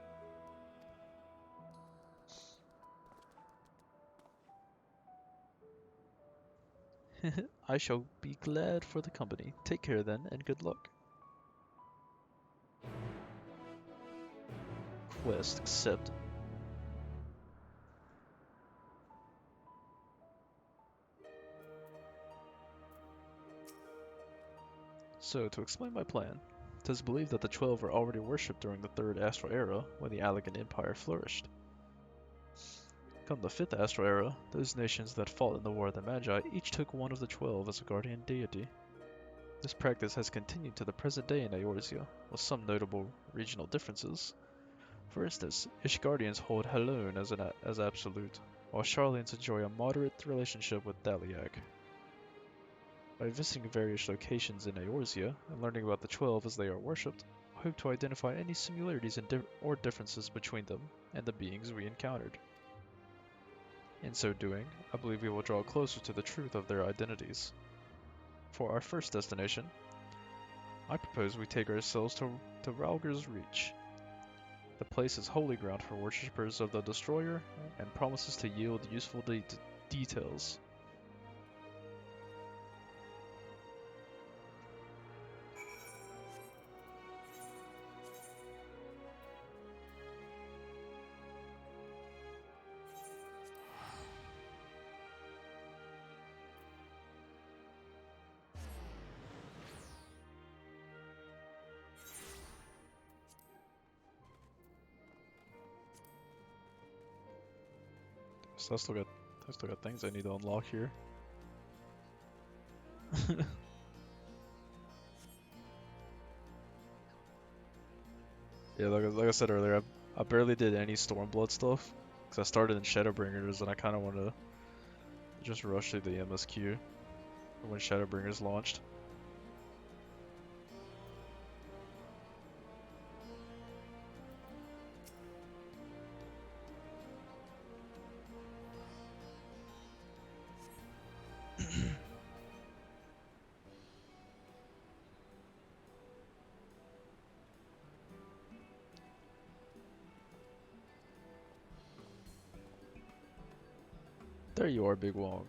I shall be glad for the company. Take care then, and good luck. Quest accepted. So, to explain my plan, it is believed that the 12 were already worshipped during the 3rd Astral Era, when the Allagan Empire flourished. Come the 5th Astral Era, those nations that fought in the War of the Magi each took one of the 12 as a guardian deity. This practice has continued to the present day in Eorzea, with some notable regional differences. For instance, Ishgardians hold Halone as absolute, while Sharlanes enjoy a moderate relationship with Daliak. By visiting various locations in Eorzea and learning about the 12 as they are worshipped, I hope to identify any similarities or differences between them and the beings we encountered. In so doing, I believe we will draw closer to the truth of their identities. For our first destination, I propose we take ourselves to Ralger's Reach. The place is holy ground for worshippers of the Destroyer and promises to yield useful details. So I still got things I need to unlock here. Yeah, like I said earlier, I barely did any Stormblood stuff because I started in Shadowbringers and I kind of want to just rush through the MSQ when Shadowbringers launched. There you are, Big Wong.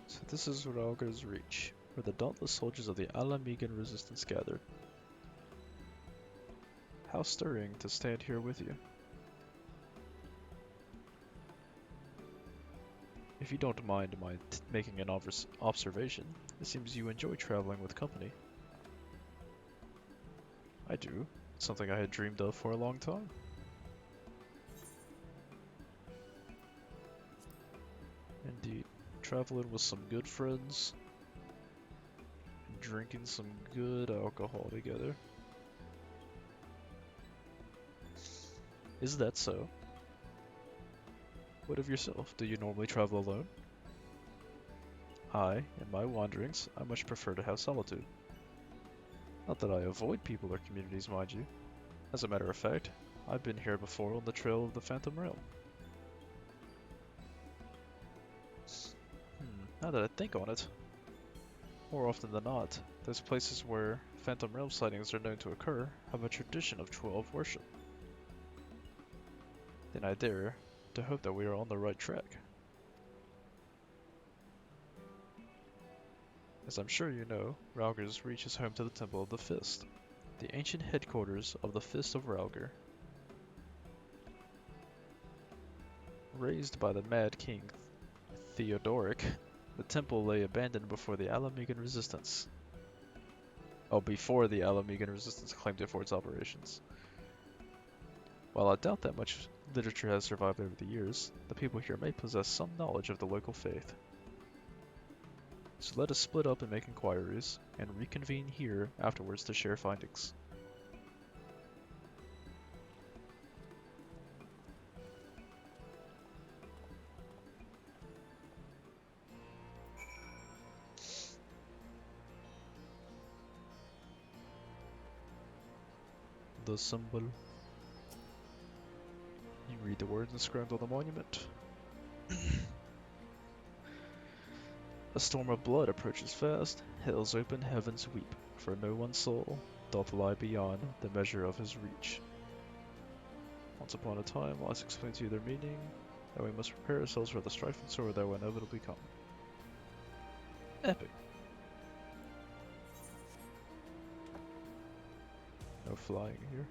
So this is Ralger's Reach, where the dauntless soldiers of the Alamigan resistance gather. How stirring to stand here with you. If you don't mind my making an observation, it seems you enjoy traveling with company. I do. It's something I had dreamed of for a long time. Indeed. Traveling with some good friends. And drinking some good alcohol together. Is that so? What of yourself? Do you normally travel alone? I, in my wanderings, I much prefer to have solitude. Not that I avoid people or communities, mind you. As a matter of fact, I've been here before on the trail of the Phantom Realm. Now that I think on it, more often than not, those places where Phantom Realm sightings are known to occur have a tradition of 12 worship. then I dare to hope that we are on the right track. As I'm sure you know, Rauger's Reach is home to the Temple of the Fist, the ancient headquarters of the Fist of Rauger. Raised by the Mad King Theodoric, the temple lay abandoned before the Alamegan resistance. Oh, before the Alamegan resistance claimed it for its operations. While I doubt that much literature has survived over the years, the people here may possess some knowledge of the local faith. So let us split up and make inquiries, and reconvene here afterwards to share findings. The symbol. You read the words inscribed on the monument. A storm of blood approaches fast, hells open, heavens weep, for no one soul doth lie beyond the measure of his reach. Once upon a time, lies explain to you their meaning, and we must prepare ourselves for the strife and sword that will inevitably come. Epic. No flying here.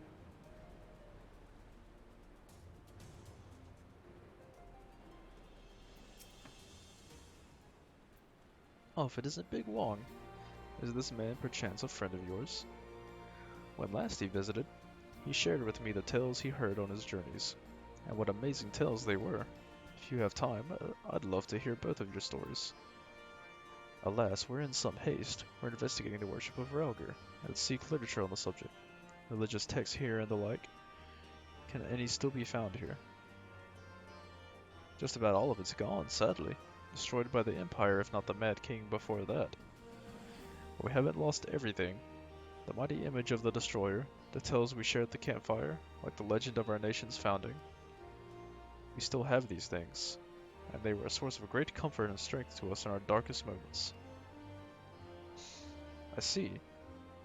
Oh, if it isn't Big Wong, is this man perchance a friend of yours? When last he visited, he shared with me the tales he heard on his journeys, and what amazing tales they were. If you have time, I'd love to hear both of your stories. Alas, we're in some haste. We're investigating the worship of Rauger, and seek literature on the subject. Religious texts here and the like. Can any still be found here? Just about all of it's gone, sadly. Destroyed by the Empire, if not the Mad King before that. But we haven't lost everything. The mighty image of the Destroyer, the tales we shared at the campfire, like the legend of our nation's founding. We still have these things, and they were a source of great comfort and strength to us in our darkest moments. I see.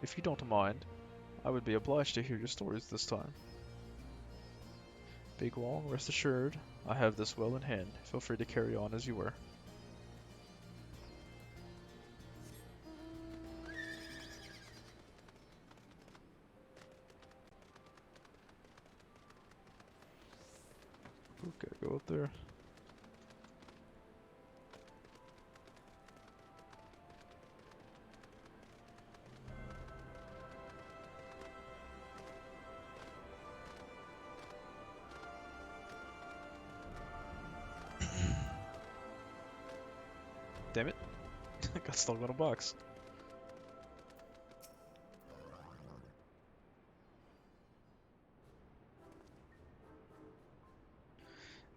If you don't mind, I would be obliged to hear your stories this time. Big Wong, rest assured, I have this well in hand. Feel free to carry on as you were. Okay, go up there. Damn it. I got stuck on a box.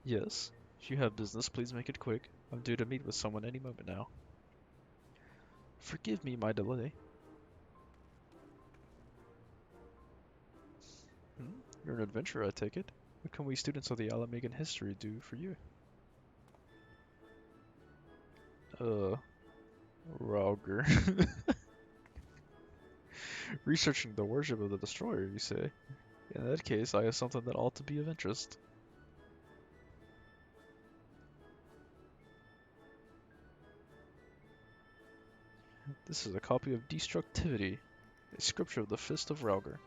Yes. If you have business, please make it quick. I'm due to meet with someone any moment now. Forgive me my delay. You're an adventurer, I take it. What can we students of the Alamegan history do for you? Rauger. Researching the worship of the Destroyer, you say? In that case, I have something that ought to be of interest. This is a copy of Destructivity, a scripture of the Fist of Rauger.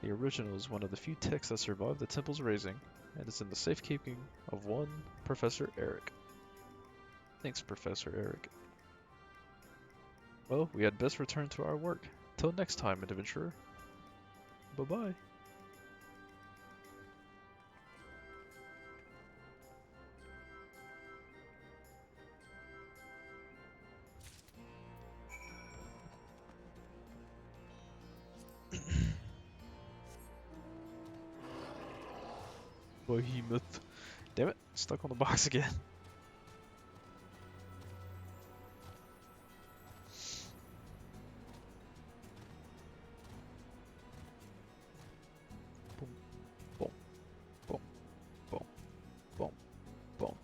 The original is one of the few texts that survived the temple's razing, and is in the safekeeping of one Professor Eric. Thanks, Professor Eric. Well, we had best return to our work. Till next time, adventurer. Bye-bye. Behemoth. Damn it, stuck on the box again. Boom, boom, boom, boom, boom, boom.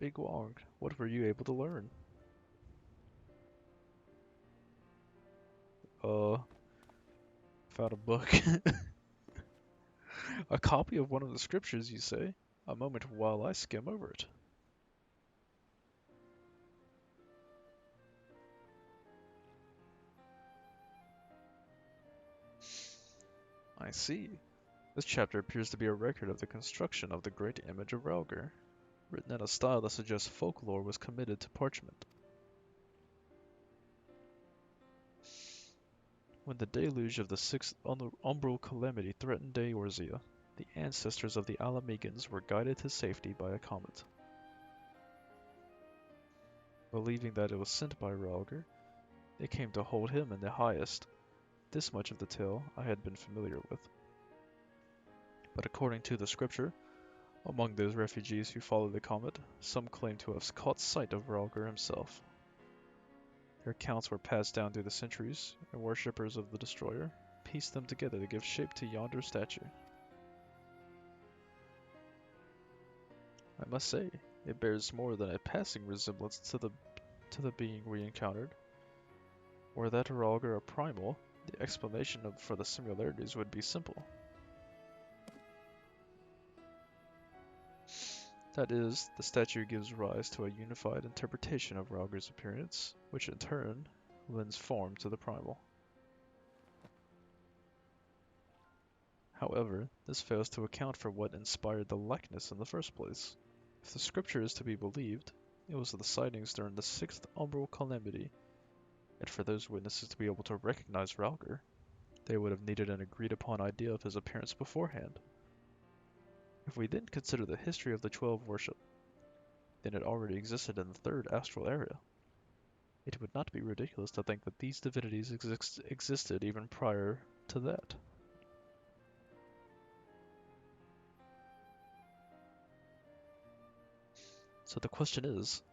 Big Wong, what were you able to learn? Found a book. A copy of one of the scriptures, you say? A moment while I skim over it. I see. This chapter appears to be a record of the construction of the great image of Ralger, written in a style that suggests folklore was committed to parchment. When the deluge of the sixth umbral calamity threatened Eorzea, the ancestors of the Alamegans were guided to safety by a comet. Believing that it was sent by Ralger, they came to hold him in the highest. This much of the tale I had been familiar with. But according to the scripture, among those refugees who followed the comet, some claim to have caught sight of Ralger himself. Their accounts were passed down through the centuries, and worshippers of the destroyer pieced them together to give shape to yonder statue. I must say, it bears more than a passing resemblance to the being we encountered. Were that Ralger a primal, the explanation for the similarities would be simple. That is, the statue gives rise to a unified interpretation of Ralger's appearance, which in turn lends form to the primal. However, this fails to account for what inspired the likeness in the first place. If the scripture is to be believed, it was the sightings during the sixth umbral calamity, and for those witnesses to be able to recognize Ralger, they would have needed an agreed-upon idea of his appearance beforehand. If we then consider the history of the 12 worship, then it already existed in the third astral area. It would not be ridiculous to think that these divinities existed even prior to that. So the question is,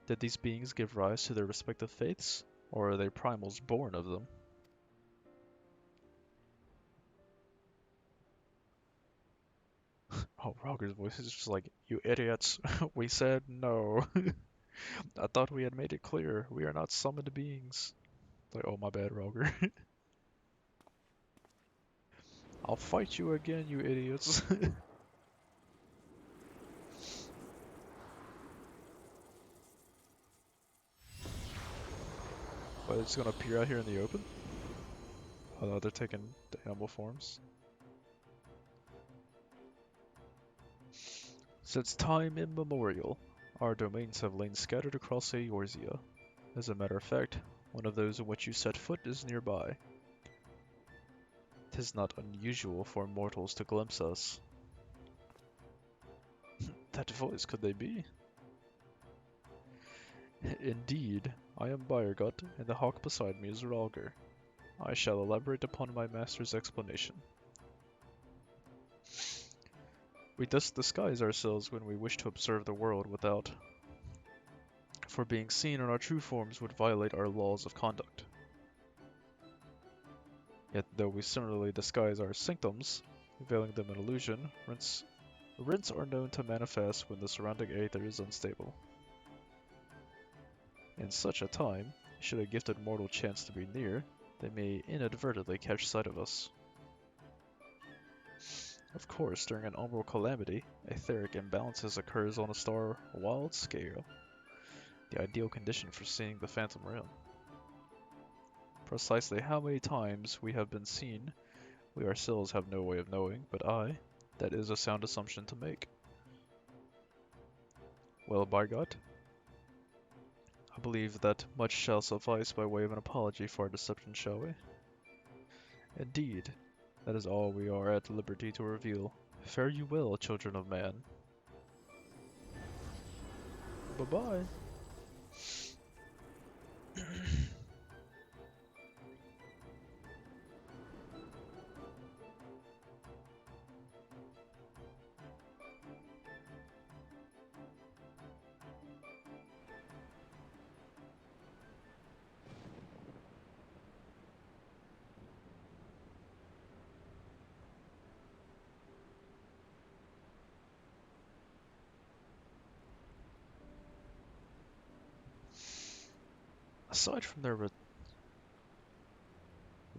did these beings give rise to their respective faiths, or are they primals born of them? Oh, Ralger's voice is just like, you idiots, we said no. I thought we had made it clear, we are not summoned beings. Like, oh my bad, Ralger. I'll fight you again, you idiots. But it's gonna appear out here in the open? Oh no, they're taking the animal forms. Since time immemorial, our domains have lain scattered across Eorzea. As a matter of fact, one of those in which you set foot is nearby. 'Tis not unusual for mortals to glimpse us. That voice, could they be? Indeed, I am Bayergut, and the hawk beside me is Ralger. I shall elaborate upon my master's explanation. We thus disguise ourselves when we wish to observe the world without, for being seen in our true forms would violate our laws of conduct. Yet though we similarly disguise our sanctums, veiling them in illusion, rents are known to manifest when the surrounding aether is unstable. In such a time, should a gifted mortal chance to be near, they may inadvertently catch sight of us. Of course, during an umbral calamity, etheric imbalances occurs on a star-wide scale, the ideal condition for seeing the Phantom Realm. Precisely how many times we have been seen, we ourselves have no way of knowing, but that is a sound assumption to make. Well, by God, I believe that much shall suffice by way of an apology for our deception, shall we? Indeed, that is all we are at liberty to reveal. Fare you well, children of man. Bye-bye. Aside from their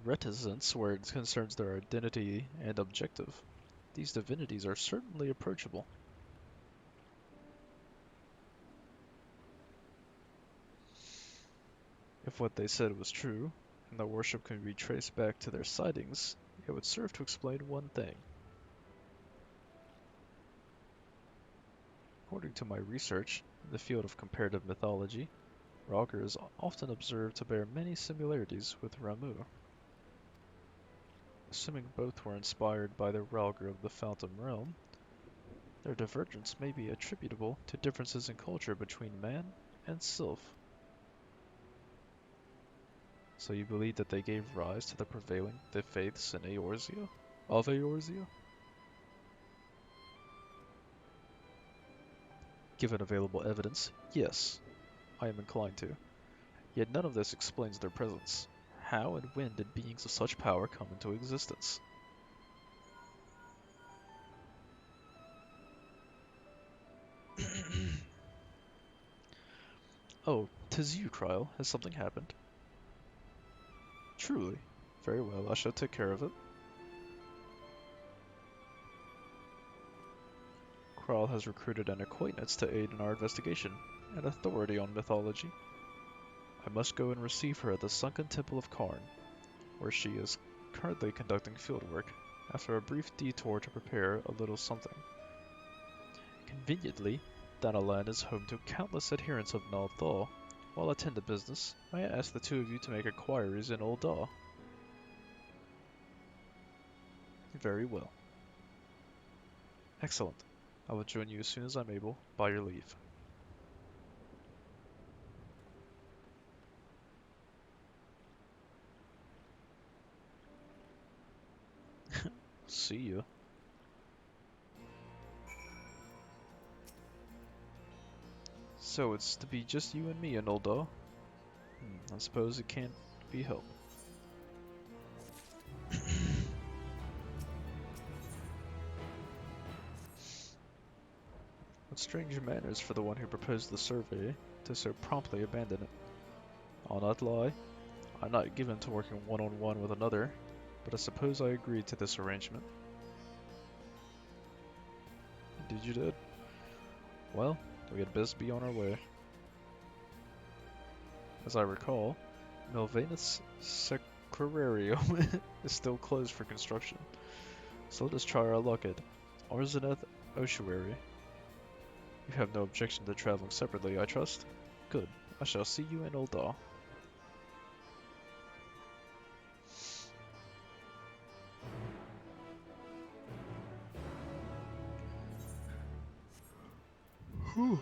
reticence where it concerns their identity and objective, these divinities are certainly approachable. If what they said was true, and their worship can be traced back to their sightings, it would serve to explain one thing. According to my research in the field of comparative mythology, Rhalgr is often observed to bear many similarities with Ramuh. Assuming both were inspired by the Rhalgr of the Phantom Realm, their divergence may be attributable to differences in culture between man and sylph. So you believe that they gave rise to the prevailing faiths in Eorzea? Of Eorzea? Given available evidence, yes, I am inclined to. Yet none of this explains their presence. How and when did beings of such power come into existence? Oh, 'tis you, Kryl. Has something happened? Truly. Very well, I shall take care of it. Kryl has recruited an acquaintance to aid in our investigation, an authority on mythology. I must go and receive her at the sunken temple of Karn, where she is currently conducting fieldwork, after a brief detour to prepare a little something. Conveniently, Danalan is home to countless adherents of Nal Thal. While I tend to business, I ask the two of you to make inquiries in Old Daw. Very well. Excellent. I will join you as soon as I'm able, by your leave. See ya. So it's to be just you and me in Old Daw? I suppose it can't be helped. What strange manners for the one who proposed the survey to so promptly abandon it. I'll not lie, I'm not given to working one-on-one with another, but I suppose I agreed to this arrangement. Indeed you did. Well, we had best be on our way. As I recall, Milvanus Sacrarium is still closed for construction, so let us try our luck at Arzeneth Ossuary. You have no objection to traveling separately, I trust? Good. I shall see you in Old Daw. Whew.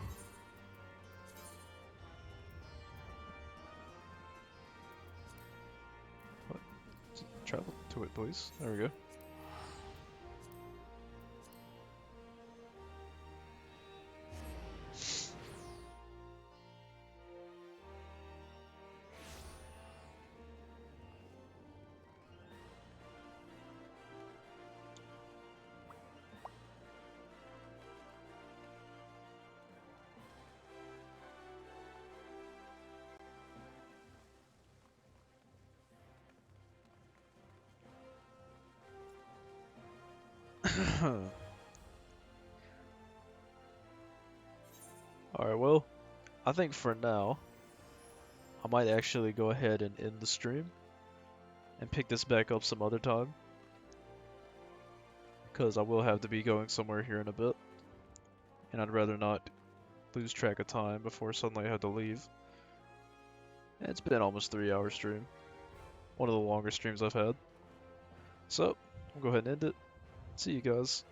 What? Travel to it, please. There we go. Alright, well, I think for now, I might actually go ahead and end the stream and pick this back up some other time. Because I will have to be going somewhere here in a bit. And I'd rather not lose track of time before suddenly I have to leave. And it's been almost 3 hour stream. One of the longer streams I've had. So, I'll go ahead and end it. See you guys.